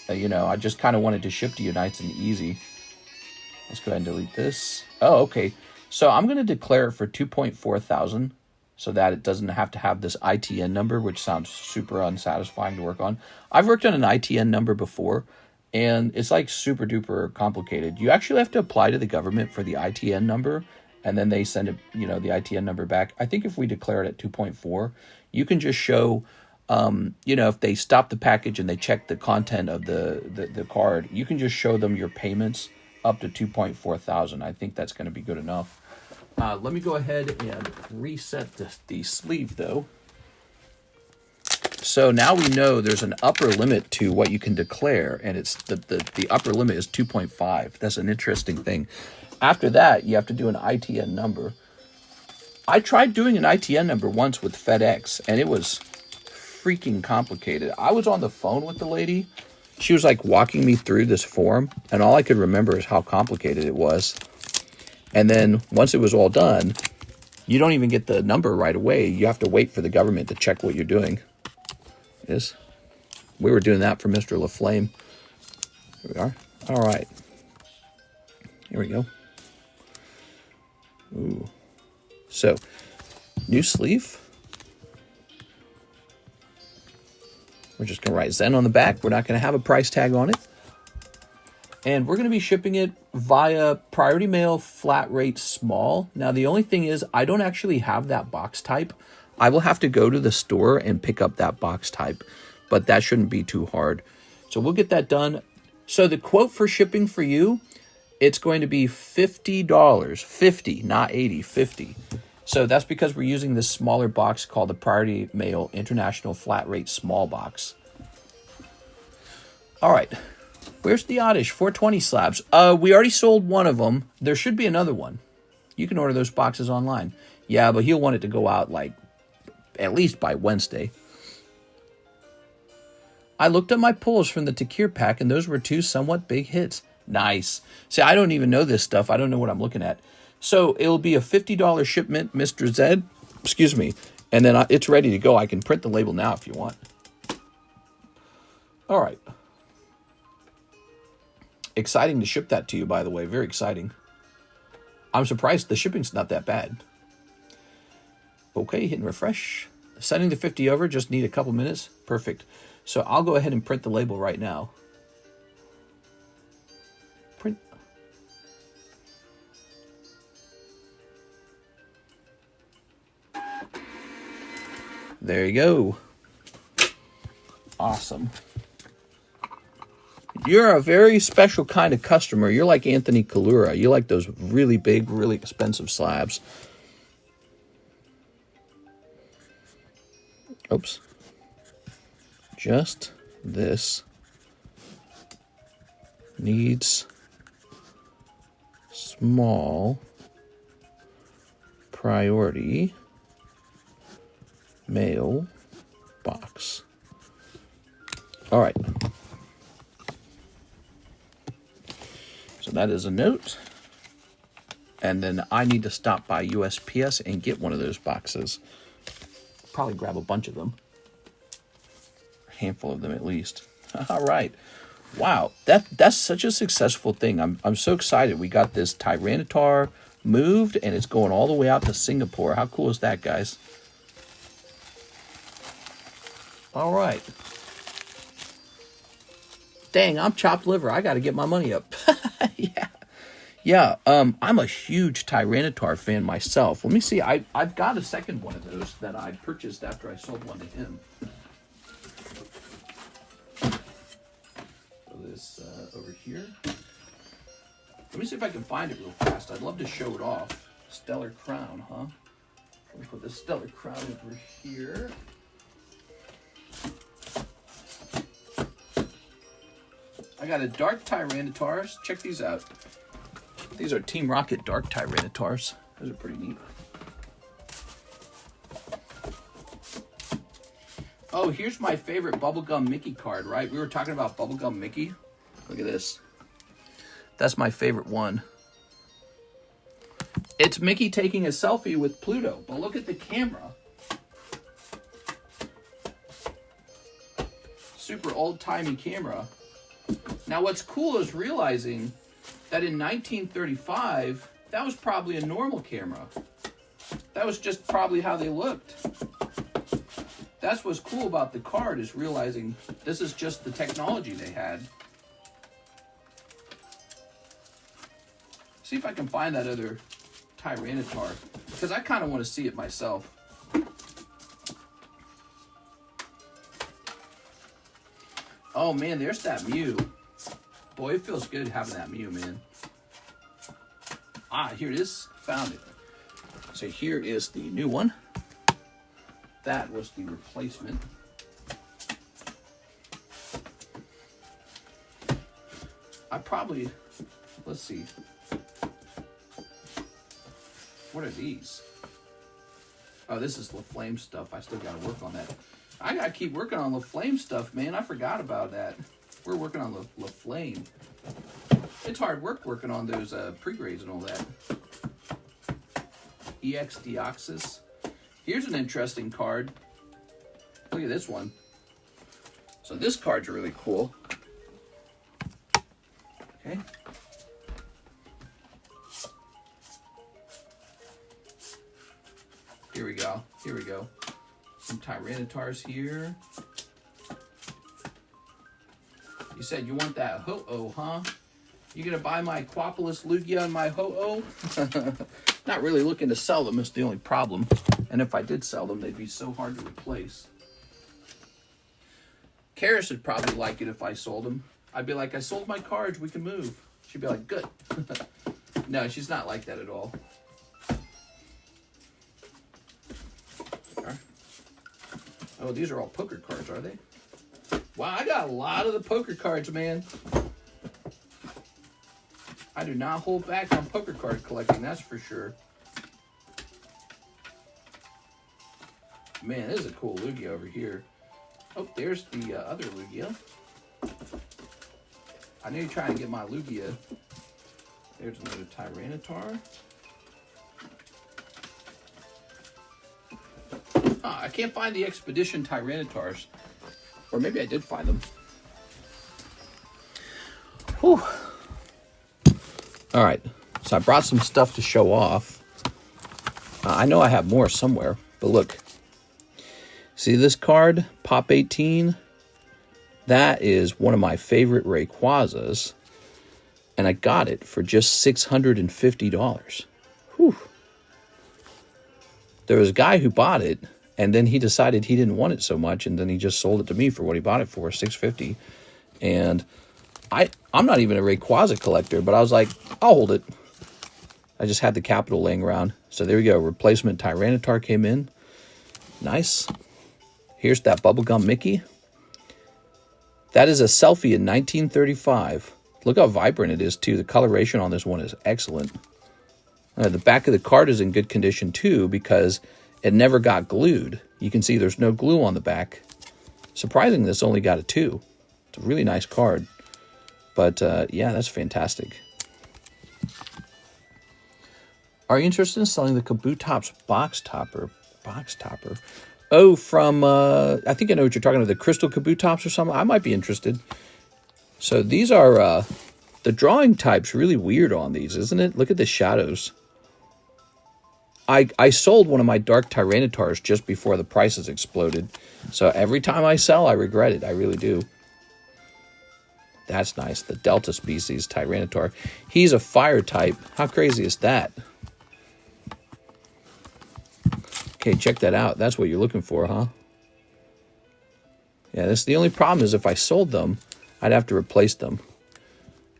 know. You know, I just kind of wanted to ship to you nice and easy. Let's go ahead and delete this. Oh, okay. So I'm going to declare it for 2.4 thousand so that it doesn't have to have this ITN number, which sounds super unsatisfying to work on. I've worked on an ITN number before, and it's like super duper complicated. You actually have to apply to the government for the ITN number, and then they send it, you know, the ITN number back. I think if we declare it at 2.4, you can just show, you know, if they stop the package and they check the content of the card, you can just show them your payments up to 2.4 thousand. I think that's going to be good enough. Let me go ahead and reset the sleeve though. So now we know there's an upper limit to what you can declare, and it's the upper limit is 2.5. That's an interesting thing. After that, you have to do an ITN number. I tried doing an ITN number once with FedEx, and it was freaking complicated. I was on the phone with the lady. She was like walking me through this form, and all I could remember is how complicated it was. And then once it was all done, you don't even get the number right away. You have to wait for the government to check what you're doing. Yes, we were doing that for Mr. LaFlame. Here we are. All right. Here we go. Ooh. So, new sleeve. We're just going to write Zen on the back. We're not going to have a price tag on it. And we're going to be shipping it via Priority Mail Flat Rate Small. Now, the only thing is I don't actually have that box type. I will have to go to the store and pick up that box type but that shouldn't be too hard. So we'll get that done. So the quote for shipping for you, it's going to be $50. 50, not 80, 50. So that's because we're using this smaller box called the Priority Mail International Flat Rate Small Box. All right. Where's the oddish 420 slabs? We already sold one of them. There should be another one. You can order those boxes online. Yeah, but he'll want it to go out like at least by Wednesday. I looked at my pulls from the Takir pack, and those were two somewhat big hits. Nice. See, I don't even know this stuff. I don't know what I'm looking at. So it'll be a $50 shipment, Mr. Zed. Excuse me. And then it's ready to go. I can print the label now if you want. All right. Exciting to ship that to you, by the way. Very exciting. I'm surprised the shipping's not that bad. Okay, hitting refresh. Sending the 50 over, just need a couple minutes. Perfect. So I'll go ahead and print the label right now. Print. There you go. Awesome. You're a very special kind of customer. You're like Anthony Kalura. You like those really big, really expensive slabs. Oops. Just this needs small priority mail box. All right. So that is a note. And then I need to stop by USPS and get one of those boxes. Probably grab a bunch of them. A handful of them at least. All right. Wow. That's such a successful thing. I'm so excited. We got this Tyranitar moved and it's going all the way out to Singapore. How cool is that, guys? All right. Dang, I'm chopped liver. I got to get my money up. Yeah. I'm a huge Tyranitar fan myself. Let me see. I've got a second one of those that I purchased after I sold one to him. Throw this over here. Let me see if I can find it real fast. I'd love to show it off. Stellar Crown, huh? Let me put the Stellar Crown over here. I got a Dark Tyranitars. Check these out. These are Team Rocket Dark Tyranitars. Those are pretty neat. Oh, here's my favorite Bubblegum Mickey card, right? We were talking about Bubblegum Mickey. Look at this. That's my favorite one. It's Mickey taking a selfie with Pluto, but look at the camera. Super old-timey camera. Now, what's cool is realizing that in 1935, that was probably a normal camera. That was just probably how they looked. That's what's cool about the card, is realizing this is just the technology they had. See if I can find that other Tyranitar, because I kind of want to see it myself. Oh man, there's that Mew. Boy, it feels good having that Mew, man. Ah, here it is. Found it. So here is the new one. That was the replacement. I probably, let's see. What are these? Oh, this is LaFlame stuff. I still got to work on that. I got to keep working on LaFlame stuff, man. I forgot about that. We're working on LaFlame. It's hard work working on those pre-grades and all that. EX Deoxys. Here's an interesting card. Look at this one. So this card's really cool. Okay. Here we go. Here we go. Some Tyranitars here. You said you want that Ho-Oh, huh? You gonna buy my Quapolis Lugia and my Ho-Oh? Not really looking to sell them is the only problem. And if I did sell them, they'd be so hard to replace. Karis would probably like it if I sold them. I'd be like, I sold my cards, we can move. She'd be like, good. No, she's not like that at all. Oh, these are all poker cards, are they? Wow, I got a lot of the poker cards, man. I do not hold back on poker card collecting, that's for sure. Man, this is a cool Lugia over here. Oh, there's the other Lugia. I know you're trying to get my Lugia. There's another Tyranitar. I can't find the Expedition Tyranitars. Or maybe I did find them. Whew. Alright, so I brought some stuff to show off. I know I have more somewhere, but look. See this card, Pop 18? That is one of my favorite Rayquazas. And I got it for just $650. Whew. There was a guy who bought it, and then he decided he didn't want it so much, and then he just sold it to me for what he bought it for, $650. And I'm not even a Rayquaza collector, but I was like, I'll hold it. I just had the capital laying around. So there we go. Replacement Tyranitar came in. Nice. Here's that Bubblegum Mickey. That is a selfie in 1935. Look how vibrant it is, too. The coloration on this one is excellent. The back of the card is in good condition, too, because it never got glued. You can see there's no glue on the back. Surprisingly, this only got a 2. It's a really nice card. But, yeah, that's fantastic. Are you interested in selling the Kabutops box topper? Box topper? Oh, from, I think I know what you're talking about, the Crystal Kabutops or something. I might be interested. So these are, the drawing type's really weird on these, isn't it? Look at the shadows. I sold one of my Dark Tyranitars just before the prices exploded. So every time I sell, I regret it. I really do. That's nice. The Delta species Tyranitar. He's a fire type. How crazy is that? Okay, check that out. That's what you're looking for, huh? Yeah, that's the only problem is if I sold them, I'd have to replace them.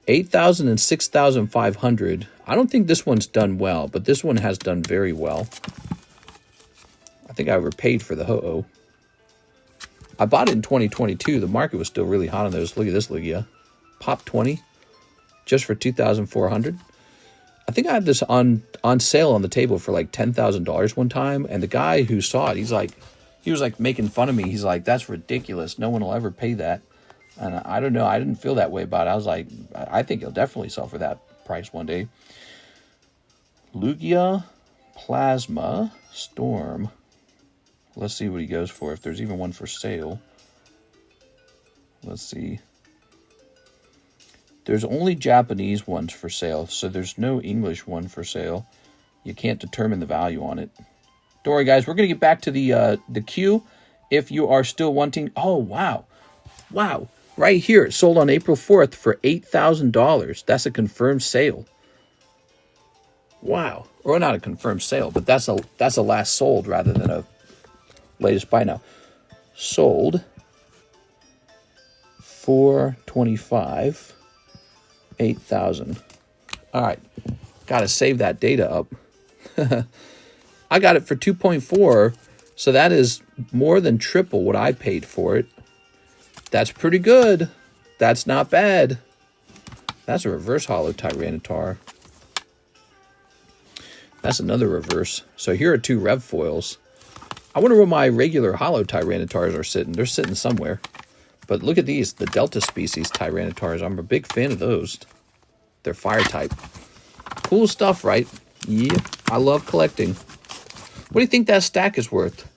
8,000 and 6,500. I don't think this one's done well, but this one has done very well. I think I overpaid for the Ho-Oh. I bought it in 2022. The market was still really hot on those. Look at this Lugia. Pop 20. Just for 2,400. I think I had this on sale on the table for like $10,000 one time. And the guy who saw it, he was like making fun of me. He's like, that's ridiculous. No one will ever pay that. And I don't know. I didn't feel that way about it. I was like, I think it'll definitely sell for that price one day. Lugia, Plasma, Storm. Let's see what he goes for, if there's even one for sale. Let's see. There's only Japanese ones for sale, so there's no English one for sale. You can't determine the value on it. Don't worry, guys. We're going to get back to the queue if you are still wanting. Oh, wow. Wow. Right here, it sold on April 4th for $8,000. That's a confirmed sale. Wow. Or not a confirmed sale, but that's a last sold rather than a latest buy now. Sold $425, 8,000. All right. Got to save that data up. I got it for 2.4, so that is more than triple what I paid for it. That's pretty good. That's not bad. That's a reverse holo Tyranitar. That's another reverse. So here are 2 rev foils. I wonder where my regular holo Tyranitars are sitting. They're sitting somewhere. But look at these, the Delta species Tyranitars. I'm a big fan of those. They're fire type. Cool stuff, right? Yeah, I love collecting. What do you think that stack is worth?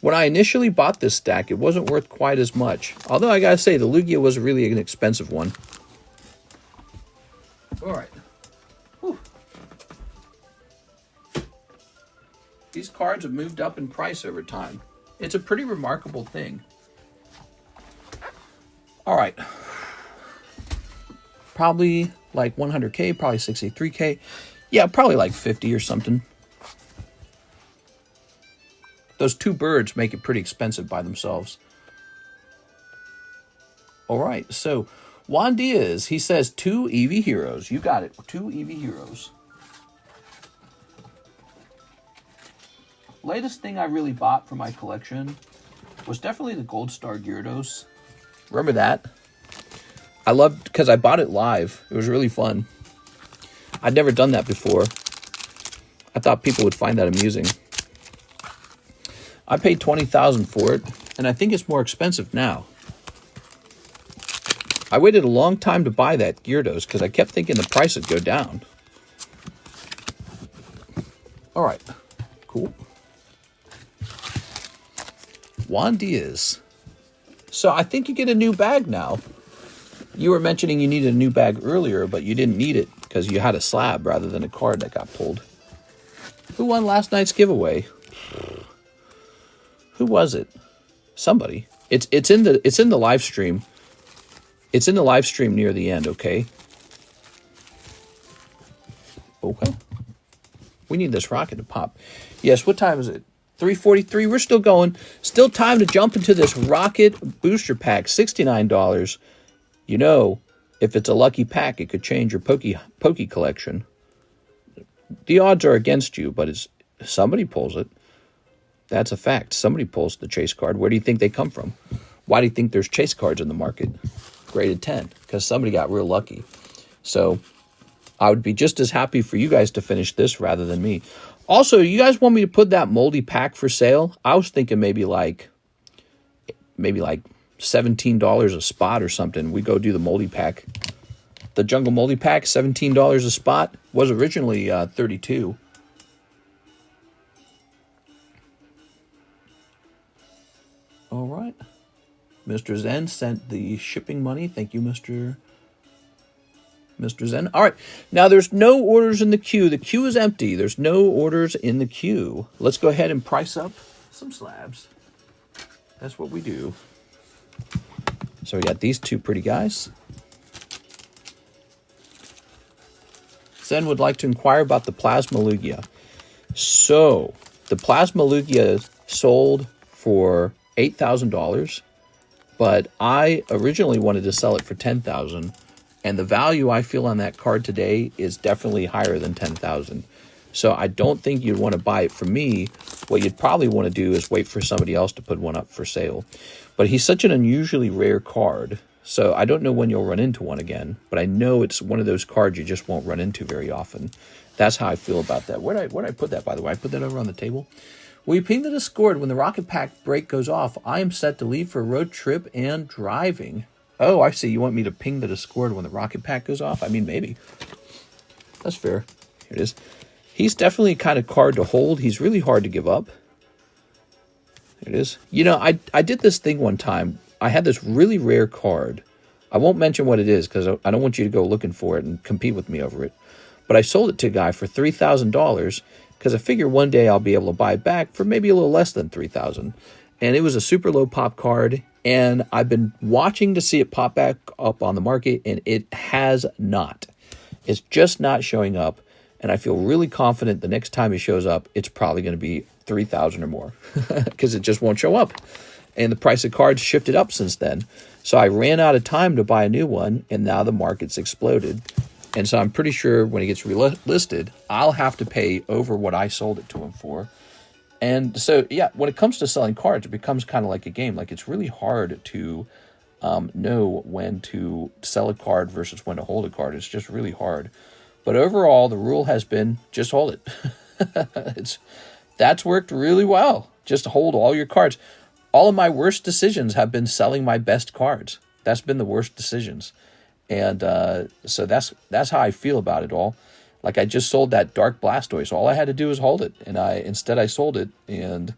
When I initially bought this stack, it wasn't worth quite as much. Although I gotta say, the Lugia was really an expensive one. All right. Whew. These cards have moved up in price over time. It's a pretty remarkable thing. All right. Probably like 100K, probably 63K. Yeah, probably like 50 or something. Those 2 birds make it pretty expensive by themselves. All right, so Juan Diaz, he says 2 Eevee Heroes. You got it, 2 Eevee Heroes. Latest thing I really bought for my collection was definitely the Gold Star Gyarados. Remember that? I loved, because I bought it live. It was really fun. I'd never done that before. I thought people would find that amusing. I paid $20,000 for it, and I think it's more expensive now. I waited a long time to buy that Gyarados because I kept thinking the price would go down. All right, cool. Juan Diaz. So I think you get a new bag now. You were mentioning you needed a new bag earlier, but you didn't need it because you had a slab rather than a card that got pulled. Who won last night's giveaway? Who was it? Somebody. It's in the live stream. It's in the live stream near the end, okay? Okay. We need this rocket to pop. Yes, what time is it? 3:43. We're still going. Still time to jump into this rocket booster pack. $69. You know, if it's a lucky pack, it could change your Poke collection. The odds are against you, but it's somebody pulls it. That's a fact. Somebody pulls the chase card. Where do you think they come from? Why do you think there's chase cards in the market? Graded 10. Because somebody got real lucky. So I would be just as happy for you guys to finish this rather than me. Also, you guys want me to put that moldy pack for sale? I was thinking maybe like $17 a spot or something. We go do the moldy pack. The jungle moldy pack, $17 a spot. Was originally $32. All right. Mr. Zen sent the shipping money. Thank you, Mr. Zen. All right. Now, there's no orders in the queue. The queue is empty. There's no orders in the queue. Let's go ahead and price up some slabs. That's what we do. So we got these two pretty guys. Zen would like to inquire about the Plasma Lugia. So, the Plasma Lugia sold for $8,000, but I originally wanted to sell it for $10,000, and the value I feel on that card today is definitely higher than $10,000. So I don't think you'd want to buy it from me. What you'd probably want to do is wait for somebody else to put one up for sale. But he's such an unusually rare card, so I don't know when you'll run into one again, but I know it's one of those cards you just won't run into very often. That's how I feel about that. Where'd I put that, by the way? I put that over on the table. Will you ping the Discord when the rocket pack break goes off? I am set to leave for a road trip and driving. Oh, I see. You want me to ping the Discord when the rocket pack goes off? I mean, maybe. That's fair. Here it is. He's definitely a kind of card to hold. He's really hard to give up. There it is. You know, I did this thing one time. I had this really rare card. I won't mention what it is because I don't want you to go looking for it and compete with me over it. But I sold it to a guy for $3,000 because I figure one day I'll be able to buy it back for maybe a little less than $3,000. And it was a super low pop card, and I've been watching to see it pop back up on the market, and it has not. It's just not showing up, and I feel really confident the next time it shows up, it's probably going to be $3,000 or more because it just won't show up. And the price of cards shifted up since then. So I ran out of time to buy a new one, and now the market's exploded. And so I'm pretty sure when it gets relisted, I'll have to pay over what I sold it to him for. And so, yeah, when it comes to selling cards, it becomes kind of like a game. Like, it's really hard to know when to sell a card versus when to hold a card. It's just really hard. But overall, the rule has been just hold it. That's worked really well. Just hold all your cards. All of my worst decisions have been selling my best cards. That's been the worst decisions. And so that's how I feel about it all. Like, I just sold that Dark Blastoise. All I had to do was hold it. And instead I sold it. And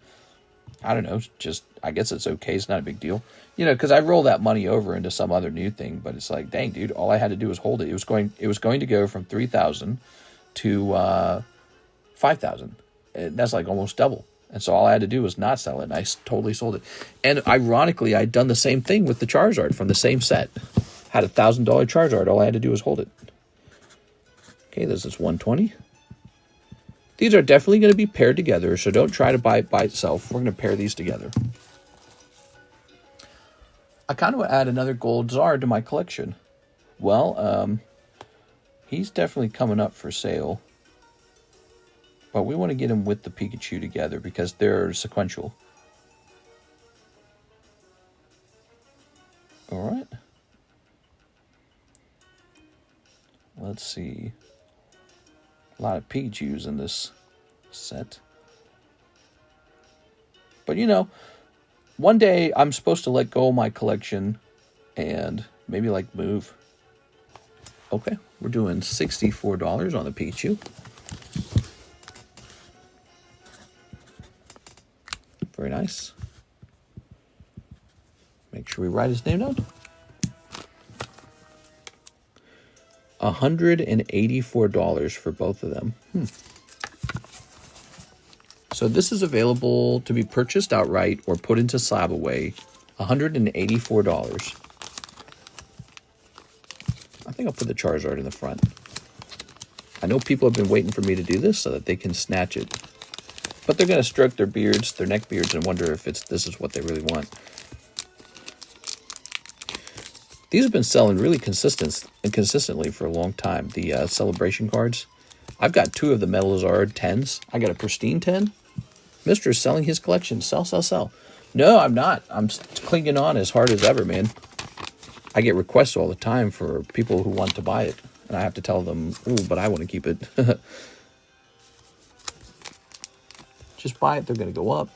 I don't know, just, I guess it's okay. It's not a big deal. You know, because I roll that money over into some other new thing. But it's like, dang, dude, all I had to do was hold it. It was going to go from $3,000 to $5,000. And that's like almost double. And so all I had to do was not sell it. And I totally sold it. And ironically, I'd done the same thing with the Charizard from the same set. Had a $1,000 Charizard. All I had to do was hold it. Okay, this is 120. These are definitely going to be paired together, so don't try to buy it by itself. We're going to pair these together. I kind of want to add another gold Zard to my collection. Well, he's definitely coming up for sale. But we want to get him with the Pikachu together because they're sequential. All right. Let's see. A lot of Pikachus in this set. But you know, one day I'm supposed to let go of my collection and maybe like move. Okay, we're doing $64 on the Pikachu. Very nice. Make sure we write his name down. $184 for both of them. So this is available to be purchased outright or put into slab away. $184. I think I'll put the Charizard in the front. I know people have been waiting for me to do this so that they can snatch it. But they're going to stroke their beards, their neck beards, and wonder if this is what they really want. These have been selling really consistently for a long time. The celebration cards. I've got 2 of the Metal Zard 10s. I got a pristine 10. Mr. is selling his collection. Sell, sell, sell. No, I'm not. I'm clinging on as hard as ever, man. I get requests all the time for people who want to buy it. And I have to tell them, ooh, but I want to keep it. Just buy it. They're going to go up.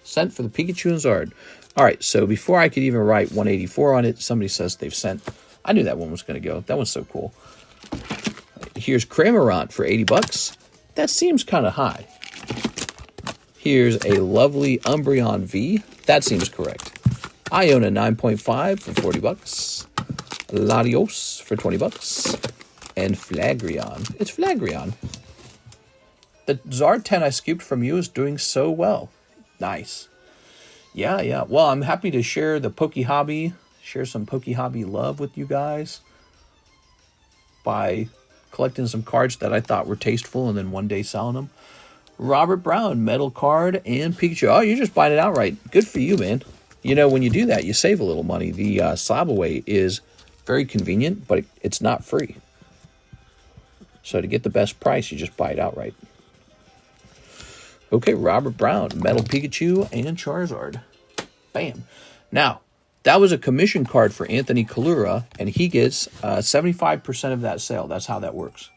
Sent for the Pikachu and Zard. All right, so before I could even write 184 on it, somebody says they've sent. I knew that one was going to go. That one's so cool. Here's Cramorant for 80 bucks. That seems kind of high. Here's a lovely Umbreon V. That seems correct. Iona 9.5 for 40 bucks. Latios for 20 bucks. And Flareon. It's Flareon. The Zard 10 I scooped from you is doing so well. Nice. Yeah. Well, I'm happy to share the Poke Hobby, share some Poke Hobby love with you guys by collecting some cards that I thought were tasteful and then one day selling them. Robert Brown, metal card, and Pikachu. Oh, you're just buying it outright. Good for you, man. You know, when you do that, you save a little money. The slab away is very convenient, but it's not free. So to get the best price, you just buy it outright. Okay, Robert Brown, Metal Pikachu, and Charizard. Bam. Now, that was a commission card for Anthony Kalura, and he gets 75% of that sale. That's how that works.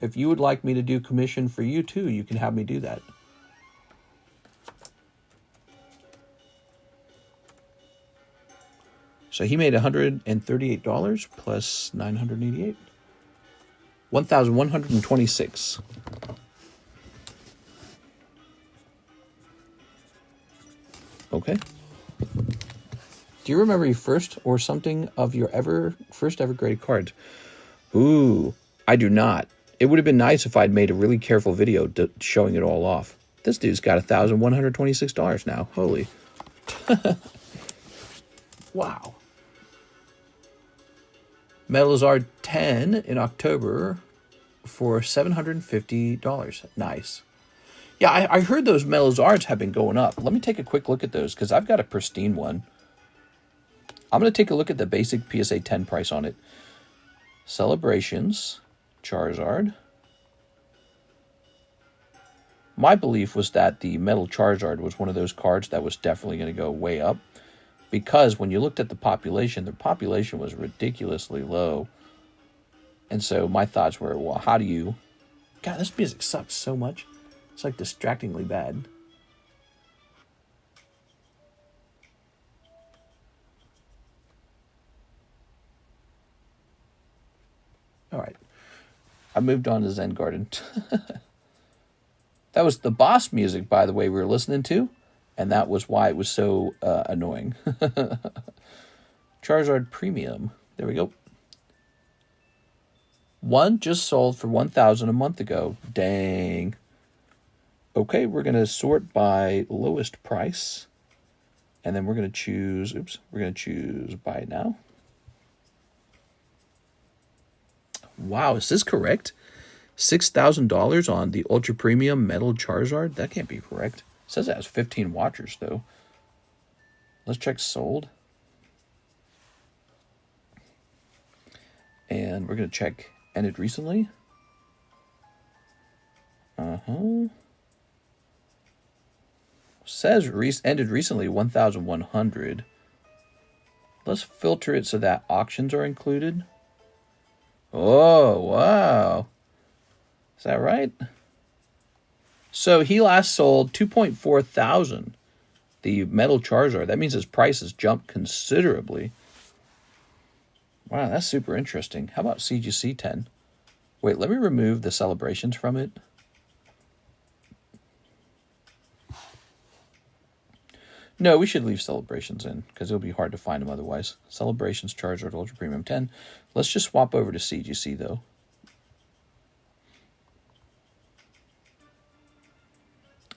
If you would like me to do commission for you too, you can have me do that. So he made $138 plus $988. $1,126. Okay. Do you remember your first or something of your first ever graded cards? Ooh, I do not. It would have been nice if I'd made a really careful video showing it all off. This dude's got $1,126 now. Holy. Wow. Metal Zard 10 in October for $750. Nice. Yeah, I heard those Metal Zards have been going up. Let me take a quick look at those because I've got a pristine one. I'm going to take a look at the basic PSA 10 price on it. Celebrations, Charizard. My belief was that the Metal Charizard was one of those cards that was definitely going to go way up. Because when you looked at the population was ridiculously low. And so my thoughts were, well, how do you... God, this music sucks so much. It's like distractingly bad. All right. I moved on to Zen Garden. That was the boss music, by the way, we were listening to. And that was why it was so annoying. Charizard Premium. There we go. One just sold for $1,000 a month ago. Dang. Okay, we're going to sort by lowest price. And then we're going to choose... Oops. We're going to choose buy now. Wow, is this correct? $6,000 on the Ultra Premium Metal Charizard? That can't be correct. It says it has 15 watchers, though. Let's check sold. And we're going to check ended recently. Says ended recently 1,100. Let's filter it so that auctions are included. Oh, wow. Is that right? So he last sold 2.4 thousand. The metal Charizard. That means his price has jumped considerably. Wow, that's super interesting. How about CGC 10? Wait, let me remove the celebrations from it. No, we should leave celebrations in because it'll be hard to find them otherwise. Celebrations Charizard Ultra Premium 10. Let's just swap over to CGC though.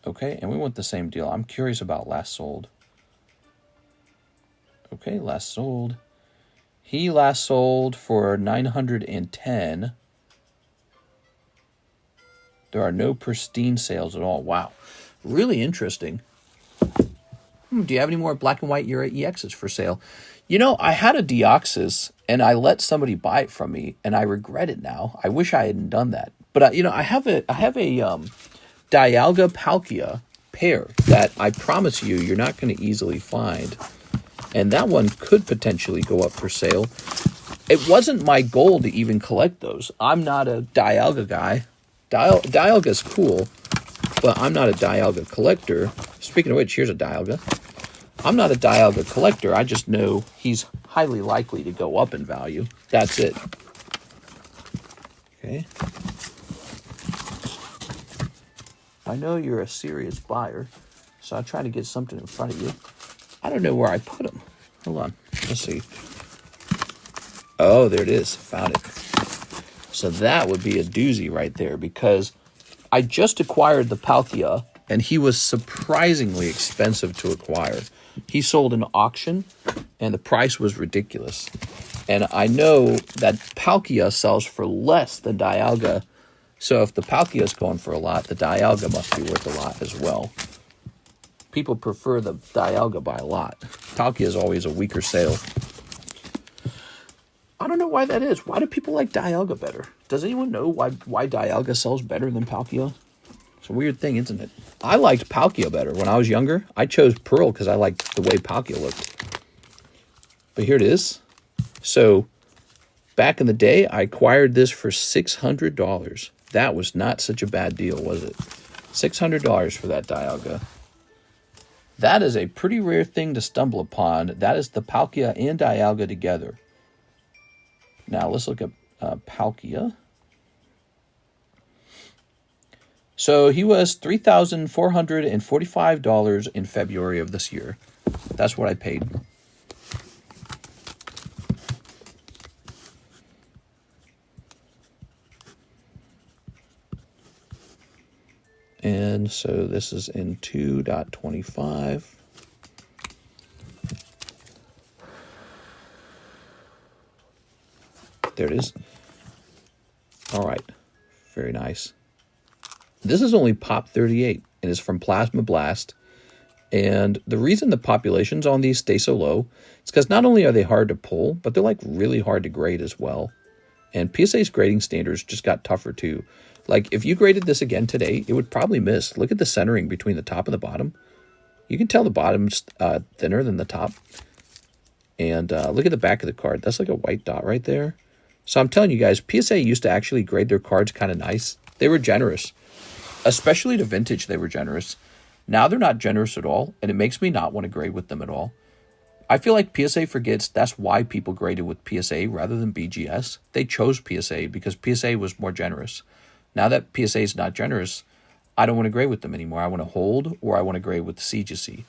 Okay, and we want the same deal. I'm curious about last sold. Okay, last sold. He last sold for 910. There are no pristine sales at all. Wow, really interesting. Do you have any more black and white Euro EXs for sale? You know, I had a Deoxys and I let somebody buy it from me, and I regret it now. I wish I hadn't done that. But you know, I have a Dialga Palkia pair that I promise you're not going to easily find, and that one could potentially go up for sale. It wasn't my goal to even collect those. I'm not a Dialga guy. Dialga's cool, but I'm not a Dialga collector. Speaking of which, here's a Dialga. I'm not a Dialga collector. I just know he's highly likely to go up in value. That's it. Okay. I know you're a serious buyer, so I'll try to get something in front of you. I don't know where I put them. Hold on. Let's see. Oh, there it is. Found it. So that would be a doozy right there, because I just acquired the Palkia, and he was surprisingly expensive to acquire. He sold in auction, and the price was ridiculous. And I know that Palkia sells for less than Dialga, so if the Palkia is going for a lot, the Dialga must be worth a lot as well. People prefer the Dialga by a lot. Palkia is always a weaker sale. I don't know why that is. Why do people like Dialga better? Does anyone know why Dialga sells better than Palkia? It's a weird thing, isn't it? I liked Palkia better. When I was younger, I chose Pearl because I liked the way Palkia looked. But here it is. So, back in the day, I acquired this for $600. That was not such a bad deal, was it? $600 for that Dialga. That is a pretty rare thing to stumble upon. That is the Palkia and Dialga together. Now, let's look at Palkia. So he was $3,445 in February of this year. That's what I paid. And so this is in 2.25. There it is. All right. Very nice. This is only Pop 38, and it's from Plasma Blast. And the reason the populations on these stay so low is because not only are they hard to pull, but they're like really hard to grade as well. And PSA's grading standards just got tougher too. Like if you graded this again today, it would probably miss. Look at the centering between the top and the bottom. You can tell the bottom's thinner than the top. And look at the back of the card. That's like a white dot right there. So I'm telling you guys, PSA used to actually grade their cards kind of nice. They were generous. Especially to vintage, they were generous. Now they're not generous at all, and it makes me not want to grade with them at all. I feel like PSA forgets that's why people graded with PSA rather than BGS. They chose PSA because PSA was more generous. Now that PSA is not generous, I don't want to grade with them anymore. I want to hold, or I want to grade with the CGC.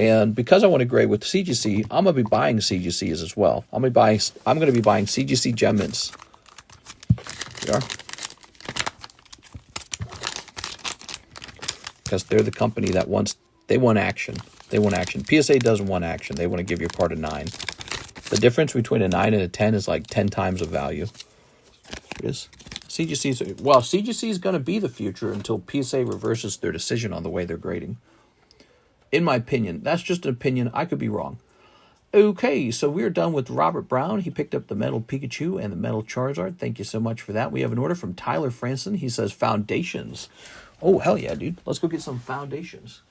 And because I want to grade with the CGC, I'm going to be buying CGCs as well. I'm going to be buying CGC Gem Mints. Here we are. Because they're the company that want action. They want action. PSA doesn't want action. They want to give your card a 9. The difference between a 9 and a 10 is like 10 times the value. Here it is. CGC is going to be the future until PSA reverses their decision on the way they're grading. in my opinion. That's just an opinion. I could be wrong. Okay, so we're done with Robert Brown. He picked up the metal Pikachu and the metal Charizard. Thank you so much for that. We have an order from Tyler Franson. He says foundations. Oh, hell yeah, dude. Let's go get some foundations.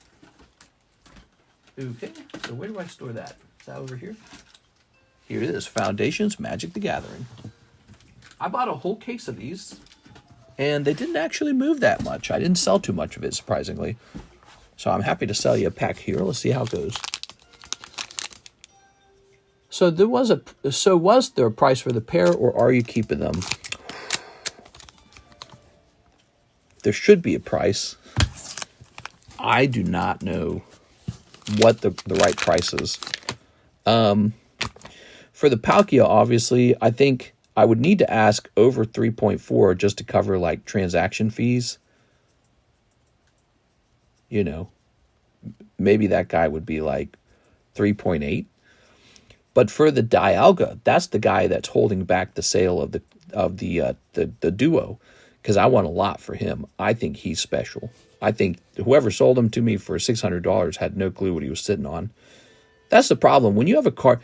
Okay, so where do I store that? Is that over here? Here it is. Foundations, Magic the Gathering. I bought a whole case of these, and they didn't actually move that much. I didn't sell too much of it, surprisingly. So I'm happy to sell you a pack here. Let's see how it goes. So was there a price for the pair, or are you keeping them? There should be a price. I do not know what the right price is. For the Palkia, obviously, I think I would need to ask over 3.4 just to cover like transaction fees. You know, maybe that guy would be like 3.8. But for the Dialga, that's the guy that's holding back the sale of the duo, because I want a lot for him. I think he's special. I think whoever sold him to me for $600 had no clue what he was sitting on. That's the problem. When you have a card,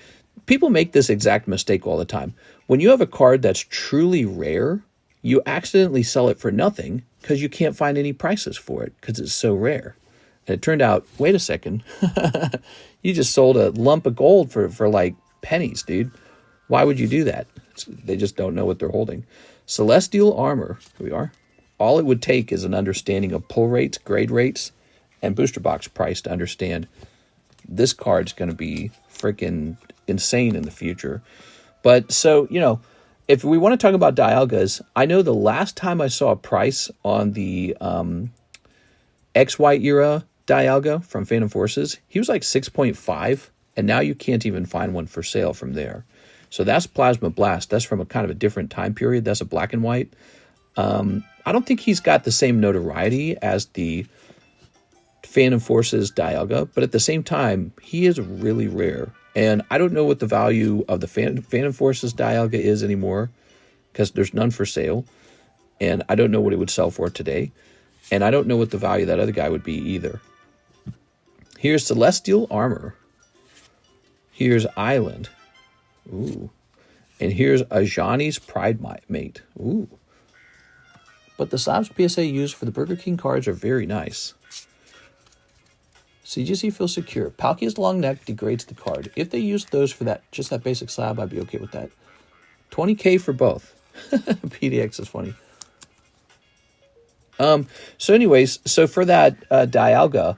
people make this exact mistake all the time. When you have a card that's truly rare, you accidentally sell it for nothing because you can't find any prices for it because it's so rare. And it turned out, wait a second, you just sold a lump of gold for like pennies, dude. Why would you do that? They just don't know what they're holding. Celestial Armor, here we are. All it would take is an understanding of pull rates, grade rates, and booster box price to understand this card's going to be freaking insane in the future. But so, you know, if we want to talk about Dialgas, I know the last time I saw a price on the XY era Dialga from Phantom Forces, he was like 6.5, and now you can't even find one for sale from there. So that's Plasma Blast. That's from a kind of a different time period. That's a black and white. I don't think he's got the same notoriety as the Phantom Forces Dialga, but at the same time, he is really rare. And I don't know what the value of the Phantom Forces Dialga is anymore, because there's none for sale. And I don't know what it would sell for today. And I don't know what the value of that other guy would be either. Here's Celestial Armor. Here's Island. Ooh. And here's Ajani's Pride Mate. Ooh. But the slabs PSA used for the Burger King cards are very nice. CGC feels secure. Palkia's long neck degrades the card. If they used those for that, just that basic slab, I'd be okay with that. 20K for both. PDX is funny. So anyways, so for that Dialga,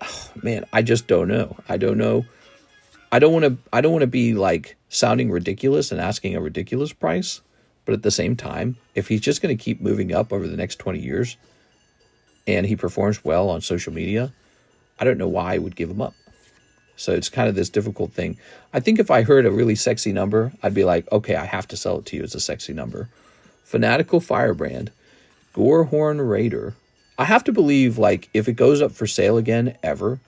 oh, man, I just don't know. I don't know. I don't want to be like sounding ridiculous and asking a ridiculous price, but at the same time, if he's just going to keep moving up over the next 20 years and he performs well on social media, I don't know why I would give him up. So it's kind of this difficult thing. I think if I heard a really sexy number, I'd be like, okay, I have to sell it to you as a sexy number. Fanatical Firebrand, Gorehorn Raider. I have to believe, like, if it goes up for sale again ever,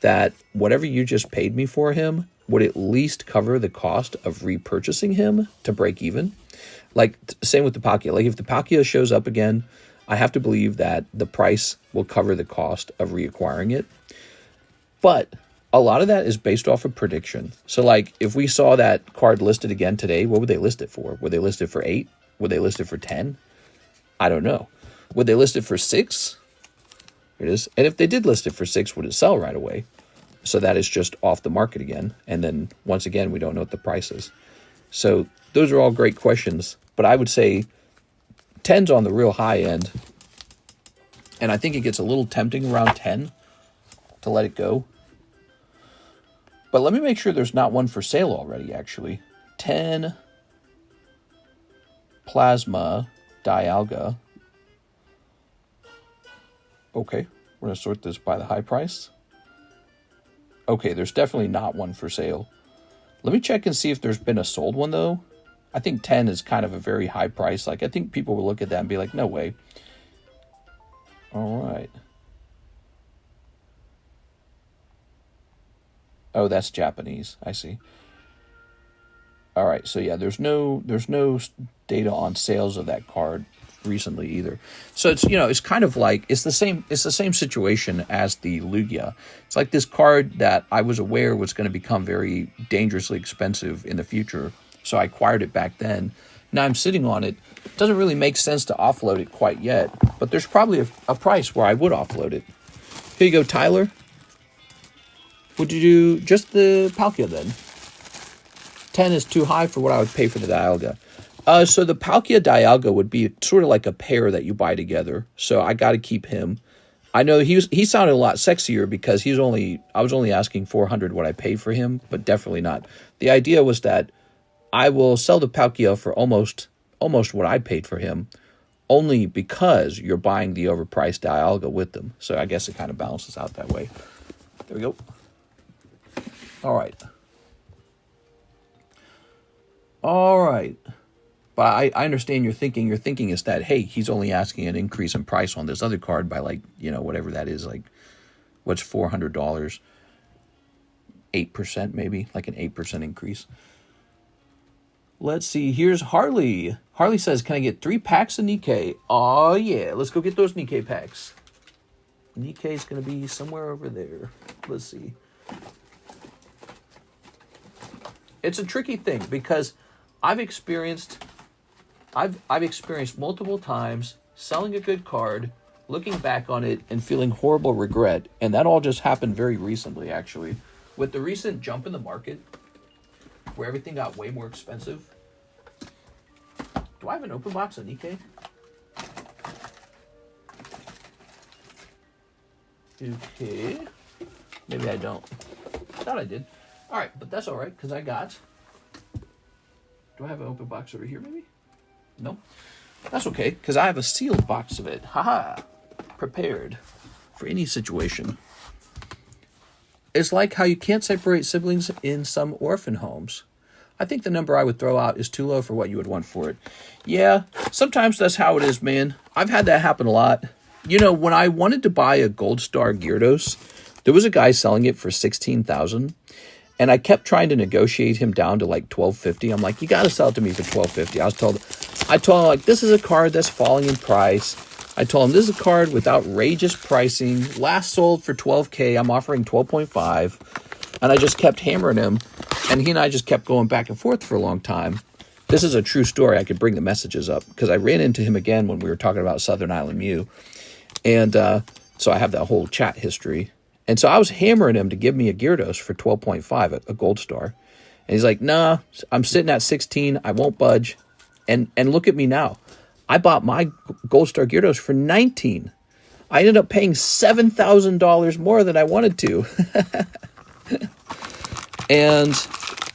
that whatever you just paid me for him would at least cover the cost of repurchasing him to break even. Like, same with the Palkia. Like, if the Palkia shows up again, I have to believe that the price will cover the cost of reacquiring it. But a lot of that is based off of prediction. So, like, if we saw that card listed again today, what would they list it for? Would they list it for 8? Would they list it for 10? I don't know. Would they list it for 6? Here it is. And if they did list it for 6, would it sell right away? So that is just off the market again. And then, once again, we don't know what the price is. So those are all great questions. But I would say 10's on the real high end. And I think it gets a little tempting around 10 to let it go. But let me make sure there's not one for sale already, actually. 10 Plasma Dialga. Okay, we're going to sort this by the high price. Okay, there's definitely not one for sale. Let me check and see if there's been a sold one, though. I think 10 is kind of a very high price. Like, I think people will look at that and be like, no way. All right. Oh, that's Japanese. I see. All right, so yeah, there's no data on sales of that card recently either. So it's, it's kind of like, it's the same situation as the Lugia. It's like this card that I was aware was going to become very dangerously expensive in the future. So I acquired it back then. Now I'm sitting on it. It doesn't really make sense to offload it quite yet, but there's probably a price where I would offload it. Here you go, Tyler. Would you do just the Palkia then? 10 is too high for what I would pay for the Dialga. So the Palkia Dialga would be sort of like a pair that you buy together. So I got to keep him. I know he sounded a lot sexier because I was only asking $400 what I paid for him, but definitely not. The idea was that I will sell the Palkia for almost what I paid for him, only because you're buying the overpriced Dialga with them. So I guess it kind of balances out that way. There we go. All right. But I understand your thinking. Your thinking is that, hey, he's only asking an increase in price on this other card by like, whatever that is, like, what's $400? 8% maybe, like an 8% increase. Let's see. Here's Harley. Harley says, can I get 3 packs of Nikkei? Oh, yeah. Let's go get those Nikkei packs. Nikkei's going to be somewhere over there. Let's see. It's a tricky thing because I've experienced multiple times selling a good card, looking back on it, and feeling horrible regret. And that all just happened very recently, actually. With the recent jump in the market, where everything got way more expensive. Do I have an open box of Nikkei? Okay. Maybe I don't. I thought I did. All right, but that's all right, because I got... Do I have an open box over here, maybe? No. That's okay, because I have a sealed box of it. Haha. Prepared for any situation. It's like how you can't separate siblings in some orphan homes. I think the number I would throw out is too low for what you would want for it. Yeah, sometimes that's how it is, man. I've had that happen a lot. When I wanted to buy a Gold Star Gyarados, there was a guy selling it for $16,000. And I kept trying to negotiate him down to like $12.50. I'm like, you got to sell it to me for $12.50. I told him, like, this is a card that's falling in price. I told him, this is a card with outrageous pricing. Last sold for $12K. I'm offering $12.5. And I just kept hammering him. And he and I just kept going back and forth for a long time. This is a true story. I could bring the messages up because I ran into him again when we were talking about Southern Island Mew. And so I have that whole chat history. And so I was hammering him to give me a Gyarados for $12.5, a Gold Star. And he's like, nah, I'm sitting at 16. I won't budge. And look at me now. I bought my Gold Star Gyarados for $19. I ended up paying $7,000 more than I wanted to. And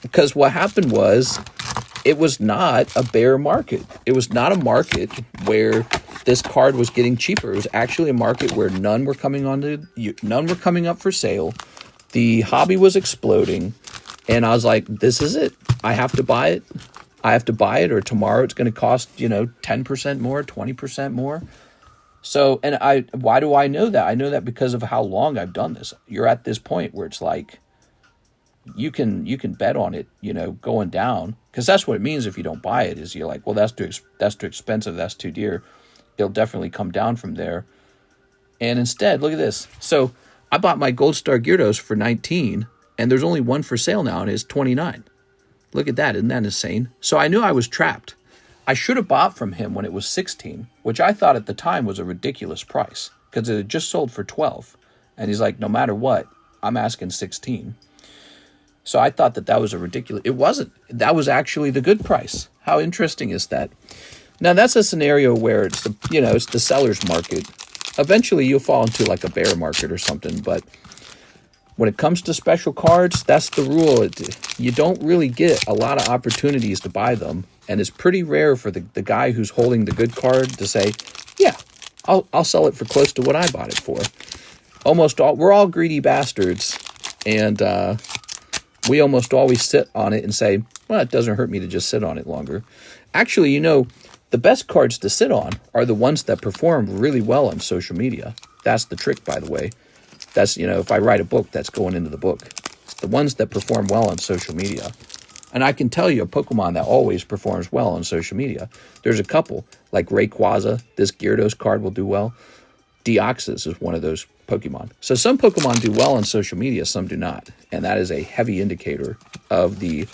because what happened was, it was not a bear market. It was not a market where this card was getting cheaper. It was actually a market where none were coming up for sale. The hobby was exploding. And I was like, this is it. I have to buy it. I have to buy it, or tomorrow it's going to cost, 10% more, 20% more. So, and why do I know that? I know that because of how long I've done this. You're at this point where it's like, you can bet on it, going down, because that's what it means if you don't buy it. Is you're like, well, that's too expensive, that's too dear. It'll definitely come down from there. And instead, look at this. So I bought my Gold Star Gyarados for $19, and there's only one for sale now, and it's $29. Look at that, isn't that insane? So I knew I was trapped. I should have bought from him when it was $16, which I thought at the time was a ridiculous price because it had just sold for $12. And he's like, no matter what, I'm asking $16. So I thought that was a ridiculous... It wasn't. That was actually the good price. How interesting is that? Now, that's a scenario where it's the seller's market. Eventually, you'll fall into like a bear market or something. But when it comes to special cards, that's the rule. You don't really get a lot of opportunities to buy them. And it's pretty rare for the guy who's holding the good card to say, yeah, I'll sell it for close to what I bought it for. We're all greedy bastards. And... we almost always sit on it and say, well, it doesn't hurt me to just sit on it longer. Actually, the best cards to sit on are the ones that perform really well on social media. That's the trick, by the way. That's, if I write a book, that's going into the book. It's the ones that perform well on social media. And I can tell you a Pokemon that always performs well on social media. There's a couple, like Rayquaza. This Gyarados card will do well. Deoxys is one of those Pokemon. So some Pokemon do well on social media, some do not. And that is a heavy indicator of the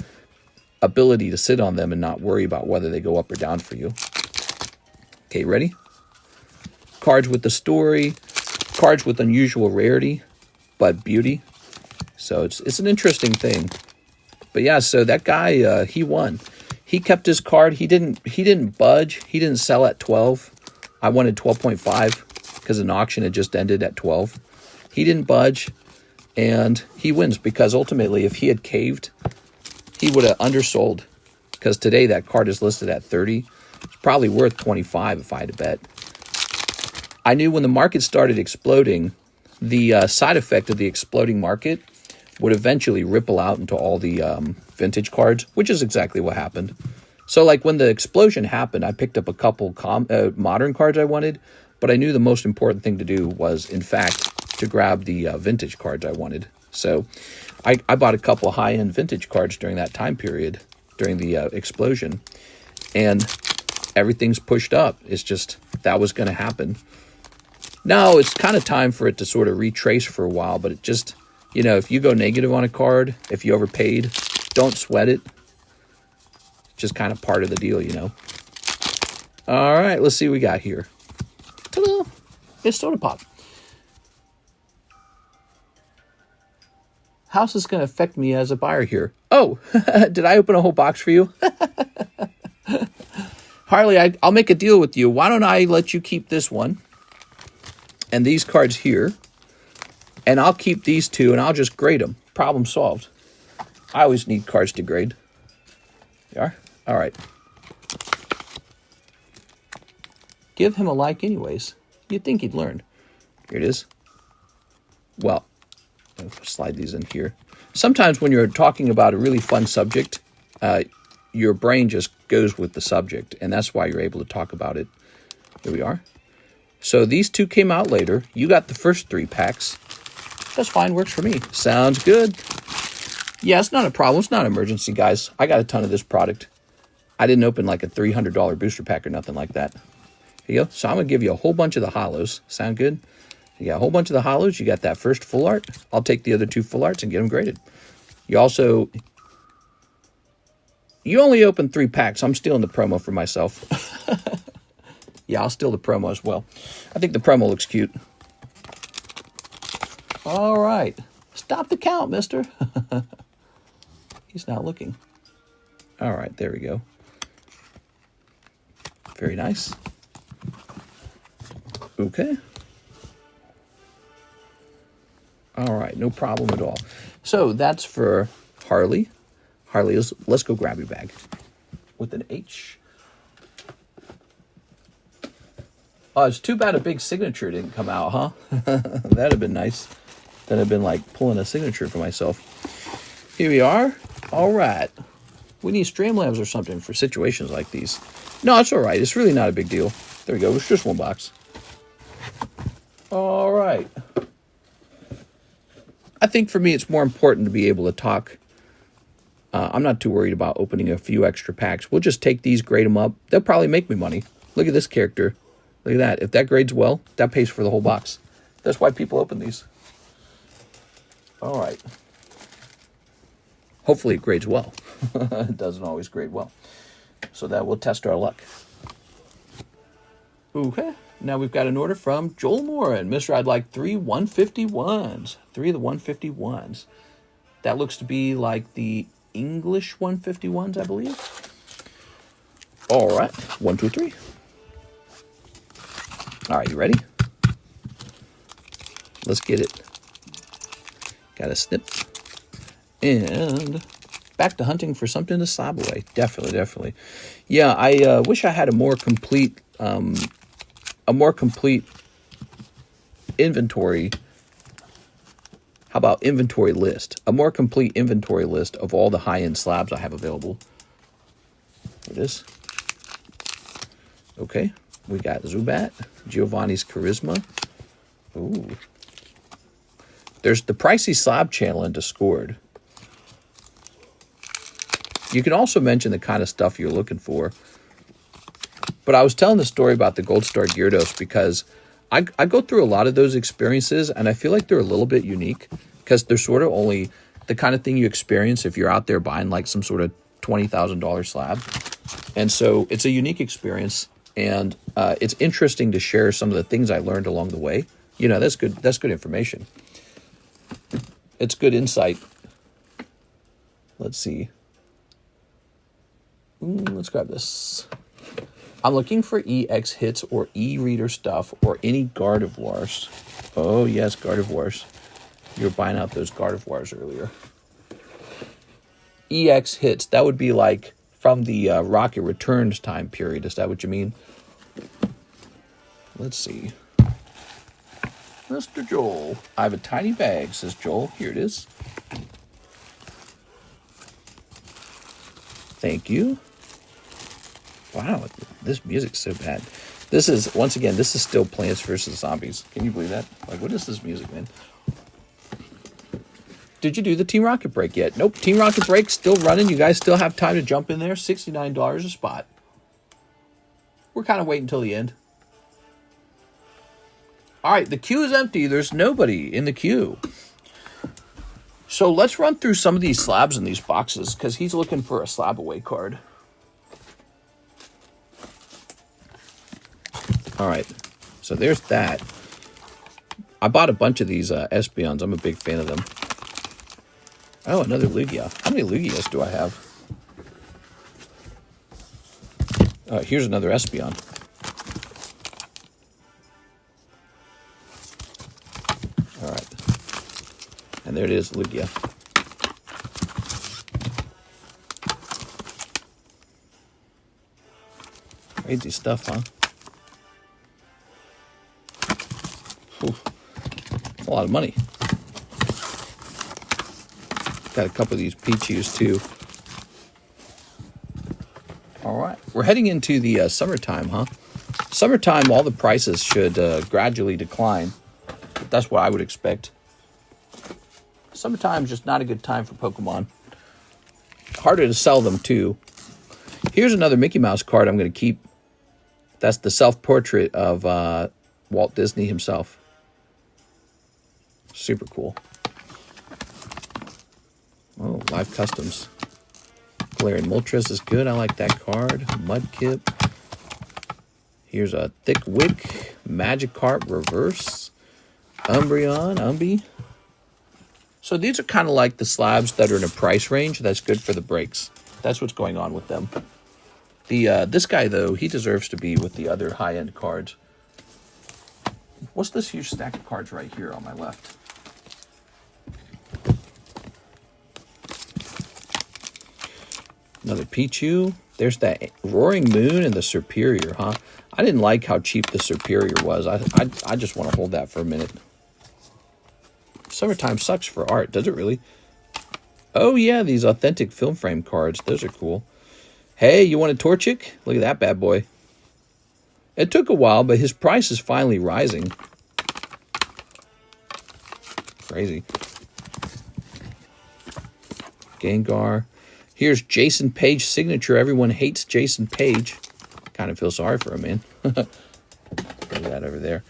ability to sit on them and not worry about whether they go up or down for you. Okay, ready? Cards with the story, cards with unusual rarity, but beauty. So it's an interesting thing. But yeah, so that guy, he won. He kept his card. He didn't budge. He didn't sell at 12. I wanted 12.5 because an auction had just ended at 12. He didn't budge, and he wins because ultimately, if he had caved, he would have undersold. Because today that card is listed at 30. It's probably worth 25 if I had to bet. I knew when the market started exploding, the side effect of the exploding market would eventually ripple out into all the vintage cards, which is exactly what happened. So like when the explosion happened, I picked up a couple modern cards I wanted, but I knew the most important thing to do was, in fact, to grab the vintage cards I wanted. So I bought a couple high-end vintage cards during that time period, during the explosion, and everything's pushed up. It's just, that was going to happen. Now it's kind of time for it to sort of retrace for a while, but it just, you know, if you go negative on a card, if you overpaid, don't sweat it. It's just kind of part of the deal, you know. All right, let's see what we got here. Ta-da! It's Soda Pop. How's this going to affect me as a buyer here? Oh, did I open a whole box for you? Harley, I'll make a deal with you. Why don't I let you keep this one and these cards here, and I'll keep these two, and I'll just grade them. Problem solved. I always need cards to grade. You are? All right. Give him a like anyways. You'd think he'd learn. Here it is. Well, I'll slide these in here. Sometimes when you're talking about a really fun subject, your brain just goes with the subject, and that's why you're able to talk about it. Here we are. So these two came out later. You got the first 3 packs. That's fine. Works for me. Sounds good. Yeah, it's not a problem. It's not an emergency, guys. I got a ton of this product. I didn't open like a $300 booster pack or nothing like that. Here you go. So I'm going to give you a whole bunch of the hollows. Sound good? You got a whole bunch of the hollows. You got that first full art. I'll take the other 2 full arts and get them graded. You only opened 3 packs. I'm stealing the promo for myself. Yeah, I'll steal the promo as well. I think the promo looks cute. All right. Stop the count, mister. He's not looking. All right, there we go. Very nice. Okay. All right, no problem at all. So that's for Harley. Harley, let's go grab your bag with an H. Oh, it's too bad a big signature didn't come out, huh? That'd have been nice. That'd have been like pulling a signature for myself. Here we are. All right. We need Streamlabs or something for situations like these. No, it's all right. It's really not a big deal. There we go. It's just 1 box. All right. I think for me, it's more important to be able to talk. I'm not too worried about opening a few extra packs. We'll just take these, grade them up. They'll probably make me money. Look at this character. Look at that. If that grades well, that pays for the whole box. That's why people open these. All right. Hopefully it grades well. It doesn't always grade well. So that will test our luck. Okay. Now we've got an order from Joel Moran. Mister, I'd like 3 151s. 3 of the 151s. That looks to be like the English 151s, I believe. All right. 1, 2, 3. All right, you ready? Let's get it. Got a snip. And back to hunting for something to slab away. Definitely, definitely. Yeah, I wish I had a more complete inventory. How about inventory list? A more complete inventory list of all the high-end slabs I have available. There it is. Okay. We got Zubat, Giovanni's Charisma. Ooh. There's the pricey slab channel in Discord. You can also mention the kind of stuff you're looking for. But I was telling the story about the Gold Star Gyarados because I go through a lot of those experiences, and I feel like they're a little bit unique because they're sort of only the kind of thing you experience if you're out there buying like some sort of $20,000 slab. And so it's a unique experience, and it's interesting to share some of the things I learned along the way. You know, that's good. That's good information. It's good insight. Let's see. Let's grab this. I'm looking for EX hits or e-reader stuff or any Gardevoirs. Oh, yes, Gardevoirs. You were buying out those Gardevoirs earlier. EX hits, that would be like from the Rocket Returns time period. Is that what you mean? Let's see. Mr. Joel, I have a tiny bag, says Joel. Here it is. Thank you. Wow, this music's so bad. This is, once again, this is still Plants vs. Zombies. Can you believe that? Like, what is this music, man? Did you do the Team Rocket break yet? Nope, Team Rocket break still running. You guys still have time to jump in there. $69 a spot. We're kind of waiting until the end. All right, the queue is empty. There's nobody in the queue. So let's run through some of these slabs in these boxes because he's looking for a slab away card. All right, so there's that. I bought a bunch of these Espeons. I'm a big fan of them. Oh, another Lugia. How many Lugias do I have? Here's another Espeon. All right. And there it is, Lugia. Crazy stuff, huh? That's a lot of money. Got a couple of these Pichus too. All right, we're heading into the summertime, huh? Summertime, all the prices should gradually decline. That's what I would expect. Summertime's just not a good time for Pokemon. Harder to sell them too. Here's another Mickey Mouse card I'm going to keep. That's the self-portrait of Walt Disney himself. Super cool. Oh, Live Customs. Galarian Moltres is good. I like that card. Mudkip. Here's a Thick Wick. Magikarp Reverse. Umbreon. Umbi. So these are kind of like the slabs that are in a price range. That's good for the breaks. That's what's going on with them. This guy, though, he deserves to be with the other high-end cards. What's this huge stack of cards right here on my left? Another Pichu. There's that Roaring Moon and the Superior, huh? I didn't like how cheap the Superior was. I just want to hold that for a minute. Summertime sucks for art, does it really? Oh, yeah, these authentic film frame cards. Those are cool. Hey, you want a Torchic? Look at that bad boy. It took a while, but his price is finally rising. Crazy. Gengar. Here's Jason Page signature. Everyone hates Jason Page. Kind of feel sorry for him, man. Look at that over there.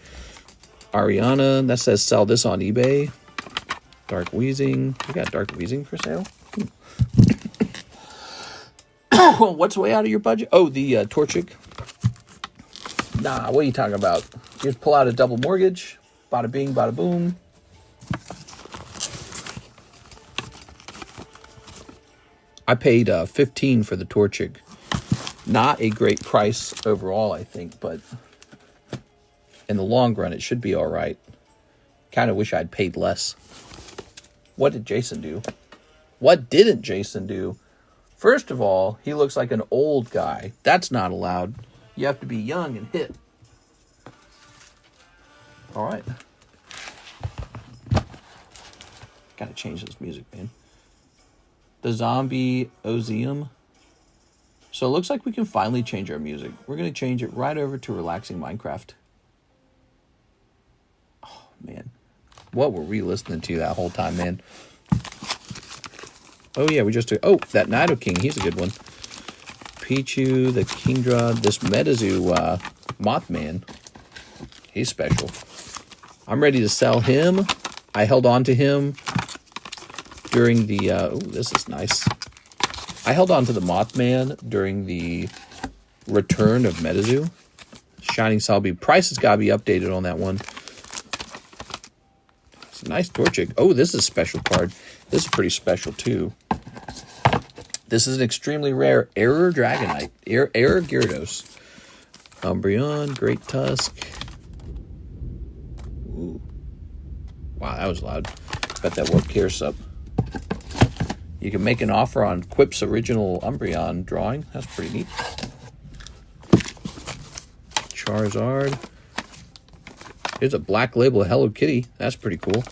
Ariana. That says sell this on eBay. Dark Weezing. We got Dark Weezing for sale. What's way out of your budget? Oh, the Torchic. Nah, what are you talking about? You just pull out a double mortgage. Bada bing, bada boom. I paid $15 for the Torchic. Not a great price overall, I think, but in the long run, it should be all right. Kind of wish I'd paid less. What did Jason do? What didn't Jason do? First of all, he looks like an old guy. That's not allowed. You have to be young and hip. All right. Gotta change this music, man. The Zombie Ozium. So it looks like we can finally change our music. We're going to change it right over to Relaxing Minecraft. Oh, man. What were we listening to that whole time, man? Oh, yeah, we just took... Oh, that Nido King. He's a good one. Pichu, the Kingdra, this Medizu Mothman. He's special. I'm ready to sell him. I held on to him during the... oh, this is nice. I held on to the Mothman during the return of Medizu. Shining Salby. Price has got to be updated on that one. It's a nice Torchic. Oh, this is a special card. This is pretty special, too. This is an extremely rare Error Dragonite. Error Gyarados. Umbreon, Great Tusk. Ooh. Wow, that was loud. Bet that woke Pierce up. You can make an offer on Quip's original Umbreon drawing. That's pretty neat. Charizard. Here's a black label Hello Kitty. That's pretty cool.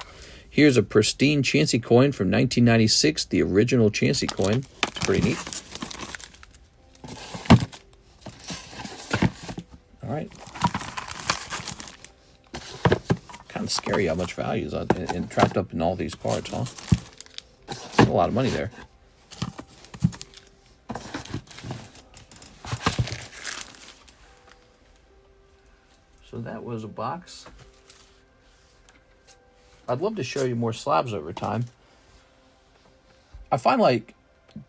Here's a pristine Chansey coin from 1996, the original Chansey coin. It's pretty neat. All right. Kind of scary how much value is and trapped up in all these cards, huh? That's a lot of money there. So that was a box. I'd love to show you more slabs over time. I find like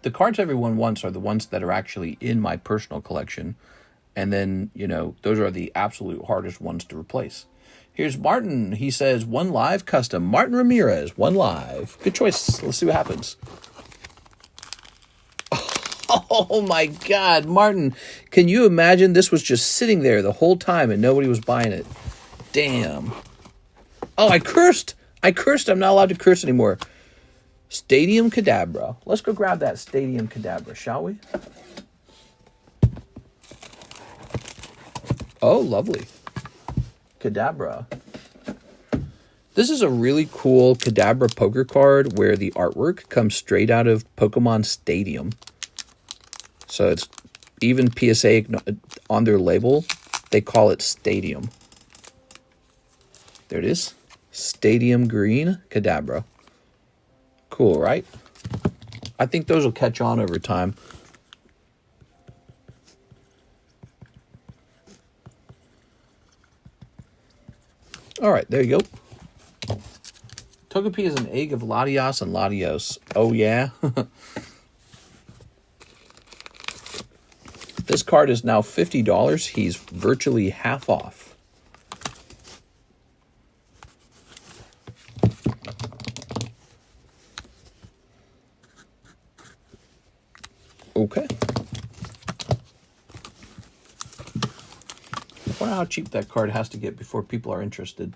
the cards everyone wants are the ones that are actually in my personal collection. And then, you know, those are the absolute hardest ones to replace. Here's Martin. He says, 1 live custom. Martin Ramirez, 1 live. Good choice. Let's see what happens. Oh my God, Martin. Can you imagine this was just sitting there the whole time and nobody was buying it? Damn. Oh, I cursed. I'm not allowed to curse anymore. Stadium Kadabra. Let's go grab that Stadium Kadabra, shall we? Oh, lovely. Kadabra. This is a really cool Kadabra poker card where the artwork comes straight out of Pokemon Stadium. So it's even PSA on their label, they call it Stadium. There it is. Stadium Green Kadabra. Cool, right? I think those will catch on over time. All right, there you go. Togepi is an egg of Latios and Latios. Oh, yeah? This card is now $50. He's virtually half off. Okay. I wonder how cheap that card has to get before people are interested.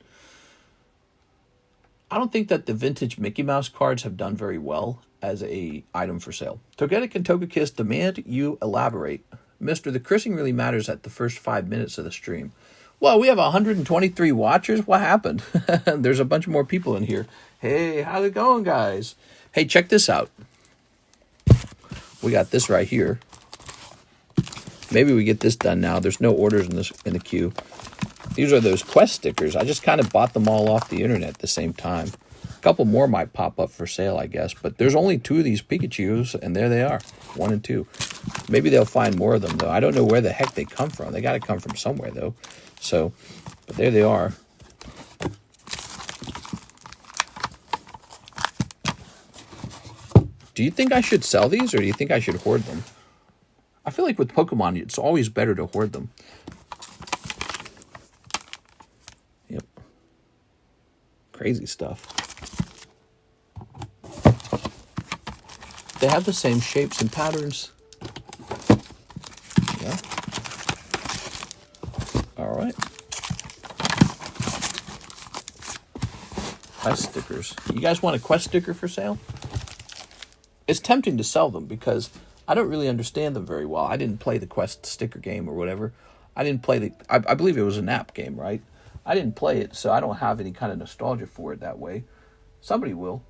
I don't think that the vintage Mickey Mouse cards have done very well as a item for sale. Togetic and Togekiss demand you elaborate. Mister, the cursing really matters at the first 5 minutes of the stream. Well, we have 123 watchers. What happened? There's a bunch more people in here. Hey, how's it going, guys? Hey, check this out. We got this right here. Maybe we get this done now. There's no orders in the queue. These are those Quest stickers. I just kind of bought them all off the internet at the same time. A couple more might pop up for sale, I guess. But there's only 2 of these Pikachus, and there they are. 1 and 2. Maybe they'll find more of them, though. I don't know where the heck they come from. They got to come from somewhere, though. So, but there they are. Do you think I should sell these, or do you think I should hoard them? I feel like with Pokemon, it's always better to hoard them. Yep. Crazy stuff. They have the same shapes and patterns. Yeah. All right. Nice stickers. You guys want a Quest sticker for sale? It's tempting to sell them because I don't really understand them very well. I didn't play the Quest sticker game or whatever. I didn't play the... I believe it was an app game, right? I didn't play it, so I don't have any kind of nostalgia for it that way. Somebody will.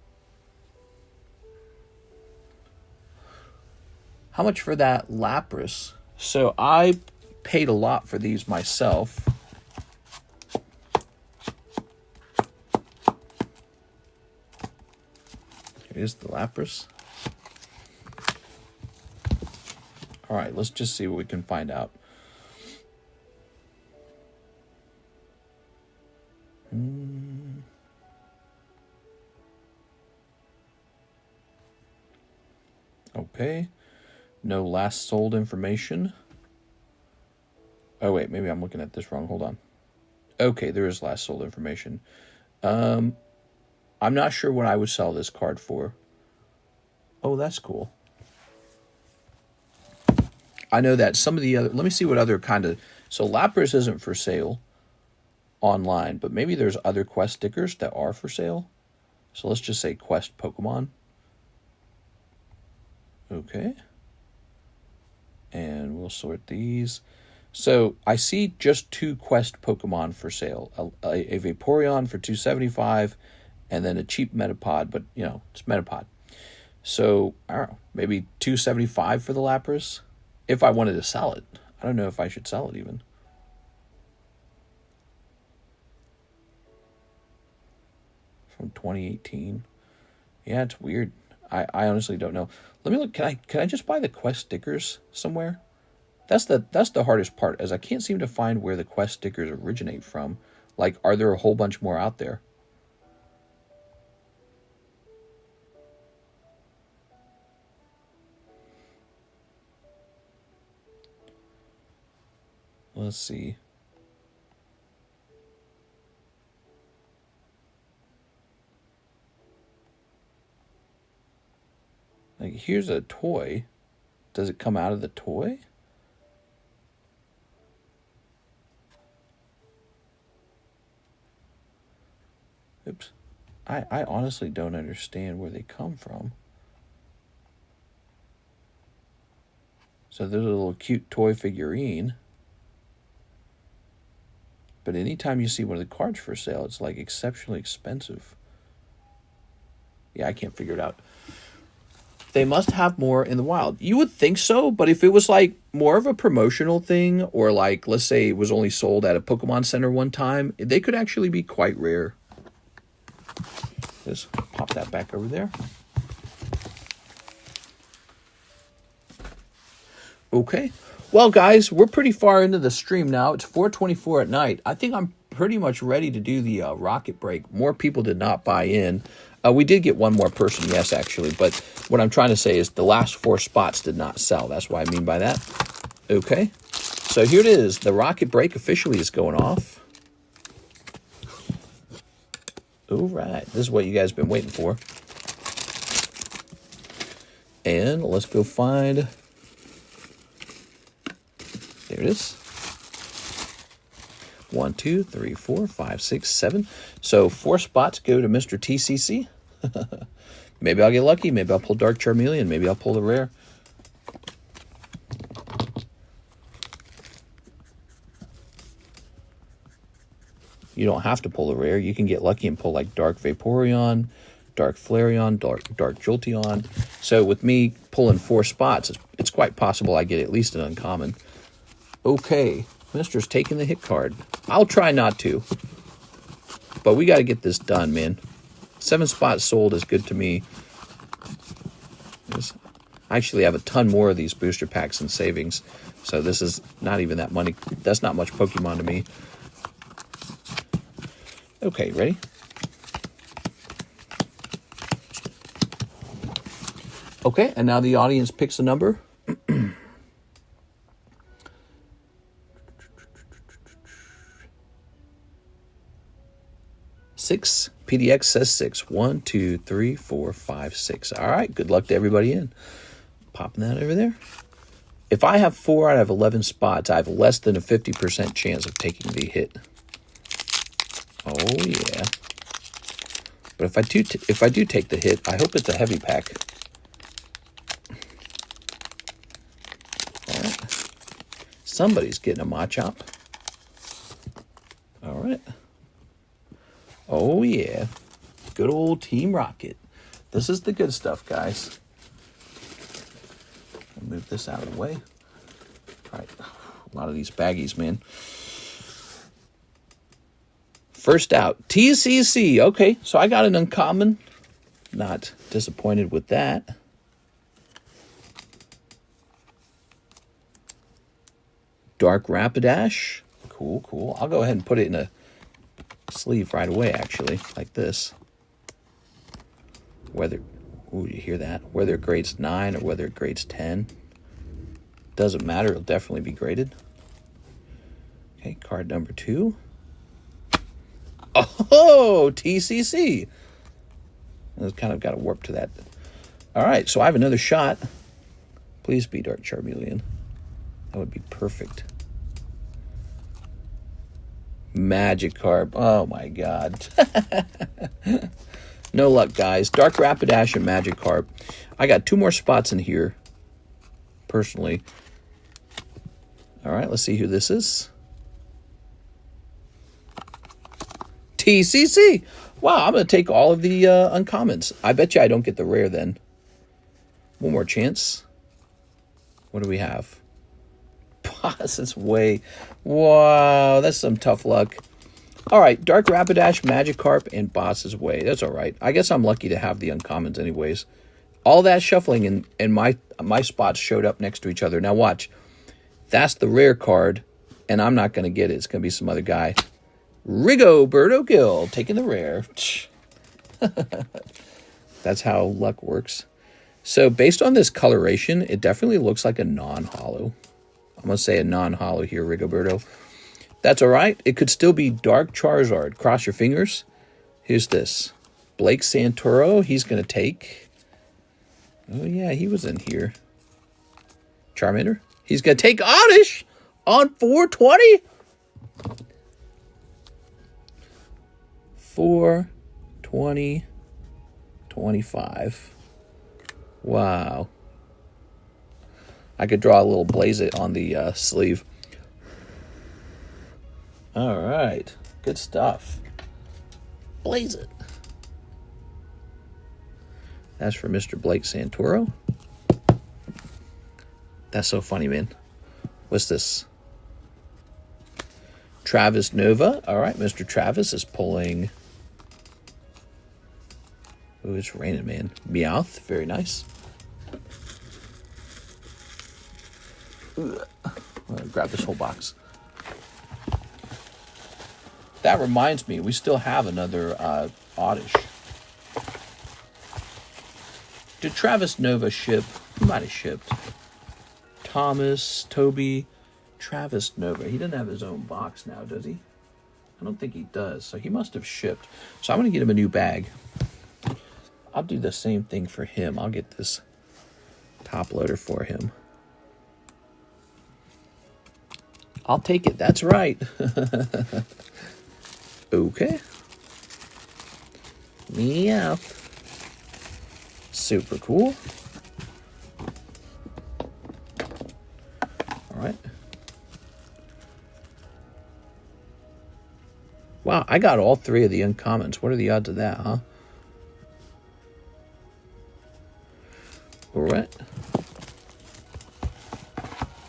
How much for that Lapras? So I paid a lot for these myself. Here's the Lapras. All right, let's just see what we can find out. Okay. No last sold information. Oh, wait, maybe I'm looking at this wrong. Hold on. Okay, there is last sold information. I'm not sure what I would sell this card for. Oh, that's cool. I know that some of the other... Let me see what other kind of... So Lapras isn't for sale online, but maybe there's other Quest stickers that are for sale. So let's just say Quest Pokemon. Okay. And we'll sort these. So I see just 2 Quest Pokemon for sale. A Vaporeon for $275 and then a cheap Metapod, but, you know, it's Metapod. So, I don't know, maybe $275 for the Lapras if I wanted to sell it. I don't know if I should sell it even. From 2018. Yeah, it's weird. I honestly don't know. Let me look. Can I just buy the Quest stickers somewhere? That's the hardest part, as I can't seem to find where the Quest stickers originate from. Like, are there a whole bunch more out there? Let's see. Like, here's a toy. Does it come out of the toy? Oops. I honestly don't understand where they come from. So there's a little cute toy figurine. But anytime you see one of the cards for sale, it's like exceptionally expensive. Yeah, I can't figure it out. They must have more in the wild. You would think so, but if it was like more of a promotional thing, or like, let's say it was only sold at a Pokemon Center one time, they could actually be quite rare. Just pop that back over there. Okay. Well, guys, we're pretty far into the stream now. It's 4:24 at night. I think I'm pretty much ready to do the rocket break. More people did not buy in. We did get one more person, yes, actually. But what I'm trying to say is the last 4 spots did not sell. That's what I mean by that. Okay. So here it is. The rocket break officially is going off. All right. This is what you guys have been waiting for. And let's go find... There it is. 1, 2, 3, 4, 5, 6, 7. So 4 spots go to Mr. TCC. Maybe I'll get lucky. Maybe I'll pull Dark Charmeleon. Maybe I'll pull the rare. You don't have to pull the rare. You can get lucky and pull like Dark Vaporeon, Dark Flareon, Dark Jolteon. So with me pulling 4 spots, it's quite possible I get at least an uncommon. Okay, Mister's taking the hit card. I'll try not to. But we got to get this done, man. 7 spots sold is good to me. I actually have a ton more of these booster packs and savings. So this is not even that money. That's not much Pokemon to me. Okay, ready? Okay, and now the audience picks a number. 6. PDX says 6. 1, 2, 3, 4, 5, 6. All right, good luck to everybody in. Popping that over there. If I have 4 out of 11 spots, I have less than a 50% chance of taking the hit. Oh, yeah. But if I do take the hit, I hope it's a heavy pack. All right. Somebody's getting a Machop. All right. Oh, yeah. Good old Team Rocket. This is the good stuff, guys. I'll move this out of the way. All right. A lot of these baggies, man. First out, TCC. Okay, so I got an uncommon. Not disappointed with that. Dark Rapidash. Cool, cool. I'll go ahead and put it in a sleeve right away, actually, like this. Whether, ooh, you hear that? Whether it grades 9 or whether it grades 10. Doesn't matter, it'll definitely be graded. Okay, card number 2. Oh, TCC. It's kind of got a warp to that. All right, so I have another shot. Please be Dark Charmeleon. That would be perfect. Magikarp. Oh, my God. No luck, guys. Dark Rapidash and Magikarp. I got 2 more spots in here, personally. All right, let's see who this is. TCC. Wow, I'm going to take all of the uncommons. I bet you I don't get the rare then. One more chance. What do we have? Boss is way... Wow, that's some tough luck. All right, Dark Rapidash, Magikarp, and Boss's Way. That's all right. I guess I'm lucky to have the uncommons anyways. All that shuffling and my spots showed up next to each other. Now watch. That's the rare card, and I'm not going to get it. It's going to be some other guy. Rigoberto Gil, taking the rare. That's how luck works. So based on this coloration, it definitely looks like a non-holo. I'm going to say a non-holo here, Rigoberto. That's all right. It could still be Dark Charizard. Cross your fingers. Here's this. Blake Santoro, he's going to take... Oh, yeah, he was in here. Charmander. He's going to take Oddish on 420. 420, 25. Wow. I could draw a little blaze it on the sleeve. All right. Good stuff. Blaze it. That's for Mr. Blake Santoro. That's so funny, man. What's this? Travis Nova. All right, Mr. Travis is pulling... Oh, it's raining, man. Meowth. Very nice. I'm gonna grab this whole box. That reminds me, we still have another Oddish. Did Travis Nova ship? He might have shipped. Thomas, Toby, Travis Nova. He doesn't have his own box now, does he? I don't think he does. So he must have shipped. So I'm going to get him a new bag. I'll do the same thing for him. I'll get this top loader for him. I'll take it. That's right. Okay. Yeah. Super cool. All right. Wow, I got all 3 of the uncommons. What are the odds of that, huh? All right.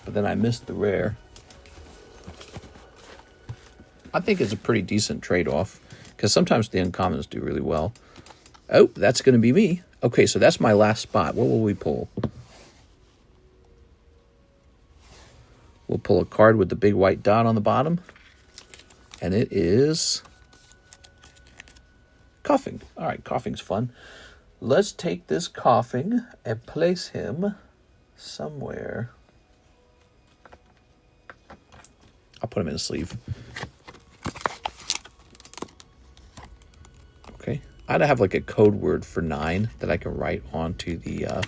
But then I missed the rare. I think it's a pretty decent trade-off because sometimes the uncommons do really well. Oh, that's going to be me. Okay, so that's my last spot. What will we pull? We'll pull a card with the big white dot on the bottom. And it is Coughing. All right, Coughing's fun. Let's take this Coughing and place him somewhere. I'll put him in a sleeve. Okay. I'd have like a code word for 9 that I can write onto the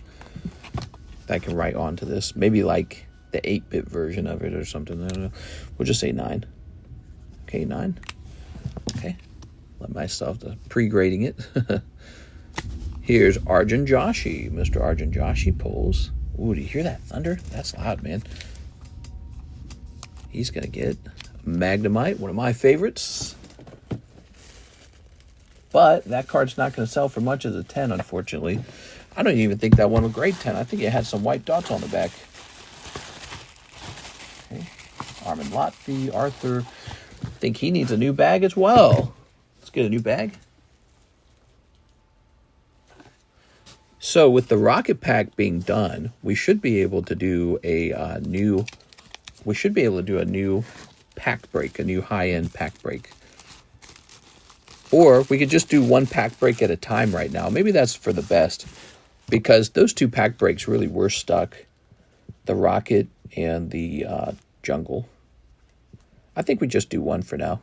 this. Maybe like the 8-bit version of it or something. I don't know. We'll just say 9. Okay, 9. Okay. Let myself pre-grading it. Here's Arjun Joshi. Mr. Arjun Joshi pulls. Ooh, do you hear that thunder? That's loud, man. He's going to get Magnemite, one of my favorites. But that card's not going to sell for much as a 10, unfortunately. I don't even think that one will grade 10. I think it had some white dots on the back. Okay. Armin Lotfi, Arthur. I think he needs a new bag as well. Let's get a new bag. So with the Rocket Pack being done, we should be able to do a new we should be able to do a new pack break, a new high-end pack break. Or we could just do one pack break at a time right now. Maybe that's for the best, because those two pack breaks really were stuck. The Rocket and the Jungle. I think we just do one for now.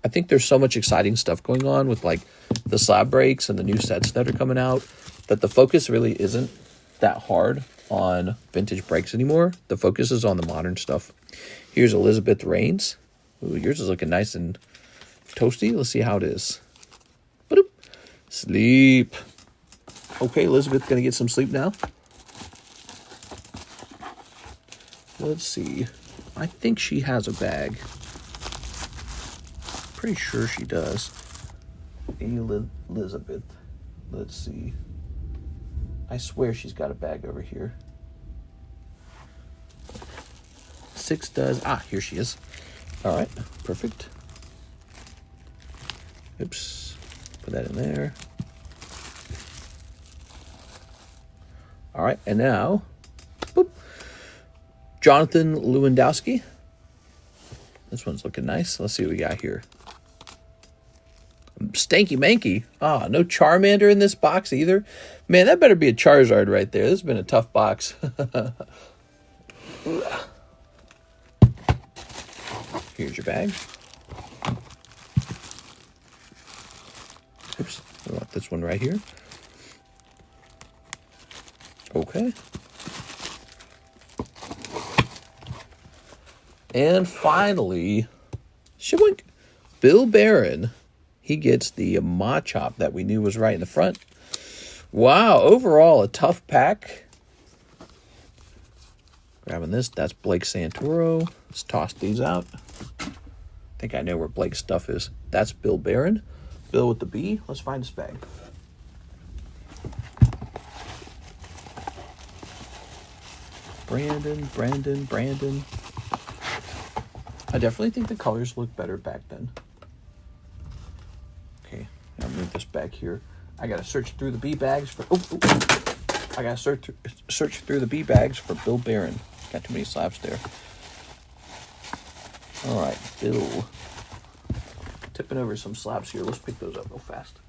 I think there's so much exciting stuff going on with like the slab breaks and the new sets that are coming out that the focus really isn't that hard on vintage breaks anymore. The focus is on the modern stuff. Here's Elizabeth Reigns. Ooh, yours is looking nice and toasty. Let's see how it is. Ba-doop. Sleep. Okay, Elizabeth gonna get some sleep now. Let's see. I think she has a bag. Pretty sure she does. Elizabeth. Let's see. I swear she's got a bag over here. 6 does. Ah, here she is. All right, perfect. Oops, put that in there. All right, and now, boop, Jonathan Lewandowski. This one's looking nice. Let's see what we got here. Stanky Manky. Ah, no Charmander in this box either. Man, that better be a Charizard right there. This has been a tough box. Here's your bag. Oops, I want this one right here. Okay. And finally, shibwink, Bill Barron. He gets the Machop that we knew was right in the front. Wow, overall a tough pack. Grabbing this, that's Blake Santoro. Let's toss these out. I think I know where Blake's stuff is. That's Bill Barron. Bill with the B. Let's find this bag. Brandon. I definitely think the colors look better back then. Okay, I'll move this back here. I gotta search through the B bags for. I gotta search through the B bags for Bill Barron. Got too many slabs there. All right, Bill. Tipping over some slabs here. Let's pick those up real fast.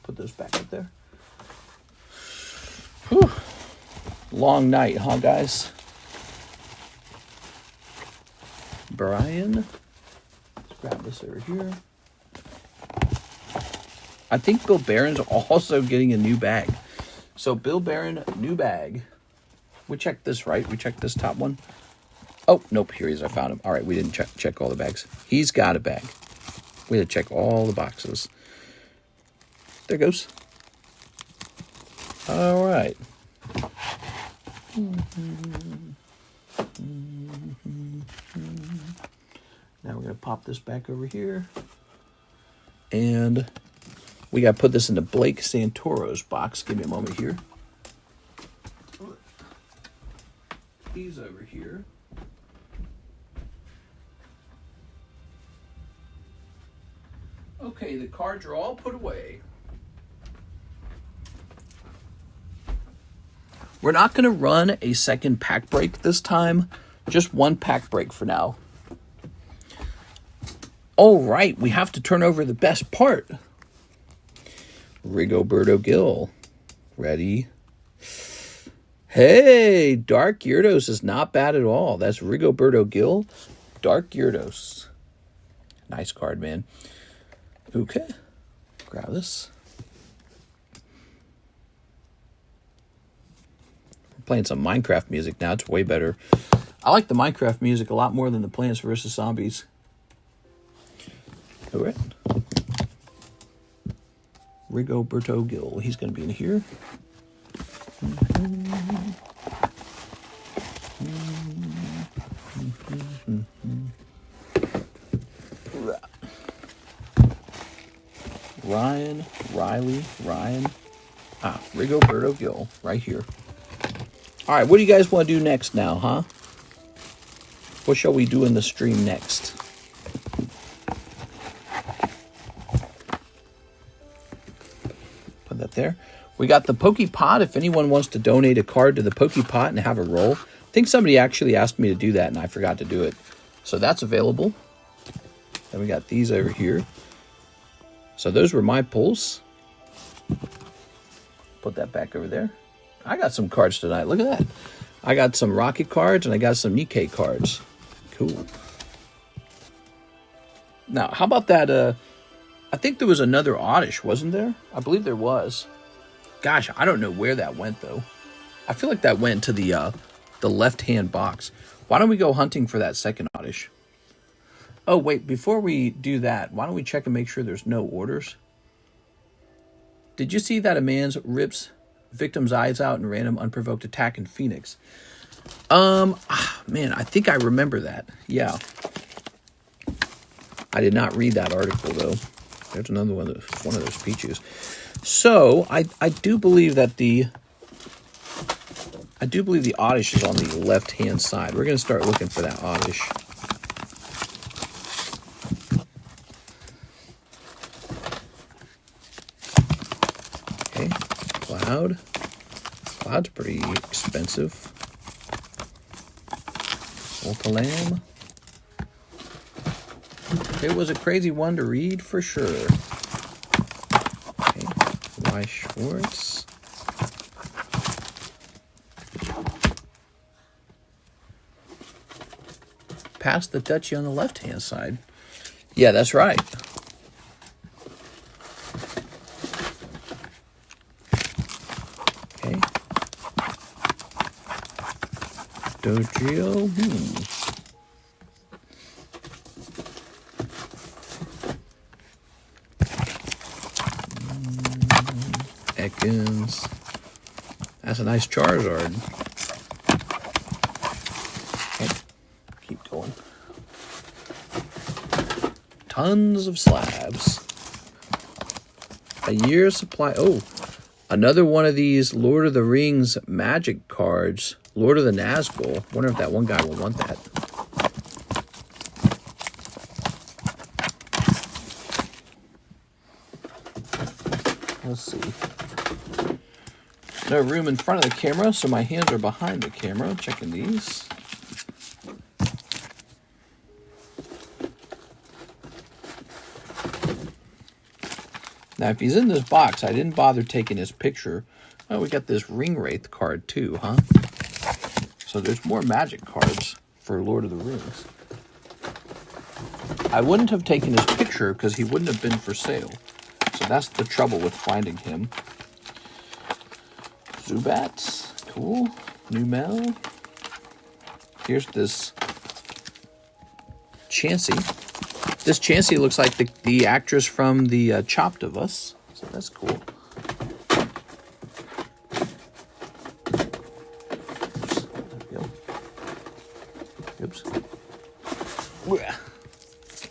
Put those back up there. Whew. Long night, huh, guys? Brian. Let's grab this over here. I think Bill Barron's also getting a new bag. So Bill Barron, new bag. We checked this, right? We checked this top one. Oh, nope, here he is. I found him. All right, we didn't check all the bags. He's got a bag. We had to check all the boxes. There goes. All right. Now we're going to pop this back over here. And we got to put this into Blake Santoro's box. Give me a moment here. He's over here. Okay, the cards are all put away. We're not going to run a second pack break this time. Just one pack break for now. All right, we have to turn over the best part. Rigoberto Gil. Ready? Hey, Dark Gyarados is not bad at all. That's Rigoberto Gil. Dark Gyarados. Nice card, man. Okay. Grab this. We're playing some Minecraft music now. It's way better. I like the Minecraft music a lot more than the Plants vs. Zombies. All right. Rigoberto Gil. He's going to be in here. Ryan. Rigoberto Gil, right here. All right, what do you guys want to do next now, huh? What shall we do in the stream next? Put that there. We got the Pokepot. If anyone wants to donate a card to the Pokepot and have a roll. I think somebody actually asked me to do that, and I forgot to do it. So that's available. Then we got these over here. So those were my pulls. Put that back over there. I got some cards tonight. Look at that. I got some Rocket cards, and I got some Nikkei cards. Cool. Now, how about that? I think there was another oddish, wasn't there? I believe there was. Gosh, I don't know where that went, though. I feel like that went to the left-hand box. Why don't we go hunting for that second oddish? Oh, wait, before we do that, why don't we check and make sure there's no orders? Did you see that a man rips victim's eyes out in random unprovoked attack in Phoenix? Man, I think I remember that. Yeah. I did not read that article, though. There's another one of those peaches. So, I do believe that the oddish is on the left-hand side. We're going to start looking for that oddish. Okay, Cloud. Cloud's pretty expensive. Ultalam. It was a crazy one to read for sure. Okay, Weiss Schwartz. Past the Dutchie on the left-hand side. Yeah, that's right. Okay. Dojo. Ekans. That's a nice Charizard. Okay. Keep going. Tons of slabs. A year's supply. Oh, another one of these Lord of the Rings magic cards. Lord of the Nazgul. Wonder if that one guy will want that. Let's see. No room in front of the camera, so my hands are behind the camera. Checking these. Now, if he's in this box, I didn't bother taking his picture. Oh, we got this Ring Wraith card too, huh? So there's more magic cards for Lord of the Rings. I wouldn't have taken his picture because he wouldn't have been for sale. So that's the trouble with finding him. Zubats, cool. Numel. Here's this Chansey. This Chansey looks like the actress from the Chopped of Us. So that's cool. Oops.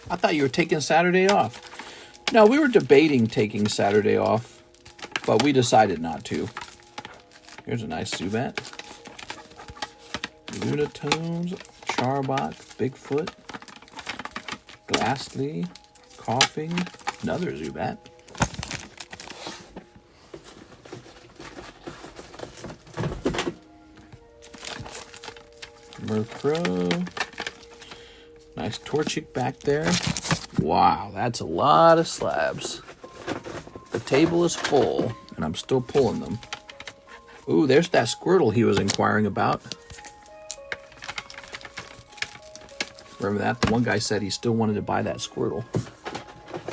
I thought you were taking Saturday off. No, we were debating taking Saturday off, but we decided not to. Here's a nice Zubat. Lunatones, Charbot, Bigfoot, Glassly, Coughing, another Zubat. Murkrow. Nice Torchic back there. Wow, that's a lot of slabs. The table is full, and I'm still pulling them. Ooh, there's that Squirtle he was inquiring about. Remember that? The one guy said he still wanted to buy that Squirtle.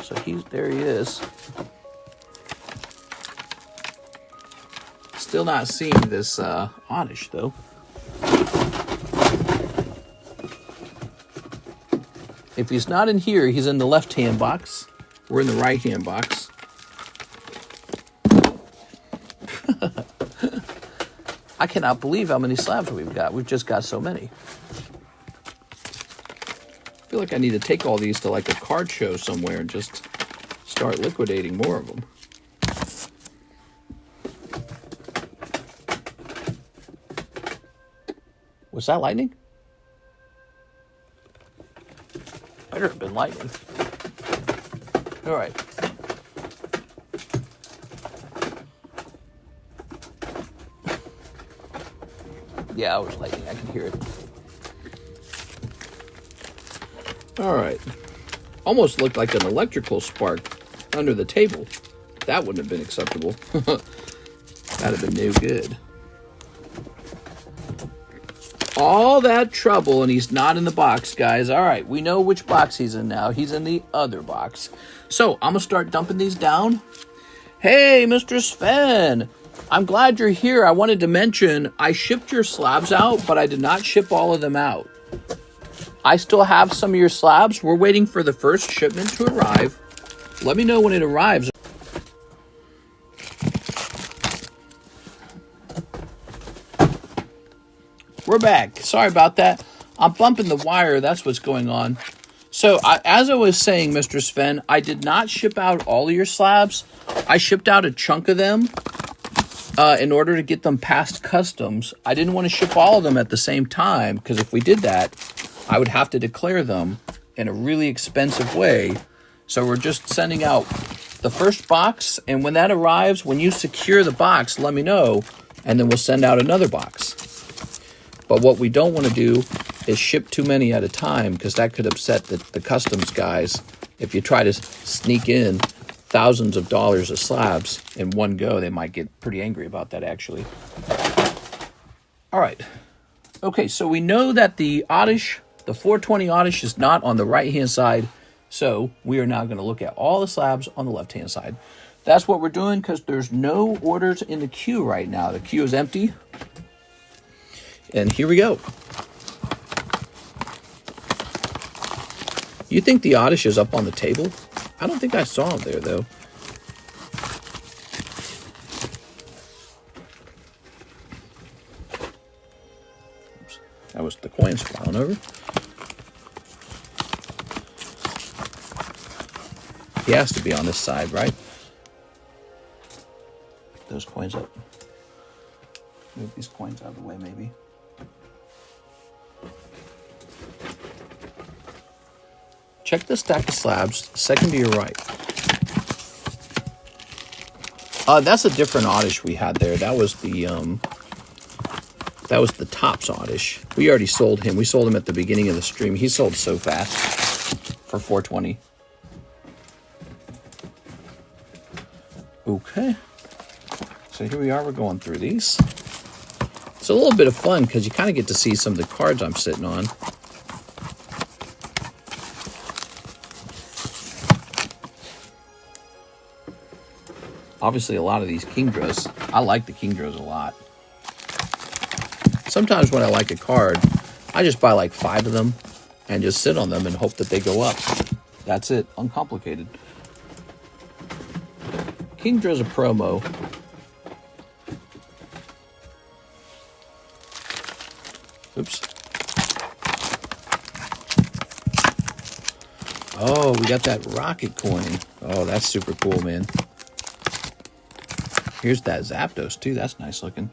So there he is. Still not seeing this oddish, though. If he's not in here, he's in the left-hand box. We're in the right-hand box. I cannot believe how many slabs we've got. We've just got so many. I feel like I need to take all these to like a card show somewhere and just start liquidating more of them. Was that lightning? Better have been lightning. All right. Yeah, it was lightning. I can hear it. All right. Almost looked like an electrical spark under the table. That wouldn't have been acceptable. That'd have been no good. All that trouble, and he's not in the box, guys. All right, we know which box he's in now. He's in the other box. So I'm going to start dumping these down. Hey, Mr. Sven. I'm glad you're here. I wanted to mention I shipped your slabs out, but I did not ship all of them out. I still have some of your slabs. We're waiting for the first shipment to arrive. Let me know when it arrives. We're back. Sorry about that. I'm bumping the wire. That's what's going on. So, as I was saying, Mr. Sven, I did not ship out all of your slabs. I shipped out a chunk of them in order to get them past customs. I didn't want to ship all of them at the same time, because if we did that, I would have to declare them in a really expensive way. So we're just sending out the first box, and when that arrives, when you secure the box, let me know, and then we'll send out another box. But what we don't want to do is ship too many at a time, because that could upset the customs guys. If you try to sneak in thousands of dollars of slabs in one go, they might get pretty angry about that, actually. All right. Okay, so we know that the Oddish, the 420 Oddish, is not on the right-hand side, so we are now going to look at all the slabs on the left-hand side. That's what we're doing because there's no orders in the queue right now. The queue is empty. And here we go. You think the Oddish is up on the table? I don't think I saw him there, though. Oops. That was the coins flying over. He has to be on this side, right? Pick those coins up. Move these coins out of the way, maybe. Check the stack of slabs, second to your right. That's a different Oddish we had there. That was the Tops Oddish. We already sold him. We sold him at the beginning of the stream. He sold so fast for 420. Okay. So here we are. We're going through these. It's a little bit of fun because you kind of get to see some of the cards I'm sitting on. Obviously, a lot of these Kingdras, I like the Kingdras a lot. Sometimes when I like a card, I just buy like 5 of them and just sit on them and hope that they go up. That's it, uncomplicated. Kingdra's a promo. Oops. Oh, we got that rocket coin. Oh, that's super cool, man. Here's that Zapdos, too. That's nice looking.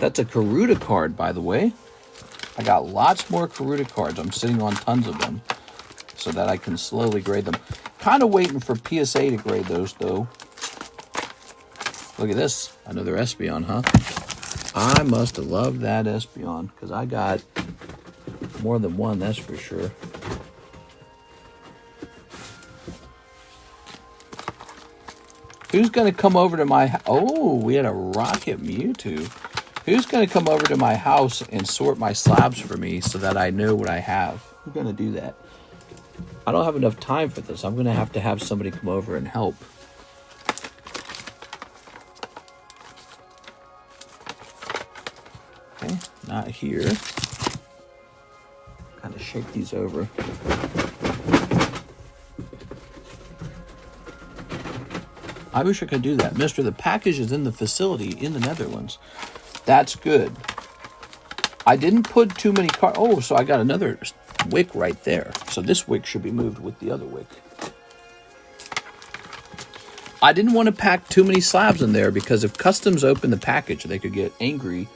That's a Karuta card, by the way. I got lots more Karuta cards. I'm sitting on tons of them so that I can slowly grade them. Kind of waiting for PSA to grade those, though. Look at this. Another Espeon, huh? I must have loved that Espeon because I got more than one, that's for sure. Who's going to come over to my... Oh, we had a Rocket Mewtwo. Who's going to come over to my house and sort my slabs for me so that I know what I have? Who's going to do that? I don't have enough time for this. I'm going to have somebody come over and help. Okay, not here. Kind of shake these over. I wish I could do that. Mister, the package is in the facility in the Netherlands. That's good. I didn't put too many cards. Oh, so I got another wick right there. So this wick should be moved with the other wick. I didn't want to pack too many slabs in there because if customs open the package, they could get angry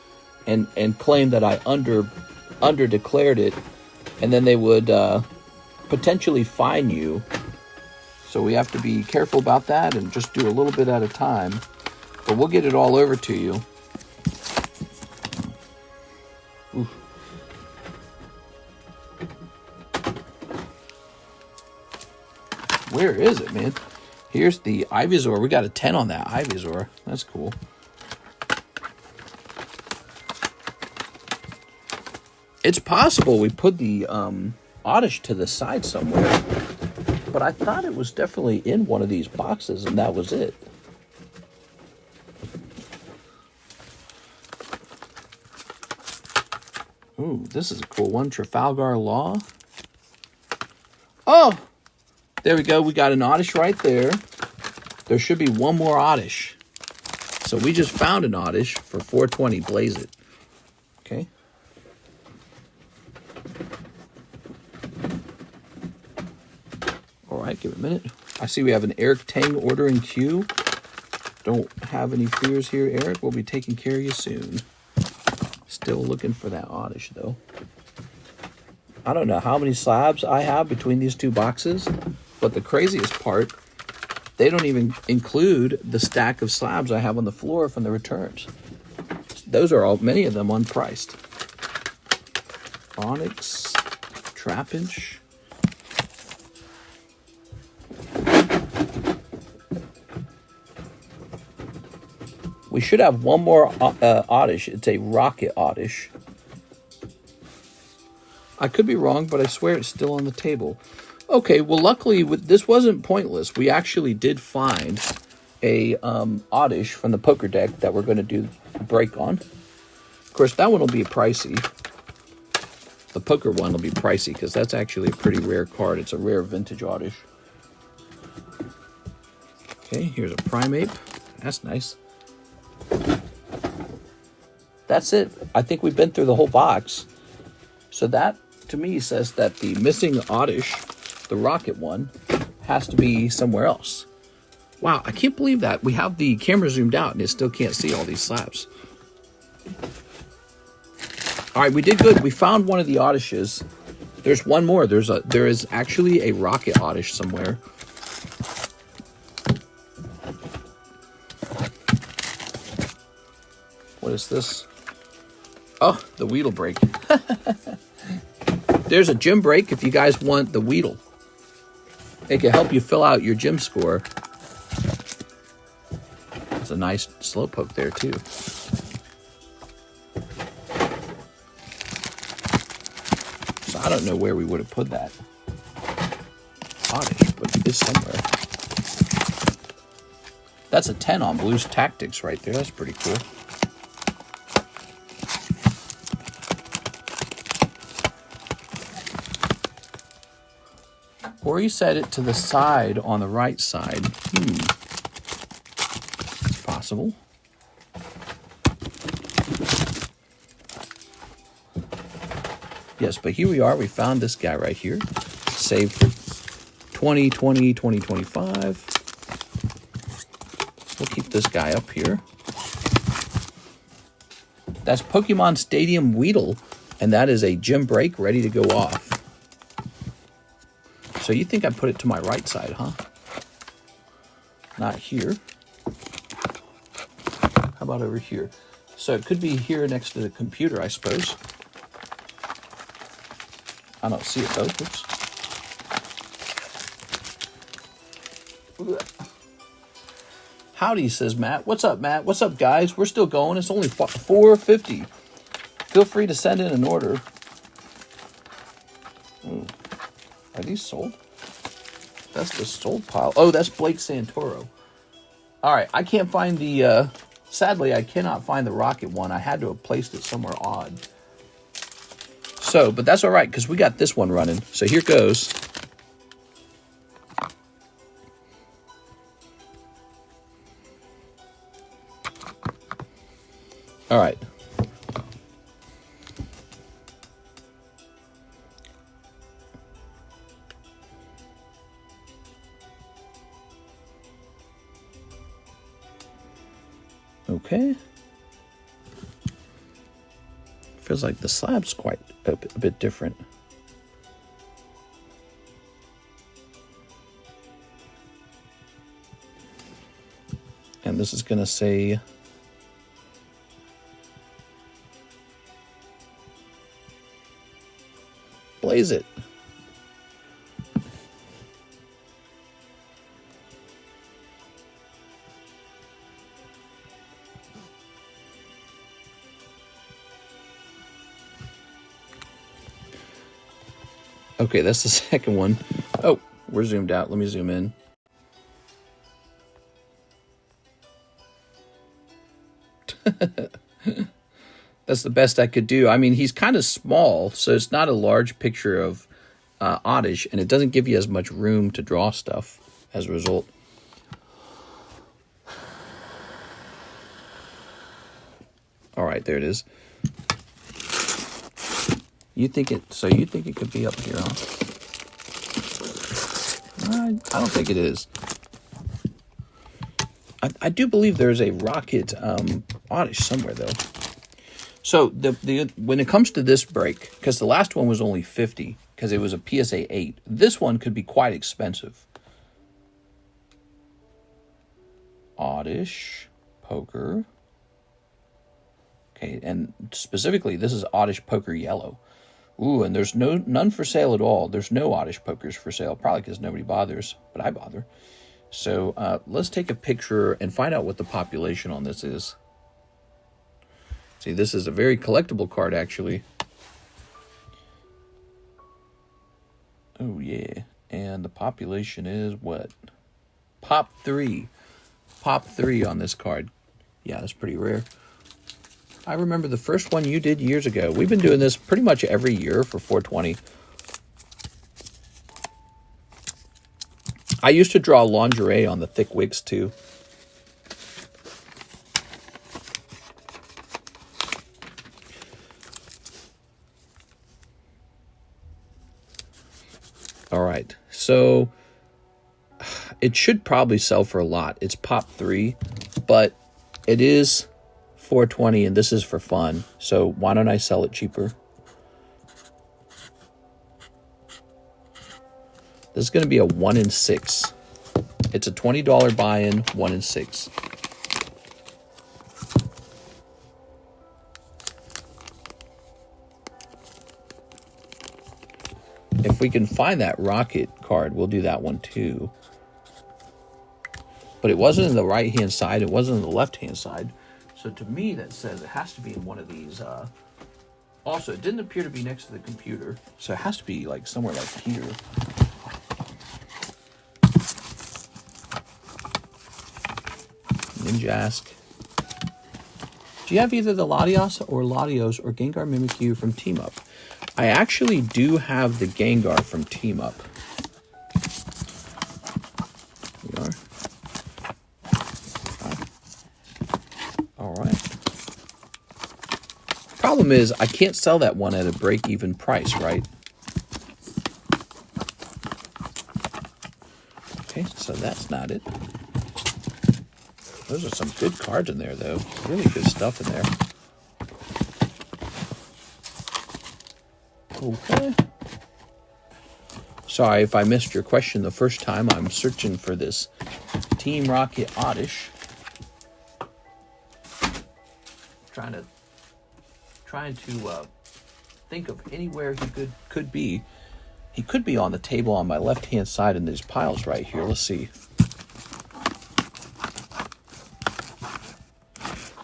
and claim that I under declared it, and then they would potentially fine you. So we have to be careful about that and just do a little bit at a time. But we'll get it all over to you. Where is it, man? Here's the Ivysaur. We got a 10 on that Ivysaur. That's cool. It's possible we put the Oddish to the side somewhere, but I thought it was definitely in one of these boxes, and that was it. Ooh, this is a cool one. Trafalgar Law. Oh, there we go. We got an Oddish right there. There should be one more Oddish. So we just found an Oddish for $4.20. Blaze it. Okay. All right, give it a minute. I see we have an Eric Tang order in queue. Don't have any fears here, Eric. We'll be taking care of you soon. Still looking for that Oddish, though. I don't know how many slabs I have between these two boxes, but the craziest part, they don't even include the stack of slabs I have on the floor from the returns. Those are all, many of them unpriced. Onyx, Trapinch. We should have one more Oddish. It's a Rocket Oddish. I could be wrong, but I swear it's still on the table. Okay, well, luckily, this wasn't pointless. We actually did find a Oddish from the poker deck that we're going to do a break on. Of course, that one will be pricey. The poker one will be pricey because that's actually a pretty rare card. It's a rare vintage Oddish. Okay, here's a Primeape. That's nice. That's it. I think we've been through the whole box. So that, to me, says that the missing Oddish, the Rocket one, has to be somewhere else. Wow, I can't believe that. We have the camera zoomed out and it still can't see all these slabs. All right, we did good. We found one of the Oddishes. There's one more. There is actually a Rocket Oddish somewhere. What is this? Oh, the Weedle break. There's a gym break if you guys want the Weedle. It can help you fill out your gym score. It's a nice Slowpoke there, too. So I don't know where we would have put that Oddish, but it is somewhere. That's a 10 on Blues Tactics right there. That's pretty cool. Or you set it to the side on the right side. It's possible. Yes, but here we are. We found this guy right here. Saved for 2020, 2025. We'll keep this guy up here. That's Pokemon Stadium Weedle, and that is a gym break ready to go off. So you think I put it to my right side, huh? Not here. How about over here? So it could be here next to the computer, I suppose. I don't see it though. Oops. Howdy, says Matt. What's up, Matt? What's up, guys? We're still going. It's only $4.50. Feel free to send in an order. Ooh. Are these sold? That's the sold pile. Oh, that's Blake Santoro. All right, I can't find the... sadly, I cannot find the Rocket one. I had to have placed it somewhere odd. So, but that's all right, because we got this one running. So here goes. All right. Okay. Feels like the slab's quite a bit different. And this is going to say Blaze it. Okay, that's the second one. Oh, we're zoomed out. Let me zoom in. That's the best I could do. I mean, he's kind of small, so it's not a large picture of Oddish, and it doesn't give you as much room to draw stuff as a result. All right, there it is. You think it? So you think it could be up here, huh? I don't think it is. I do believe there's a rocket Oddish somewhere though. So when it comes to this break, because the last one was only 50, because it was a PSA 8, this one could be quite expensive. Oddish Poker. Okay, and specifically, this is Oddish Poker Yellow. Ooh, and there's none for sale at all. There's no Oddish Pokers for sale, probably because nobody bothers, but I bother. So let's take a picture and find out what the population on this is. See, this is a very collectible card, actually. Oh, yeah. And the population is what? Pop 3. Pop 3 on this card. Yeah, that's pretty rare. I remember the first one you did years ago. We've been doing this pretty much every year for 420. I used to draw lingerie on the thick wigs, too. All right, so it should probably sell for a lot. It's Pop 3, but it is 420 and this is for fun. So why don't I sell it cheaper? This is going to be a 1 in 6. It's a $20 buy-in, 1 in 6. If we can find that rocket card, we'll do that one too. But it wasn't in the right-hand side. It wasn't in the left-hand side. So to me, that says it has to be in one of these. Also, it didn't appear to be next to the computer. So it has to be like somewhere like here. Ninjask. Do you have either the Latios or Gengar Mimikyu from Team Up? I actually do have the Gengar from Team Up. Here we are. All right. Problem is, I can't sell that one at a break-even price, right? Okay, so that's not it. Those are some good cards in there, though. Really good stuff in there. Okay. Sorry if I missed your question the first time. I'm searching for this Team Rocket Oddish. Trying to think of anywhere he could be. He could be on the table on my left-hand side in these piles right here. Let's see.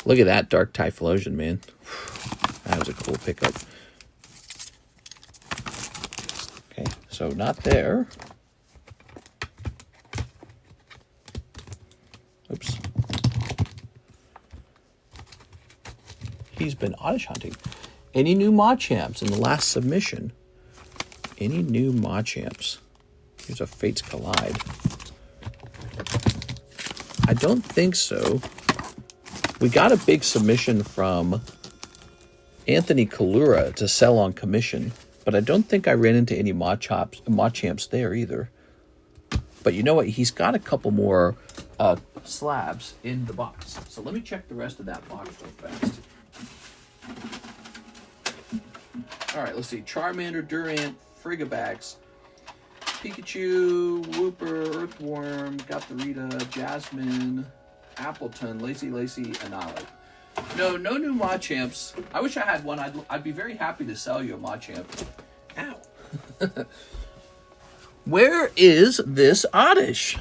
Look at that Dark Typhlosion, man. That was a cool pickup. Okay, so not there. Oops. He's been Oddish hunting. Any new Machamps in the last submission? Any new Machamps? Here's a Fates Collide. I don't think so. We got a big submission from Anthony Kalura to sell on commission, but I don't think I ran into any Machamps there either. But you know what? He's got a couple more slabs in the box. So let me check the rest of that box real fast. All right, let's see. Charmander, Durant, Frigibax, Pikachu, Wooper, Earthworm, Gothorita, Jasmine, Appleton, Lacy, Annihilate. No new Machamps. I wish I had one. I'd be very happy to sell you a Machamp. Ow. Where is this Oddish?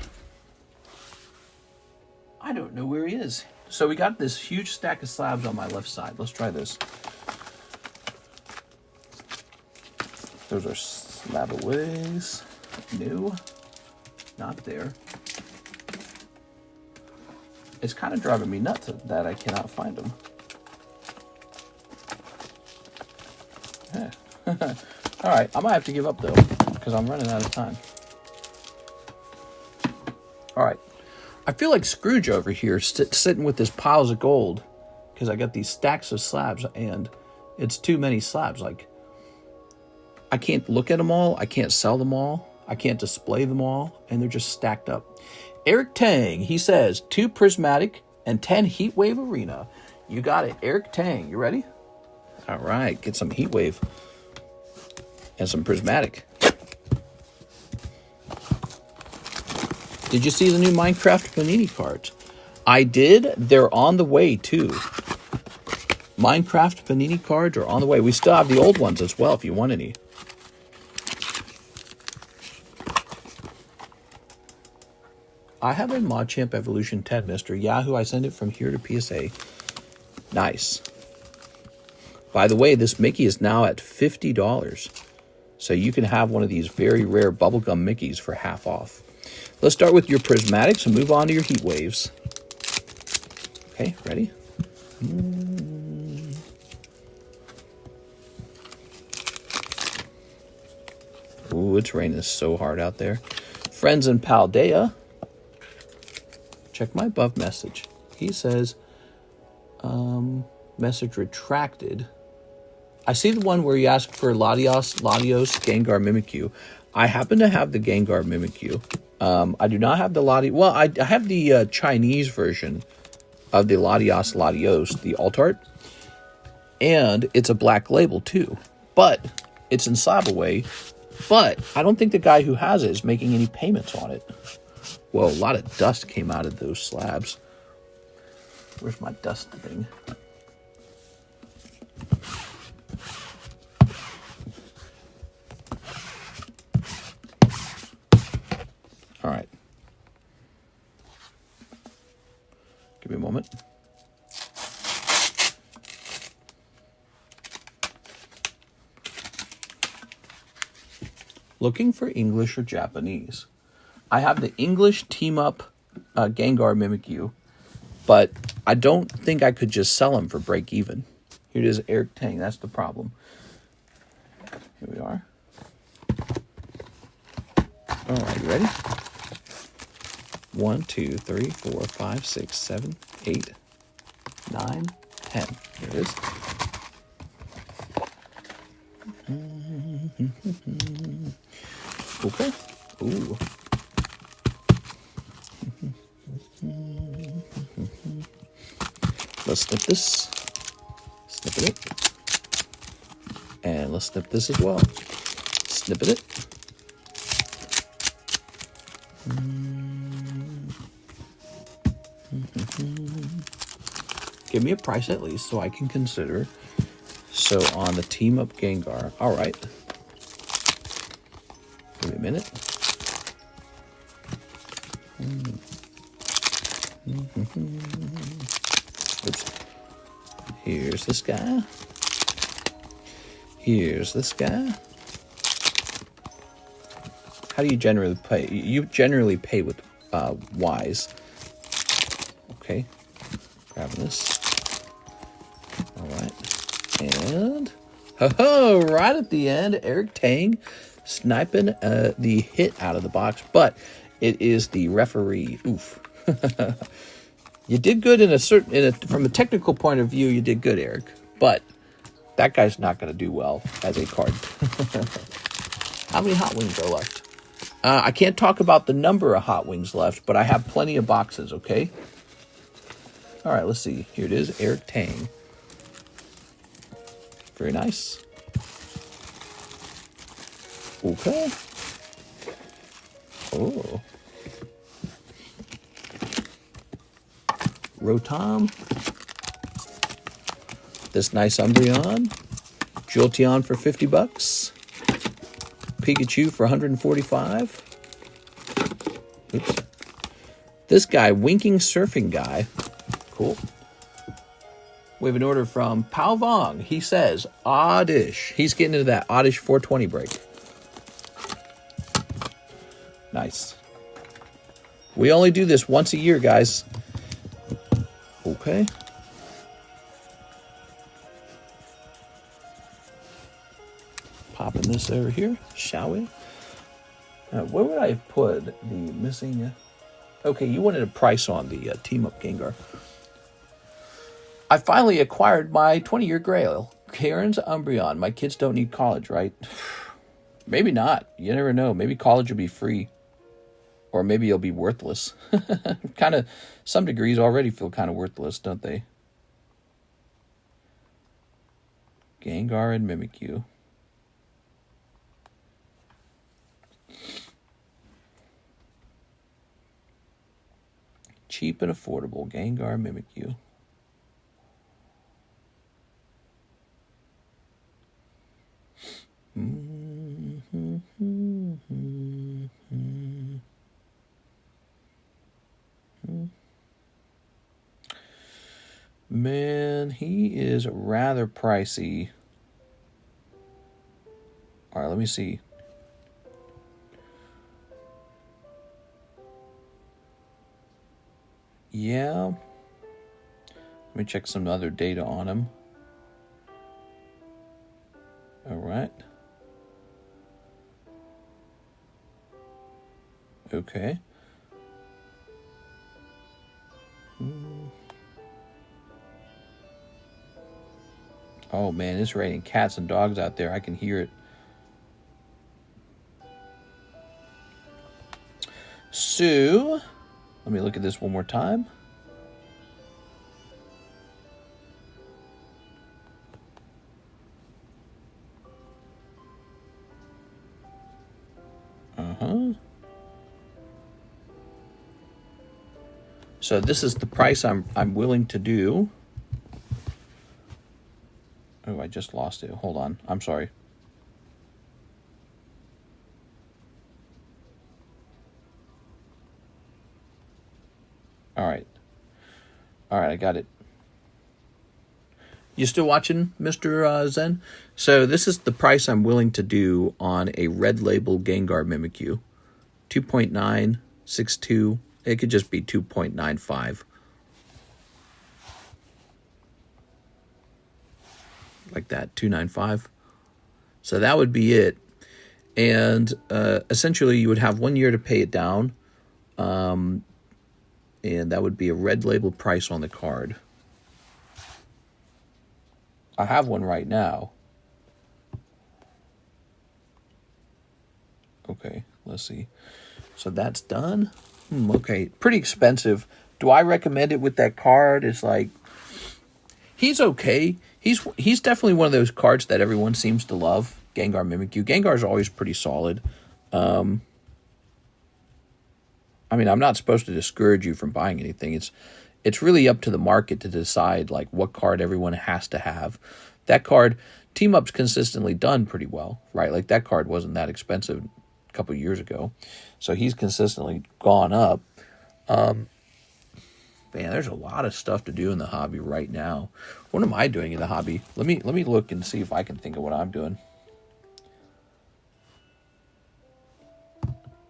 I don't know where he is. So we got this huge stack of slabs on my left side. Let's try this. Those are Slab of Weiss. New. Not there. It's kind of driving me nuts that I cannot find them. All right, I might have to give up, though, because I'm running out of time. All right. I feel like Scrooge over here sitting with his piles of gold because I got these stacks of slabs, and it's too many slabs. Like, I can't look at them all. I can't sell them all. I can't display them all, and they're just stacked up. Eric Tang, he says, 2 prismatic and 10 heatwave arena. You got it, Eric Tang. You ready? All right, get some heatwave and some prismatic. Did you see the new Minecraft Panini cards? I did. They're on the way, too. Minecraft Panini cards are on the way. We still have the old ones as well, if you want any. I have a ModChamp Evolution 10, Mr. Yahoo. I send it from here to PSA. Nice. By the way, this Mickey is now at $50. So you can have one of these very rare bubblegum Mickeys for half off. Let's start with your prismatics and move on to your heat waves. Okay, ready? Ooh, it's raining so hard out there. Friends in Paldea. Check my above message. He says, message retracted. I see the one where you ask for Latios, Gengar, Mimikyu. I happen to have the Gengar Mimikyu. I do not have the Latios. Well, I have the Chinese version of the Latios, the alt art. And it's a black label too. But it's in slab away. But I don't think the guy who has it is making any payments on it. Whoa, a lot of dust came out of those slabs. Where's my dust thing? All right. Give me a moment. Looking for English or Japanese. I have the English team-up Gengar Mimikyu, but I don't think I could just sell them for break-even. Here it is, Eric Tang. That's the problem. Here we are. All right, you ready? 1, 2, 3, 4, 5, 6, 7, 8, 9, 10. Here it is. Okay. Ooh. Let's snip this. Snip it. And let's snip this as well. Snip it. Give me a price at least so I can consider. So on the team up Gengar. All right. Give me a minute. Oops. Here's this guy. Here's this guy. How do you generally pay? You generally pay with Weiss. Okay. Grabbing this. All right. And ho-ho, right at the end, Eric Tang sniping the hit out of the box, but it is the referee. Oof. You did good from a technical point of view, you did good, Eric, but that guy's not going to do well as a card. How many Hot Wings are left? I can't talk about the number of Hot Wings left, but I have plenty of boxes, okay? All right, let's see. Here it is, Eric Tang. Very nice. Okay. Oh. Rotom. This nice Umbreon. Jolteon for $50. Pikachu for 145. Oops. This guy, Winking Surfing Guy. Cool. We have an order from Pao Vong. He says, Oddish. He's getting into that Oddish 420 break. We only do this once a year, guys. Okay. Popping this over here, shall we? Where would I put the missing... Okay, you wanted a price on the team-up Gengar. I finally acquired my 20-year grail, Karen's Umbreon. My kids don't need college, right? Maybe not. You never know. Maybe college will be free. Or maybe it'll be worthless. Kind of, some degrees already feel kind of worthless, don't they? Gengar and Mimikyu. Cheap and affordable. Gengar, Mimikyu. Man, he is rather pricey. All right, let me see. Yeah. Let me check some other data on him. All right. Okay. Oh man, it's raining cats and dogs out there. I can hear it. So, let me look at this one more time. So this is the price I'm willing to do. Oh, I just lost it. Hold on. I'm sorry. All right. All right, I got it. You still watching, Mr. Zen? So this is the price I'm willing to do on a red label Gengar Mimikyu. 2.962. It could just be 2.95. Like that, 295. So that would be it. And essentially you would have 1 year to pay it down. And that would be a red label price on the card. I have one right now. Okay, let's see. So that's done. Okay, pretty expensive. Do I recommend it with that card? It's like, he's okay. He's definitely one of those cards that everyone seems to love. Gengar Mimikyu. Gengar's always pretty solid. I mean, I'm not supposed to discourage you from buying anything. It's really up to the market to decide like what card everyone has to have. That card, Team Up's consistently done pretty well, right? Like that card wasn't that expensive a couple of years ago. So he's consistently gone up. Man, there's a lot of stuff to do in the hobby right now. What am I doing in the hobby? Let me look and see if I can think of what I'm doing.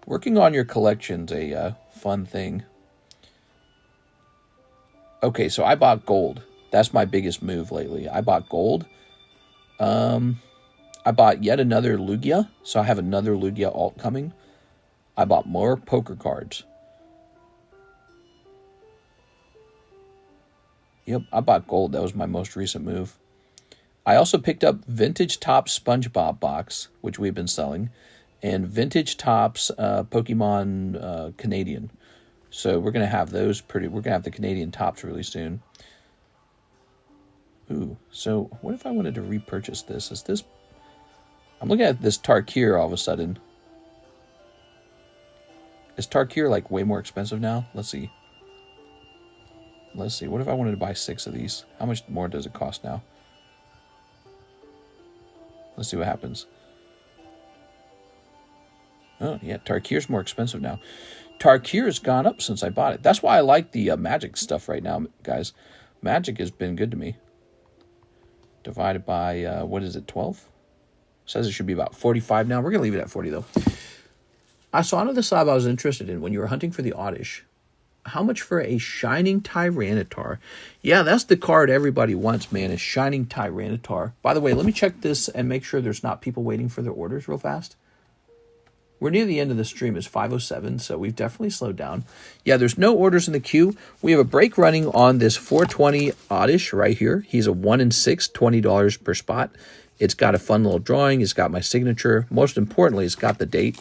Working on your collection's a fun thing. Okay, so I bought gold. That's my biggest move lately. I bought gold. I bought yet another Lugia, so I have another Lugia alt coming. I bought more poker cards. Yep, I bought gold. That was my most recent move. I also picked up Vintage Topps SpongeBob box, which we've been selling, and Vintage Topps Pokemon Canadian. So we're gonna have those we're gonna have the Canadian Topps really soon. Ooh, so what if I wanted to repurchase this? Is this? I'm looking at this Tarkir all of a sudden. Is Tarkir like way more expensive now? Let's see. Let's see. What if I wanted to buy 6 of these? How much more does it cost now? Let's see what happens. Oh, yeah. Tarkir's more expensive now. Tarkir's gone up since I bought it. That's why I like the Magic stuff right now, guys. Magic has been good to me. Divided by, what is it, 12? Says it should be about 45 now. We're going to leave it at 40, though. I saw another slab I was interested in when you were hunting for the Oddish. How much for a Shining Tyranitar? Yeah, that's the card everybody wants, man, is Shining Tyranitar. By the way, let me check this and make sure there's not people waiting for their orders real fast. We're near the end of the stream. It's 5:07, so we've definitely slowed down. Yeah, there's no orders in the queue. We have a break running on this 420 Oddish right here. He's a 1 in 6, $20 per spot. It's got a fun little drawing. It's got my signature. Most importantly, it's got the date,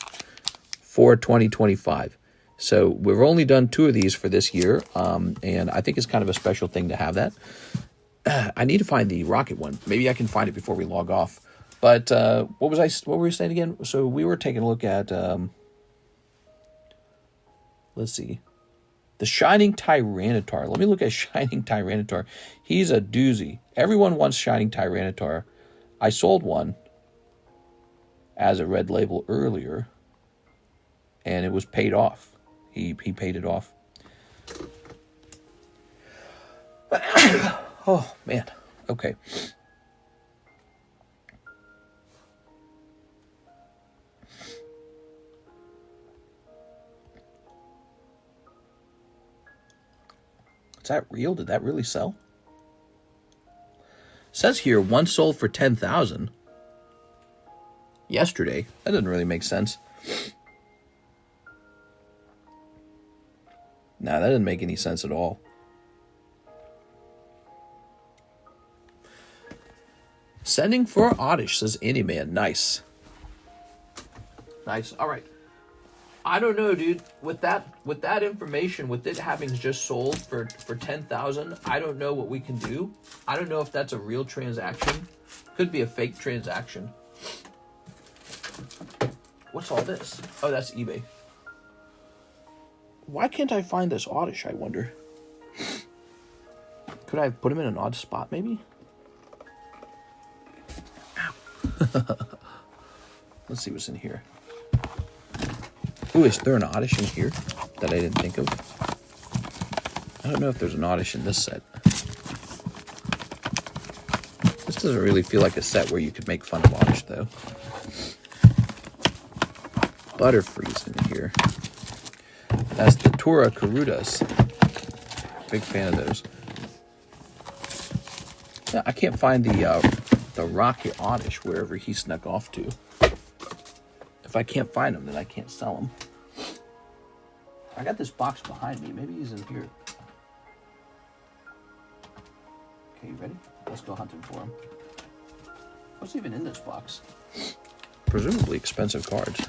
4/20/25. So we've only done 2 of these for this year, and I think it's kind of a special thing to have that. I need to find the rocket one. Maybe I can find it before we log off. But what were we saying again? So we were taking a look at, let's see, the Shining Tyranitar. Let me look at Shining Tyranitar. He's a doozy. Everyone wants Shining Tyranitar. I sold one as a red label earlier, and it was paid off. He paid it off. Oh, man. Okay. Is that real? Did that really sell? It says here one sold for $10,000 yesterday. That doesn't really make sense. Nah, that doesn't make any sense at all. Sending for Oddish, says Anyman. Nice. Nice. All right. I don't know, dude. With that information, with it having just sold for $10,000, I don't know what we can do. I don't know if that's a real transaction. Could be a fake transaction. What's all this? Oh, that's eBay. Why can't I find this Oddish, I wonder? Could I have put him in an odd spot, maybe? Ow. Let's see what's in here. Ooh, is there an Oddish in here that I didn't think of? I don't know if there's an Oddish in this set. This doesn't really feel like a set where you could make fun of Oddish, though. Butterfree's in here. That's the Tora Karutas. Big fan of those. Yeah, I can't find the Rocket Oddish wherever he snuck off to. If I can't find him, then I can't sell him. I got this box behind me. Maybe he's in here. Okay, you ready? Let's go hunting for him. What's even in this box? Presumably expensive cards.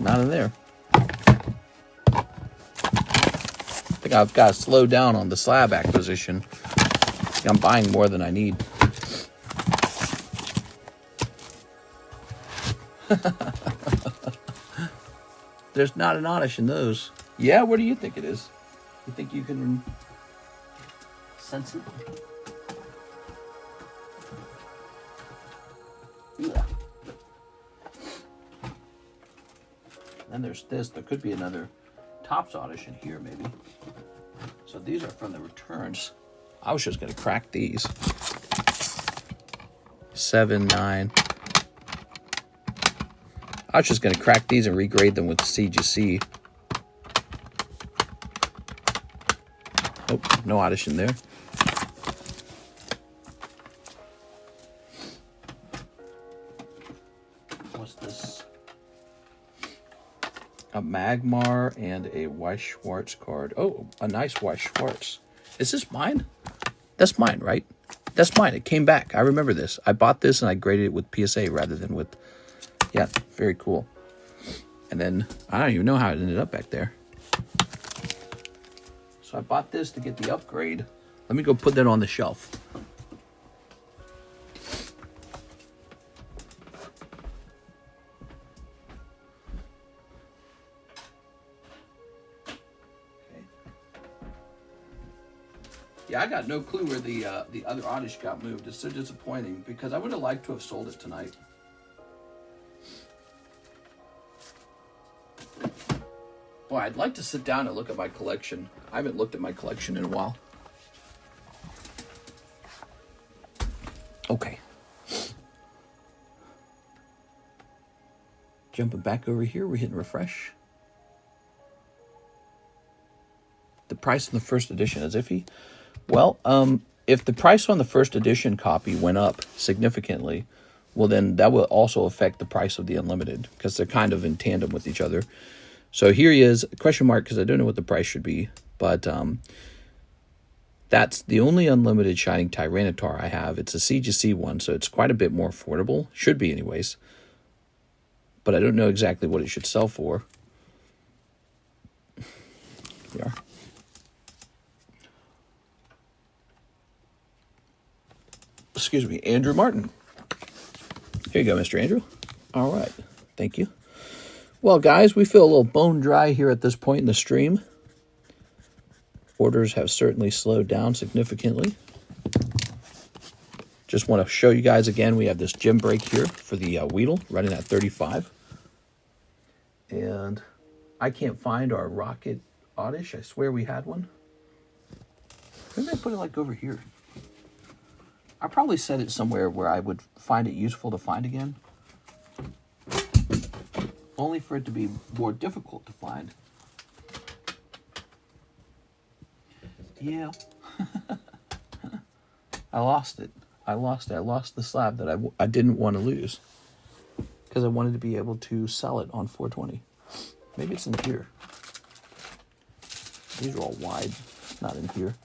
Not in there. I think I've got to slow down on the slab acquisition. I'm buying more than I need. There's not an Oddish in those. Yeah, what do you think it is? You think you can sense it? Yeah. Then there's this. There could be another Topps Oddish in here, maybe. So these are from the returns. I was just going to crack these. 7, 9. I was just going to crack these and regrade them with the CGC. Oh, no Oddish in there. What's this? A Magmar and a Weiss Schwartz card. Oh, a nice Weiss Schwartz. Is this mine? That's mine, right? That's mine. It came back. I remember this. I bought this and I graded it with PSA rather than with... Yeah, very cool. And then, I don't even know how it ended up back there. So I bought this to get the upgrade. Let me go put that on the shelf. Yeah, I got no clue where the other Oddish got moved. It's so disappointing because I would have liked to have sold it tonight. Boy, I'd like to sit down and look at my collection. I haven't looked at my collection in a while. Okay. Jumping back over here, we're hitting refresh. The price on the first edition is iffy. Well, if the price on the first edition copy went up significantly, well, then that will also affect the price of the unlimited, because they're kind of in tandem with each other. So here he is, question mark, because I don't know what the price should be, but that's the only unlimited Shining Tyranitar I have. It's a CGC one, so it's quite a bit more affordable. Should be anyways. But I don't know exactly what it should sell for. Here we are. Excuse me, Andrew Martin. Here you go, Mr. Andrew. All right, thank you. Well, guys, we feel a little bone dry here at this point in the stream. Orders have certainly slowed down significantly. Just want to show you guys again, we have this gym break here for the Weedle running at 35. And I can't find our Rocket Oddish. I swear we had one. Maybe I put it like over here. I probably set it somewhere where I would find it useful to find again. Only for it to be more difficult to find. Yeah. I lost it. I lost the slab that I didn't want to lose. Because I wanted to be able to sell it on 420. Maybe it's in here. These are all wide. Not in here.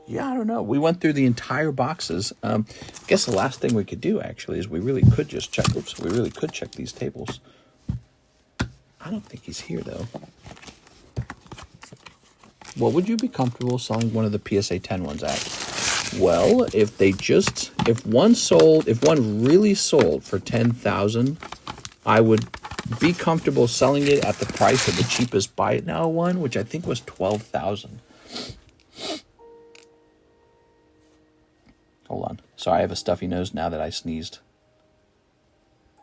Yeah, I don't know. We went through the entire boxes. I guess the last thing we could do, actually, is we really could just check. Oops, we really could check these tables. I don't think he's here, though. What would you be comfortable selling one of the PSA 10 ones at? Well, if one really sold for 10,000, I would be comfortable selling it at the price of the cheapest Buy It Now one, which I think was 12,000. Hold on. Sorry, I have a stuffy nose now that I sneezed.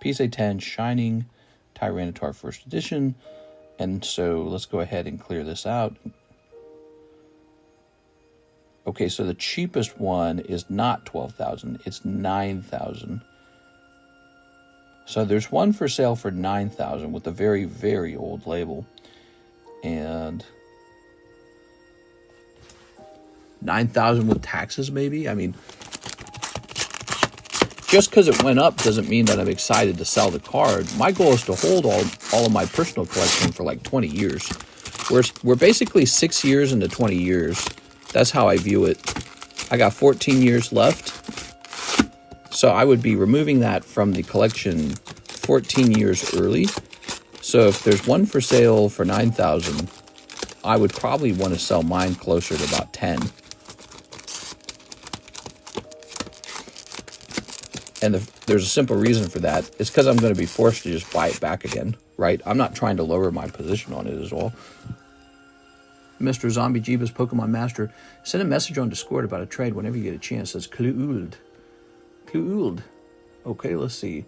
PSA 10 Shining Tyranitar First Edition. And so let's go ahead and clear this out. Okay, so the cheapest one is not 12,000. It's 9,000. So there's one for sale for 9,000 with a very, very old label. And 9,000 with taxes, maybe? I mean, just because it went up doesn't mean that I'm excited to sell the card. My goal is to hold all of my personal collection for like 20 years. We're basically 6 years into 20 years. That's how I view it. I got 14 years left. So I would be removing that from the collection 14 years early. So if there's one for sale for 9,000, I would probably want to sell mine closer to about 10. And there's a simple reason for that. It's because I'm going to be forced to just buy it back again, right? I'm not trying to lower my position on it as well. Mr. Zombie Jeebus Pokemon Master, send a message on Discord about a trade whenever you get a chance. It says Kluuld. Kluuld. Okay, let's see.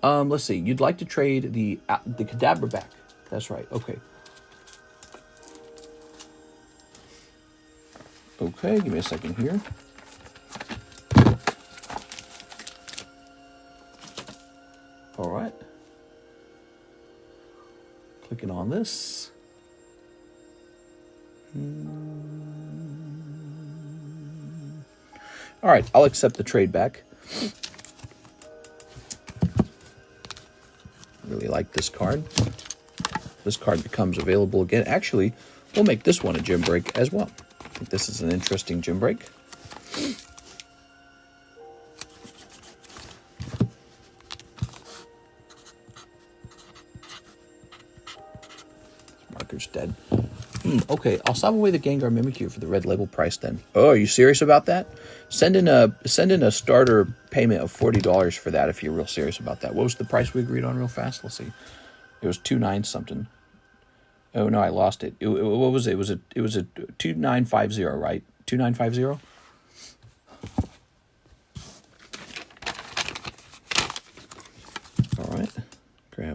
Let's see. You'd like to trade the Kadabra back. That's right. Okay. Okay, give me a second here. All right. Clicking on this. All right, I'll accept the trade back. Really like this card. This card becomes available again. Actually, we'll make this one a gym break as well. I think this is an interesting gym break. Marker's dead. Okay, I'll stop away the Gengar Mimikyu for the red label price then. Oh, are you serious about that? Send in a starter payment of $40 for that if you're real serious about that. What was the price we agreed on real fast? Let's see. It was 2.9 something. Oh no, I lost it. What was it? It was a 2950, right? 2950.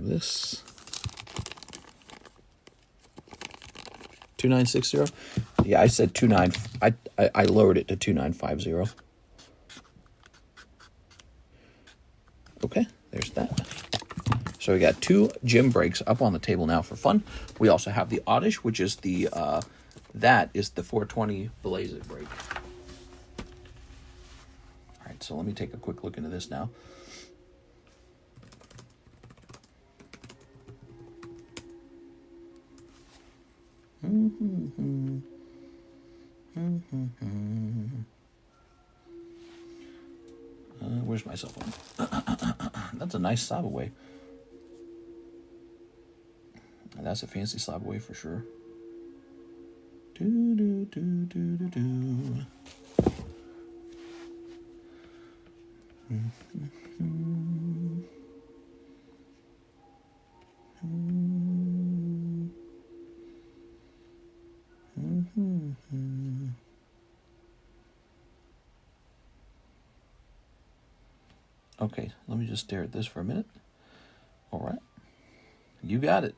grab this. 2960. Yeah, I said 29. I lowered it to 2950. Okay, there's that. So we got 2 gym breaks up on the table now for fun. We also have the Oddish, which is the that is the 420 Blaze It break. All right, so let me take a quick look into this now. Where's my cell phone? That's a nice slab away. And that's a fancy slab away for sure. Do, do, do, do, do, do. Okay, let me just stare at this for a minute. All right. You got it.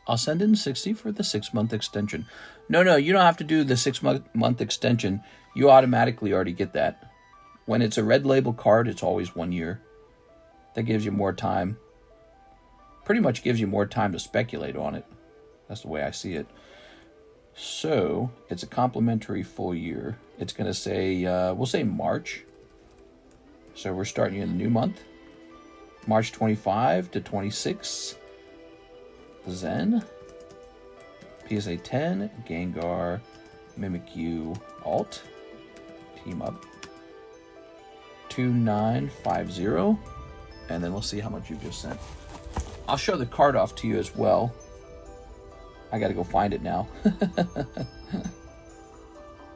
I'll send in 60 for the 6-month extension. No, you don't have to do the 6-month extension. You automatically already get that. When it's a red label card, it's always 1 year. That gives you more time. Pretty much gives you more time to speculate on it. That's the way I see it. So, it's a complimentary full year. It's going to say, we'll say March. So we're starting in the new month. March 25 to 26. Zen, PSA 10, Gengar, Mimikyu, Alt, Team Up, 2950, and then we'll see how much you've just sent. I'll show the card off to you as well. I gotta go find it now.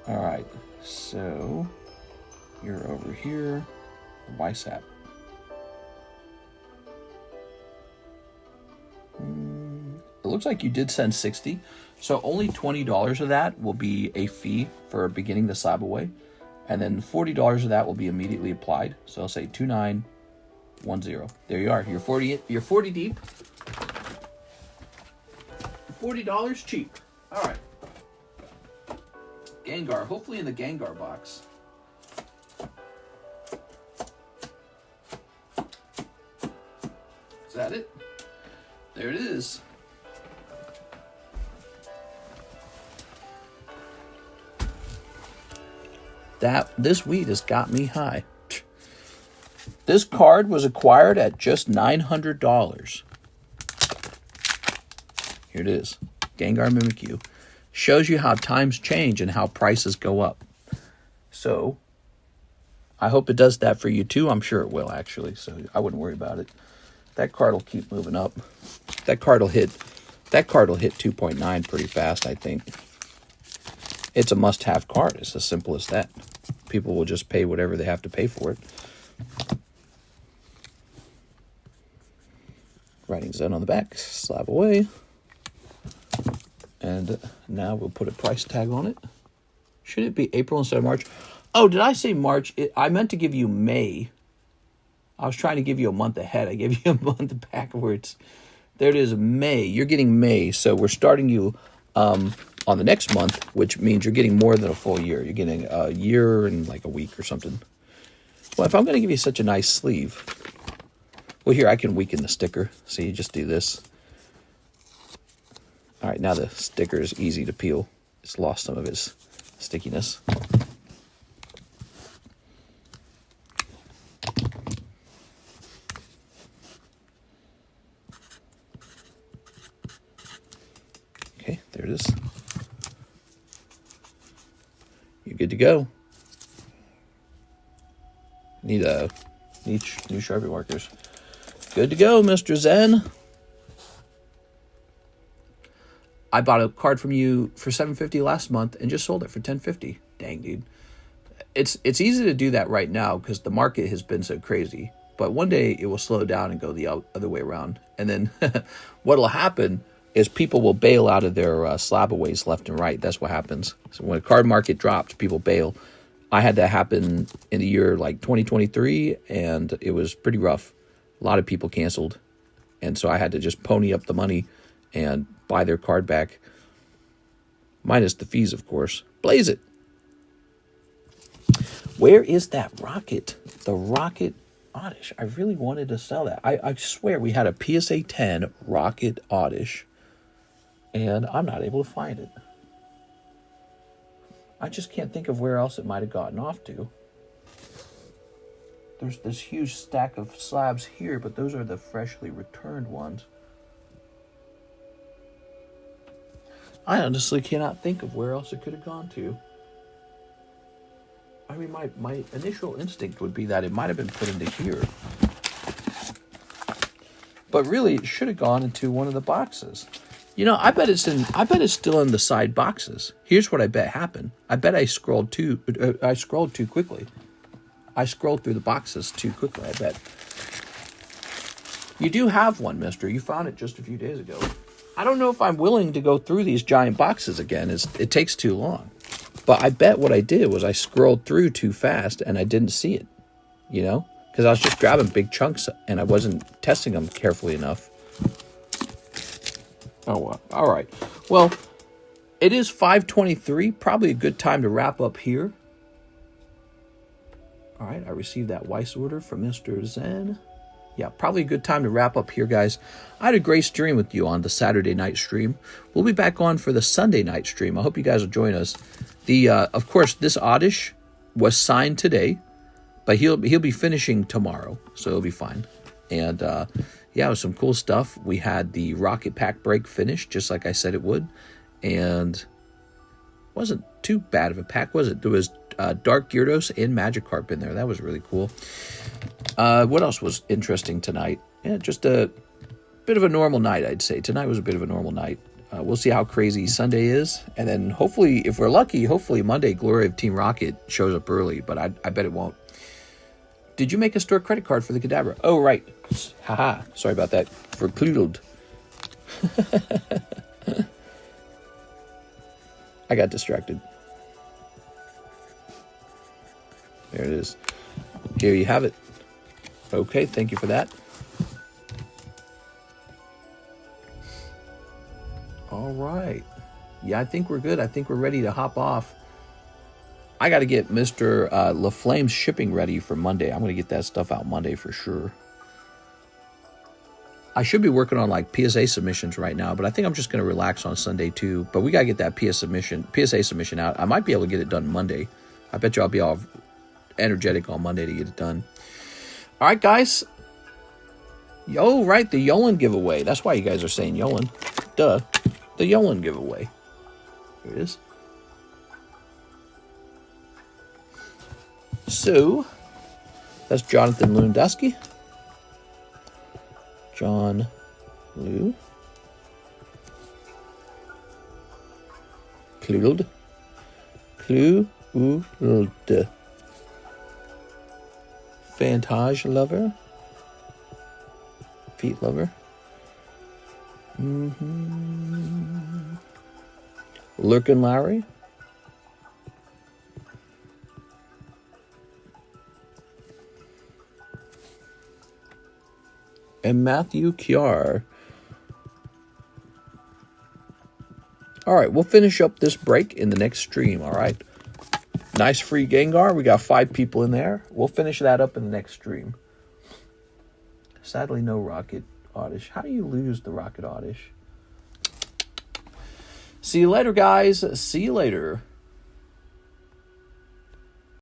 All right, so you're over here, Weiss app. It looks like you did send 60, so only $20 of that will be a fee for beginning the slab away, and then $40 of that will be immediately applied. So I'll say 2910. There you are. You're 40 deep. $40 cheap. All right. Gengar, hopefully in the Gengar box. Is that it? There it is. This weed has got me high. This card was acquired at just $900. Here it is. Gengar Mimikyu. Shows you how times change and how prices go up. So, I hope it does that for you too. I'm sure it will, actually. So, I wouldn't worry about it. That card will keep moving up. That card will hit 2.9 pretty fast, I think. It's a must-have card. It's as simple as that. People will just pay whatever they have to pay for it. Writing Zen on the back. Slab away. And now we'll put a price tag on it. Should it be April instead of March? Oh, did I say March? I meant to give you May. I was trying to give you a month ahead. I gave you a month backwards. There it is, May. You're getting May. So we're starting you on the next month, which means you're getting more than a full year. You're getting a year and like a week or something. Well, if I'm going to give you such a nice sleeve, well, here, I can weaken the sticker. So you just do this. All right, now the sticker is easy to peel. It's lost some of its stickiness. Okay, there it is. You're good to go. Need new Sharpie markers. Good to go, Mr. Zen. I bought a card from you for $750 last month and just sold it for $10.50. Dang, dude. It's easy to do that right now because the market has been so crazy. but one day it will slow down and go the other way around. And then what will happen is people will bail out of their slab aways left and right. That's what happens. So when a card market drops, people bail. I had that happen in the year like 2023, and it was pretty rough. A lot of people canceled, and so I had to just pony up the money and buy their card back, minus the fees, of course. Blaze it. Where is that rocket? The rocket Oddish. I really wanted to sell that. I swear we had a PSA 10 rocket Oddish, and I'm not able to find it. I just can't think of where else it might have gotten off to. There's this huge stack of slabs here, but those are the freshly returned ones. I honestly cannot think of where else it could have gone to. I mean, my initial instinct would be that it might have been put into here. But really, it should have gone into one of the boxes. You know, I bet it's still in the side boxes. Here's what I bet happened. I bet I scrolled too quickly. I scrolled through the boxes too quickly, I bet. You do have one, mister. You found it just a few days ago. I don't know if I'm willing to go through these giant boxes again. It takes too long. But I bet what I did was I scrolled through too fast and I didn't see it, you know? Because I was just grabbing big chunks and I wasn't testing them carefully enough. Oh, well. All right. Well, it is 5:23. Probably a good time to wrap up here. All right. I received that Weiss order from Mr. Zen. Yeah, probably a good time to wrap up here, guys. I had a great stream with you on the Saturday night stream. We'll be back on for the Sunday night stream. I hope you guys will join us. Of course, this Oddish was signed today, but he'll be finishing tomorrow, so it'll be fine. And yeah, it was some cool stuff. We had the rocket pack break finished, just like I said it would, and wasn't too bad of a pack, was it? There was Dark Gyarados and Magikarp in there. That was really cool. What else was interesting tonight? Yeah, just a bit of a normal night, I'd say. Tonight was a bit of a normal night. We'll see how crazy Sunday is. And then hopefully, if we're lucky, hopefully Monday, Glory of Team Rocket shows up early. But I bet it won't. Did you make a store credit card for the Kadabra? Oh, right. Haha. Sorry about that. For Kloodled. I got distracted. There it is. Here you have it. Okay, thank you for that. All right. Yeah, I think we're good. I think we're ready to hop off. I got to get Mr. LaFlame's shipping ready for Monday. I'm going to get that stuff out Monday for sure. I should be working on like PSA submissions right now, but I think I'm just going to relax on Sunday too. But we got to get that PSA submission out. I might be able to get it done Monday. I bet you I'll be all energetic on Monday to get it done. All right, guys. Oh, right, the Yolan giveaway. That's why you guys are saying Yolan. Duh. The Yolan giveaway. Here it is. So, that's Jonathan Lewandowski. John Lew. Kloodled. Kloodled. Fantage Lover. Feet Lover. Lurkin Larry. And Matthew Kiar. All right, we'll finish up this break in the next stream, all right? Nice free Gengar. We got 5 people in there. We'll finish that up in the next stream. Sadly, no Rocket Oddish. How do you lose the Rocket Oddish? See you later, guys. See you later.